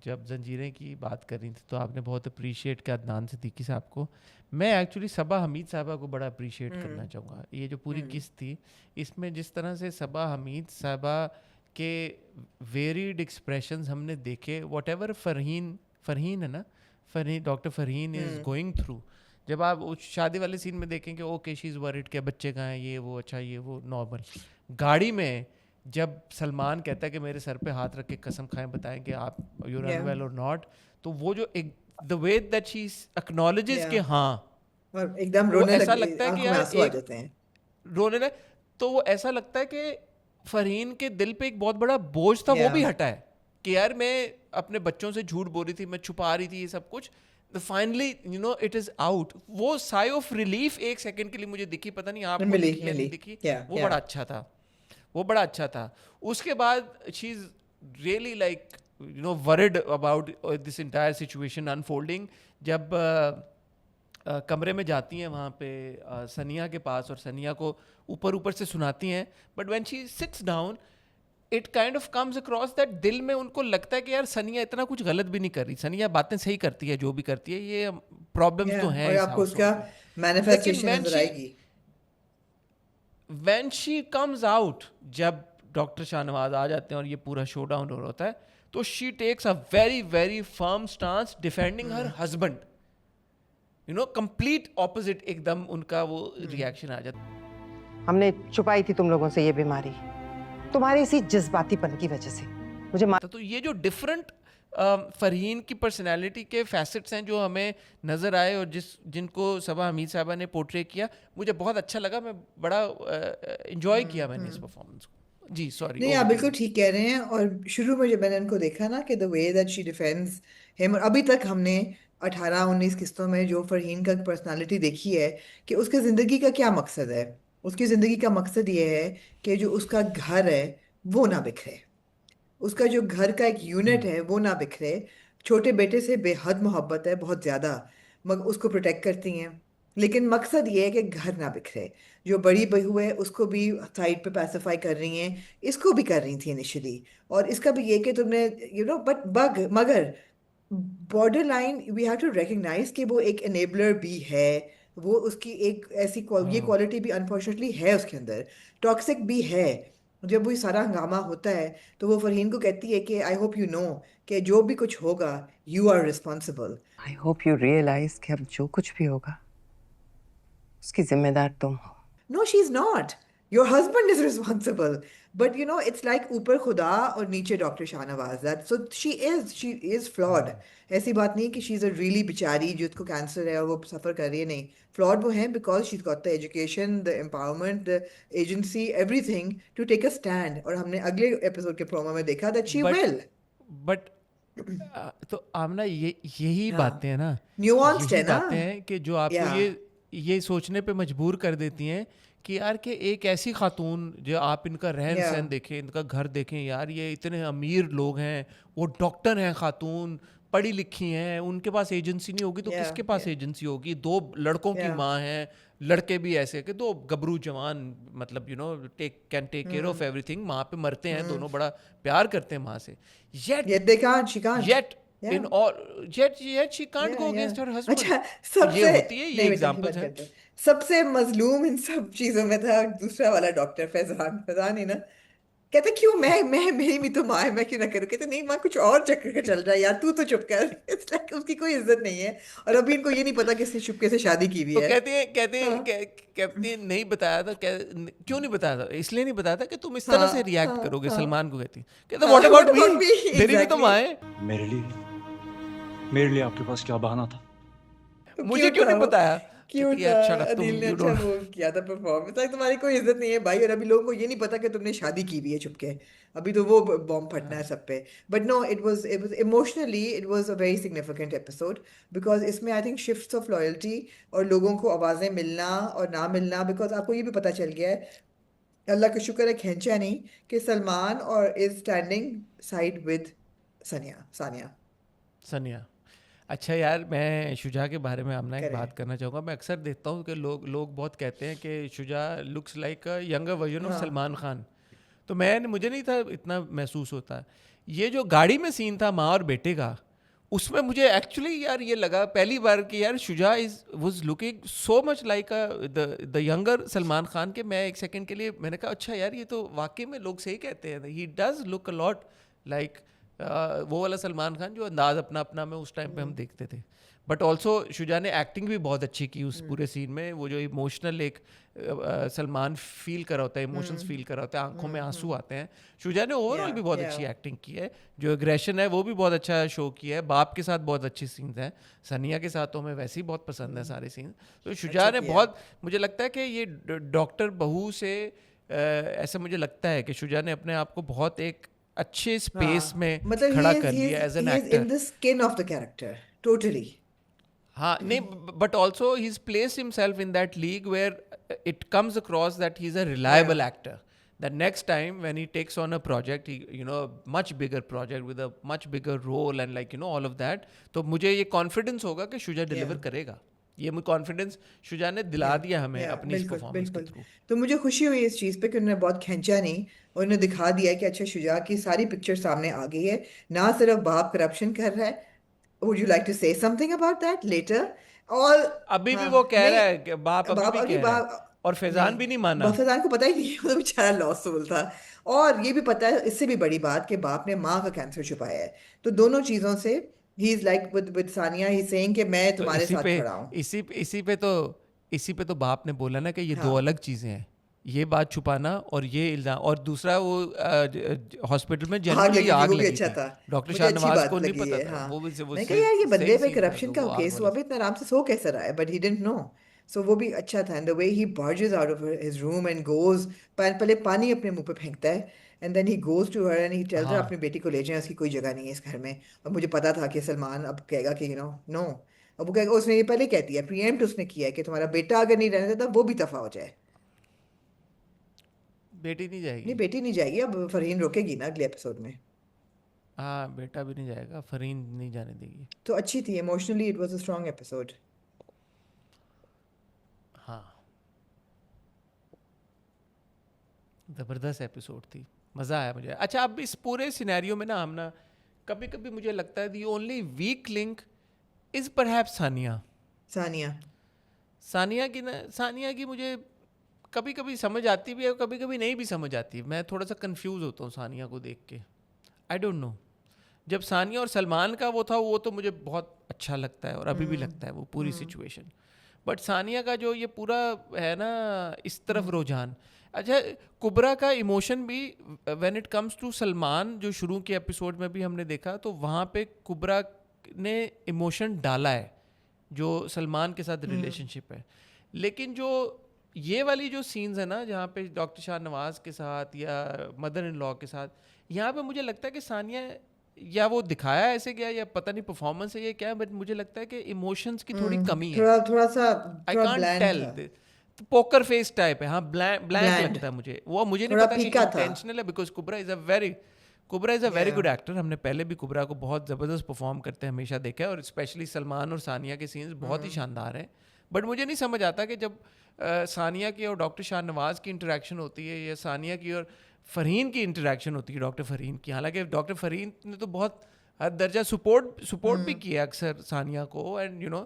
जब जंजीरें की बात कर रही थी तो आपने बहुत अप्रिशिएट किया अदनान सिद्दीकी साहब को। मैं एक्चुअली सबा हमीद साहबा को बड़ा अप्रिशिएट करना चाहूँगा। ये जो पूरी किस्त थी, इसमें जिस तरह से सबा हमीद साहबा के वेरिड एक्सप्रेशंस हमने देखे, वॉट एवर फरहीन है ना, Farheen, doctor Farheen is going through, जब आप उस शादी वाले सीन में देखेंगे ओके शी इज़ वरिड के बच्चे कहाँ हैं, ये वो, अच्छा ये वो नॉर्मल, गाड़ी में जब सलमान कहता है कि मेरे सर पे हाथ रख के कसम खाएं बताएं कि आप यूर Yeah. अनवेल और नॉट, तो वो जो एक the way that she acknowledges Yeah. कि हाँ, और एकदम वो रोने ऐसा लग लगता है कि आंखों में यार आंसू आ एक जाते हैं। रोने लगे, तो वो ऐसा लगता है कि फरहीन के दिल पे एक बहुत बड़ा बोझ था, वो Yeah. भी हटा है कि यार मैं अपने बच्चों से झूठ बोल रही थी, मैं छुपा रही थी ये सब कुछ, finally you know it is out. वो साई ऑफ रिलीफ एक सेकंड के लिए मुझे दिखी, पता नहीं आपको मिली, दिखी या नहीं मिली। दिखी, Yeah, वो yeah. बड़ा अच्छा था, वो बड़ा अच्छा था। उसके बाद she is really like you know worried about this entire situation unfolding. जब कमरे में जाती हैं वहाँ पे सनिया के पास, और सनिया को ऊपर ऊपर से सुनाती हैं, but when she seats down it kind of comes across that दिल में उनको लगता है कि यार सनिया इतना कुछ गलत भी नहीं कर रही, सनिया बातें सही करती है, जो भी करती है, ये प्रॉब्लम्स तो Yeah, हैं और इस आपको household उसका में। मैनिफेस्टेशन when नजर she- आएगी। व्हेन शी कम्स आउट, जब डॉक्टर शाहनवाज आ जाते हैं और ये पूरा शो डाउन हो रहा होता है, तो she takes a very very firm stance defending her husband, you know complete opposite, एकदम उनका वो रिएक्शन आ जाता है। हमने छुपाई थी तुम लोगों से ये बीमारी, तुम्हारे इसी जज्बातीपन की वजह से। मुझे तो ये जो डिफरेंट फरहीन की पर्सनालिटी के फैसेट्स हैं जो हमें नज़र आए और जिनको सबा हमीद साहबा ने पोर्ट्रे किया, मुझे बहुत अच्छा लगा, मैं बड़ा इंजॉय किया मैंने इस परफॉर्मेंस को। जी सॉरी। नहीं, आप बिल्कुल ठीक कह रहे हैं। और शुरू में जब मैंने उनको देखा ना कि the way that she defends him, और अभी तक हमने 18-19 किस्तों में जो फरहीन का पर्सनालिटी देखी है कि उसके ज़िंदगी का क्या मकसद है। उसकी ज़िंदगी का मकसद ये है कि जो उसका घर है वो ना बिखरे, उसका जो घर का एक यूनिट है वो ना बिखरे। छोटे बेटे से बेहद मोहब्बत है, बहुत ज़्यादा, मगर उसको प्रोटेक्ट करती हैं, लेकिन मकसद ये है कि घर ना बिखरे। जो बड़ी बहू है उसको भी साइड पे पैसिफाई कर रही हैं, इसको भी कर रही थी इनिशियली, और इसका भी ये कि तुमने यू नो मगर borderline we have to recognise कि वो एक एनेबलर भी है। वो उसकी एक ऐसी ये क्वालिटी भी अनफॉर्चुनेटली है उसके अंदर, टॉक्सिक भी है। जब वो सारा हंगामा होता है तो वो फरहीन को कहती है कि आई होप यू नो कि जो भी कुछ होगा you are responsible. I hope you realise कि अब जो कुछ भी होगा उसकी जिम्मेदार तुम हो। No, she's not. Your husband is responsible. But you know, it's like ऊपर खुदा और नीचे doctor Shahnawaz. That so she is flawed. ऐसी बात नहीं कि she's a really बेचारी जिसको कैंसर है और वो सफर कर रही है, नहीं। Flawed वो है because she's got the education, the empowerment, the agency, everything to take a stand. और हमने अगले एपिसोड के प्रोमो में देखा that she will. बट तो आमना यही हाँ। बातें हैं ना, Nuanced यही है ना? बातें हैं कि जो आपको Yeah. ये सोचने पे मजबूर कर देती हैं कि यार कि एक ऐसी खातून, जो आप इनका रहन Yeah. सहन देखें, इनका घर देखें, यार ये इतने अमीर लोग हैं, वो डॉक्टर हैं खातून, पढ़ी लिखी हैं, उनके पास एजेंसी नहीं होगी तो Yeah, किसके पास yeah. एजेंसी होगी? दो लड़कों की Yeah. माँ है, लड़के भी ऐसे कि दो गबरू जवान, मतलब can take care of everything, माँ पे मरते हैं, दोनों बड़ा प्यार करते हैं माँ से, Yet yet they can't, she can't. yet Yeah. in all yet she can't Yeah, go yeah. against her husband. अच्छा, ये सबसे होती है, ये नहीं बेटा, एग्जांपल्स बात हैं. करते हैं। सबसे मजलूम इन सब चीजों में था दूसरा वाला डॉक्टर फैजान ही ना, कहते क्यों मैं मेरी भी तो माँ है, मैं क्यों ना करूँ? कहते नहीं माँ, कुछ और चक्कर का चल रहा है यार, तू तो चुप कर। It's like उसकी कोई इज्जत नहीं है, और अभी इनको ये नहीं पता कि इसने चुपके से शादी की हुई तो है। कहते हैं नहीं बताया था, क्यों नहीं बताया था? इसलिए नहीं बताया था कि तुम इस तरह से रिएक्ट करोगे। सलमान को कहती, कहते व्हाट अबाउट मी, मेरी भी तो माँ है, मेरे लिए आपके पास क्या बहाना था? मुझे क्यों नहीं बताया? क्यूट कहती है, अच्छा लग, तुम अनिल ने you अच्छा don't- वो किया था परफॉर्मेंस। लाइक तुम्हारी कोई इज्जत नहीं है भाई, और अभी लोगों को ये नहीं पता कि तुमने शादी की हुई है चुपके, अभी तो वो बॉम्ब फटना है सब पे। But no, it was emotionally it was a very significant episode, because इसमें I think shifts of loyalty और लोगों को आवाजें मिलना और ना मिलना, बिकॉज आपको ये भी पता चल गया है, अल्लाह का शुक्र है खींचा नहीं, कि सलमान और is standing side with Sania. सनिया। अच्छा यार, मैं शुजा के बारे में आपने एक करें। बात करना चाहूँगा। मैं अक्सर देखता हूँ कि लोग बहुत कहते हैं कि Shuja looks like a younger version of Salman Khan. तो मुझे नहीं था इतना महसूस होता। ये जो गाड़ी में सीन था माँ और बेटे का, उसमें मुझे एक्चुअली यार ये लगा पहली बार कि यार Shuja was looking so much like the younger Salman Khan के मैं एक सेकंड के लिए मैंने कहा अच्छा यार ये तो वाकई में लोग सही कहते हैं, he does look a lot like वो वाला सलमान खान जो अंदाज अपना अपना में उस टाइम पे हम देखते थे। बट ऑल्सो शुजा ने एक्टिंग भी बहुत अच्छी की उस पूरे सीन में। वो जो इमोशनल एक सलमान फील करा होता है, इमोशंस फील करा होता है, आंखों में आंसू आते हैं। शुजा ने ओवरऑल भी बहुत अच्छी एक्टिंग की है, जो एग्रेशन है वो भी बहुत अच्छा शो किया है। बाप के साथ बहुत अच्छी सीन्स हैं, सनिया के साथ तो हमें वैसे ही बहुत पसंद है सारे सीन्स। तो शुजा ने बहुत, मुझे लगता है कि ये डॉक्टर बहू से ऐसा मुझे लगता है कि शुजा ने अपने आप को बहुत एक अच्छे स्पेस में मतलब खड़ा कर लिया as an actor in the skin of the character totally. हाँ नहीं, but also he is placed himself in that league where it comes across that he is a reliable actor, that next time when he takes on a project, much bigger project with a much bigger role and all of that, तो मुझे ये confidence होगा कि Shuja deliver करेगा। ये मुझे confidence Shuja ने दिला दिया हमें अपनी इस परफॉर्मेंस के थ्रू। तो मुझे खुशी हुई इस चीज़ पे कि उन्होंने बहुत खींचा नहीं, और उन्होंने दिखा दिया कि अच्छा शुजा की सारी पिक्चर सामने आ गई है, ना सिर्फ बाप करप्शन कर रहा है। Would you like to say something about that letter? और अभी भी वो कह रहा है कि बाप अभी भी अभी कह रहा है, और फैजान भी नहीं माना। फैजान को पता ही नहीं, वो तो बेचारा लॉस सोल था। और ये भी पता है, इससे भी बड़ी बात, कि बाप ने माँ का कैंसर छुपाया है। तो दोनों चीज़ों से he is like with Sania, he saying कि मैं तुम्हारे साथ खड़ा हूँ। इसी पे तो बाप ने बोला ना कि ये दो अलग चीजें हैं, ये बात छुपाना और ये इल्जाम। और दूसरा वो हॉस्पिटल में जनरली आग लगी अच्छा थी, था, डॉक्टर मुझे अच्छी शाहनवाज बात को नहीं लगी पता है। था। हाँ, वो मैंने कहा यार ये बंदे पे सही करप्शन सीन का था, वो केस आग हुआ, वाला अभी इतना आराम से सो कैसे रहा है? But he didn't know. So वो भी अच्छा था, and the way he barges out of his room and goes, पहले पानी अपने मुंह पे फेंकता है, and then he goes to her and he tells her अपनी बेटी को ले जाए, उसकी कोई जगह नहीं है इस घर में। और मुझे पता था कि सलमान अब कहेगा कि नो, अब वो कहेगा, उसने ये पहले कह दिया, प्रीएम्प्ट उसने किया है कि तुम्हारा बेटा अगर नहीं रहने देता वो भी दफा हो जाए। बेटी नहीं जाएगी। नहीं, बेटी नहीं जाएगी, अब फरहीन रोकेगी ना अगले एपिसोड में। हाँ, बेटा भी नहीं जाएगा, फरीन नहीं जाने देगी। तो अच्छी थी, emotionally it was a strong episode. हाँ, ज़बरदस्त एपिसोड थी, मज़ा आया मुझे। अच्छा, अब इस पूरे सिनेरियो में ना हम ना कभी कभी मुझे लगता है the only weak link is perhaps Sania की मुझे कभी कभी समझ आती भी है, कभी कभी नहीं भी समझ आती। मैं थोड़ा सा कंफ्यूज होता हूँ सानिया को देख के, आई डोंट नो। जब सानिया और सलमान का वो था, वो तो मुझे बहुत अच्छा लगता है और अभी भी लगता है वो पूरी सिचुएशन। बट सानिया का जो ये पूरा है ना इस तरफ रुझान। अच्छा, कुबरा का इमोशन भी when it comes to Salman, जो शुरू के एपिसोड में भी हमने देखा, तो वहाँ पे कुबरा ने इमोशन डाला है जो सलमान के साथ रिलेशनशिप है। लेकिन जो ये वाली जो सीन्स है ना, जहाँ पे डॉक्टर शाहनवाज के साथ या मदर इन लॉ के साथ, यहाँ पे मुझे लगता है कि सानिया, या वो दिखाया ऐसे गया या पता नहीं परफॉर्मेंस है ये क्या है, बट मुझे लगता है कि इमोशंस की थोड़ी कमी है। थोड़ा सा I can't tell, poker face type है। हाँ, ब्लैंक लगता है मुझे। वो मुझे नहीं थोड़ा पता कि फीका था। इंटेंशनल है, because Kubra is a very Kubra is a very good actor. हमने पहले भी कुबरा को बहुत ज़बरदस्त परफॉर्म करते हैं हमेशा देखा है, और स्पेशली सलमान और सानिया के सीन्स बहुत ही शानदार हैं. बट मुझे नहीं समझ आता कि जब सानिया की और डॉक्टर शाहनवाज की इंटरेक्शन होती है, या सानिया की और फ़रहीन की इंटरेक्शन होती है डॉक्टर फ़रहीन की, हालांकि डॉक्टर फ़रहीन ने तो बहुत हद दर्जा सपोर्ट भी किया अक्सर सानिया को, and you no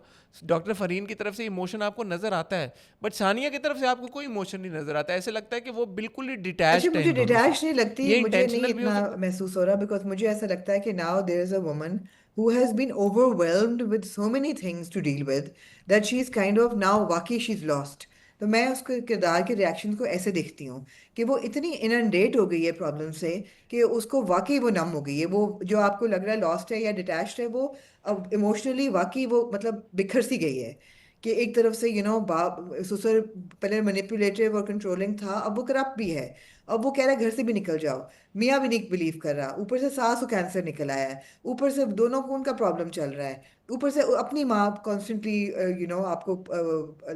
doctor Farheen की तरफ से इमोशन आपको नज़र आता है, बट सानिया की तरफ से आपको कोई इमोशन नहीं नज़र आता. ऐसे लगता है कि वो बिल्कुल ही अच्छा, डिटैच्ड है मुझे इन दोनों डिटैच से. नहीं लगती, ये मुझे नहीं इंटेंशनल भी हो इतना सकता है. महसूस हो रहा, बिकॉज मुझे ऐसा लगता है कि now there is a woman who has been overwhelmed with so many things to deal with that she's kind of now वाकई she's lost. तो मैं उसके किरदार के रिएक्शन को ऐसे देखती हूँ कि वो इतनी इनंडेट हो गई है प्रॉब्लम से कि उसको वाकई वो नम हो गई है. वो जो आपको लग रहा है लॉस्ट है या डिटैच्ड है, वो अब इमोशनली वाकई वो मतलब बिखर सी गई है. कि एक तरफ से बाप ससुर पहले मैनिपुलेटिव और कंट्रोलिंग था, अब वो करप्ट भी है. अब वो कह रहा है घर से भी निकल जाओ, मियाँ भी नहीं बिलीव कर रहा, ऊपर से सास को कैंसर निकल आया है, ऊपर से दोनों को उनका प्रॉब्लम चल रहा है, ऊपर से अपनी माँ कॉन्स्टेंटली आपको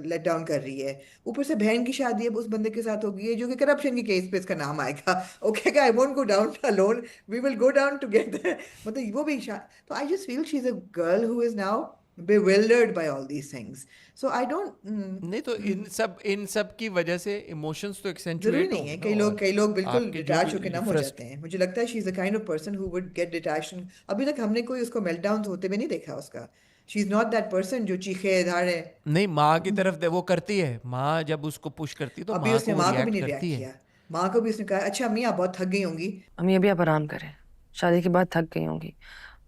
लेट डाउन कर रही है, ऊपर से बहन की शादी अब उस बंदे के साथ हो गई है जो कि करप्शन के केस पे इसका नाम आएगा. Okay, I won't go down alone, we will go down together. मतलब वो भी तो I just feel she is a girl who is now bewildered by all these things. So I don't नहीं तो इन सब की वजह से इमोशंस तो जरूरी एक्सेंचुएट नहीं है. होंगे. कई लोग बिल्कुल आपके जो डिटैच होकर नम हो फ्रस्ट जाते हैं. मुझे लगता है she is the kind of person who would get detached. अभी तक हमने कोई उसको मेल्टडाउन होते हुए नहीं देखा उसका. She is not that person जो चीखे धाड़े. नहीं, माँ की तरफ वो करती है, माँ जब उसको पुश करती है तो अभी माँ उसने को वो माँ को भी रिएक्ट नहीं रिएक्ट करती है. किया. माँ को भी उसने कहा अच्छा अम्मी आप बहुत थक गई होंगी. अम्मी अभी आप आराम करें, शादी के बाद थक गई होंगी.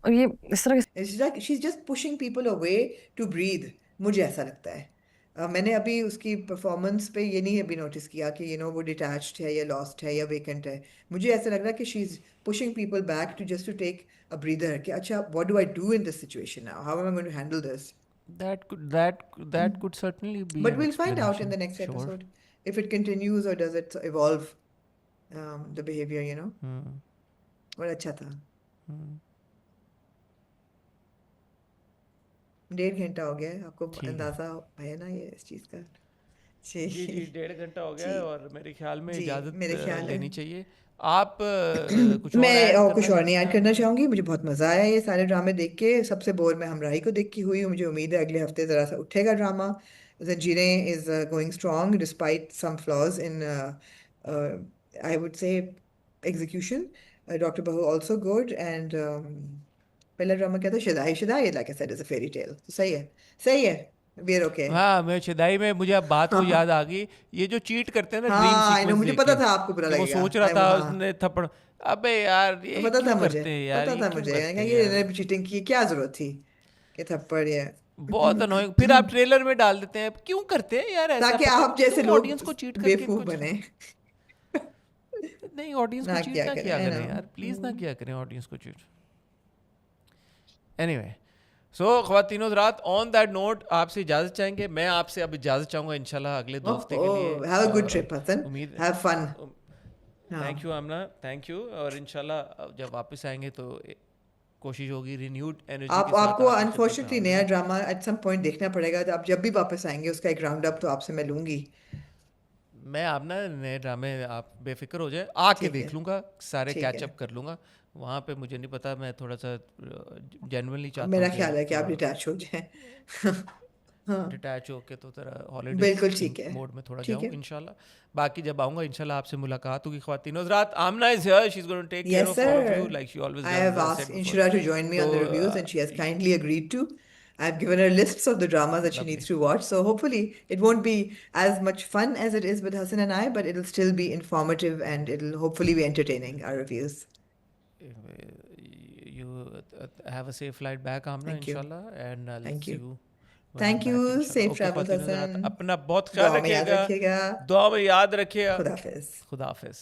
और ये इस तरह के she is just pushing people away to breathe. मुझे ऐसा लगता है. मैंने अभी उसकी परफॉर्मेंस पे ये नहीं अभी नोटिस किया कि वो डिटैच्ड है या लॉस्ट है या वेकेंट है. मुझे ऐसा लग रहा है कि she is pushing people back to just to take a breather कि अच्छा what do I do in this situation now, how am I going to handle this. That could certainly be But an we'll find out in explanation. the next Sure. episode if it continues or does it evolve, the behavior, और अच्छा था. 1.5 घंटा हो गया है, आपको ठीक है. अंदाजा है ना ये इस चीज़ का. जी जी, जी 1.5 घंटा हो गया जी है, और मेरे ख्याल में जी, इजाज़त मेरे ख्याल है. लेनी चाहिए. आप कुछ और मैं ऐड और करना कुछ और नहीं चाहते ऐड हैं? करना चाहूँगी. मुझे बहुत मज़ा आया ये सारे ड्रामे देख के. सबसे बोर मैं हमराही को देख के हुई हूँ. मुझे उम्मीद है अगले हफ्ते ज़रा सा उठेगा drama. Zanjeerein is going strong despite some flaws in I would say execution. Doctor Bahu also good. And पहला ड्रामा क्या था, Shidai. Shidai like I said is a fairy tale. सही है, सही है. We are okay. हाँ, मैं शिदाई में मुझे अब बात को याद आ गई, ये जो चीट करते हैं ना ड्रीम हाँ आई नो, सीक्वेंस मुझे देख पता के, था आपको बुरा कि वो लगेगा. सोच रहा था उसने थप्पड़. अबे यार ये पता था क्यों मुझे, करते हैं यार, पता ये था क्यों मुझे. करते हैं ये यार, चीटिंग की क्या जरूरत थी कि थप्पड़ ये. बहुत अनोइंग. फिर आप ट्रेलर में डाल देते हैं, क्यों करते हैं यार ऐसा, ताकि पता आप जैसे क्यों लोग ऑडियंस को चीट करके बेवकूफ इनको बने. नहीं, ऑडियंस को ना चीट किया ना करें, किया I करें know. यार, प्लीज ना किया करें ऑडियंस को cheat. Anyway, so ख्वातीनो Hazrat, on that note आपसे इजाज़त चाहेंगे. मैं आपसे अब इजाज़त चाहूँगा इंशाल्लाह अगले 2 हफ्ते के लिए. हैव अ गुड और ट्रिप हसन, उम्मीद have fun. Thank you Aamna, thank you. और इंशाल्लाह जब वापस आएंगे तो कोशिश होगी रिन्यूड एनर्जी के साथ आपको आपकी खिदमत में अनफॉर्चुनेटली हाजिर नया हों. ड्रामा एट सम पॉइंट देखना पड़ेगा. तो आप जब भी वापस आएंगे उसका एक राउंड अप तो आपसे मैं लूंगी. मैं आप ना नए ड्रामे आप बेफिक्र हो जाए, आके ठीक है, देख लूंगा, सारे ठीक कैच है. अप कर लूंगा. वहाँ पे मुझे नहीं पता, मैं थोड़ा सा जेन्युइनली चाहता मेरा हूँ ख्याल है कि आप थोड़ा डिटैच हो जाएं. हाँ डिटैच होके तो तरह हॉलीडे बिल्कुल ठीक है, मोड में थोड़ा ठीक जाऊँ है. इंशाल्लाह. बाकी जब आऊँगा इंशाल्लाह आपसे मुलाकात होगी. ख्वातीन हज़रात, Amna is here, she is going to take care Yes, of all of you sir. Like she always I does, have as I asked said before. Inshira to join me on the तो reviews, and she has kindly agreed to. I've given her lists of the dramas that she needs to watch, so hopefully it won't be as much fun as it is with Hassan and I, but it'll still be informative and it'll hopefully be entertaining, our reviews. you have a safe flight back Aamna Thank you. इंशाल्लाह, and I'll Thank see you. you when Thank I'm you. back इंशाल्लाह. Safe Okay, travels, ख्वातीन हज़रात, Hassan. अपना बहुत ख्याल दुआ में याद रखिएगा, रखिएगा. दुआ में याद रखिएगा. खुदा हाफिज. खुदा हाफिज.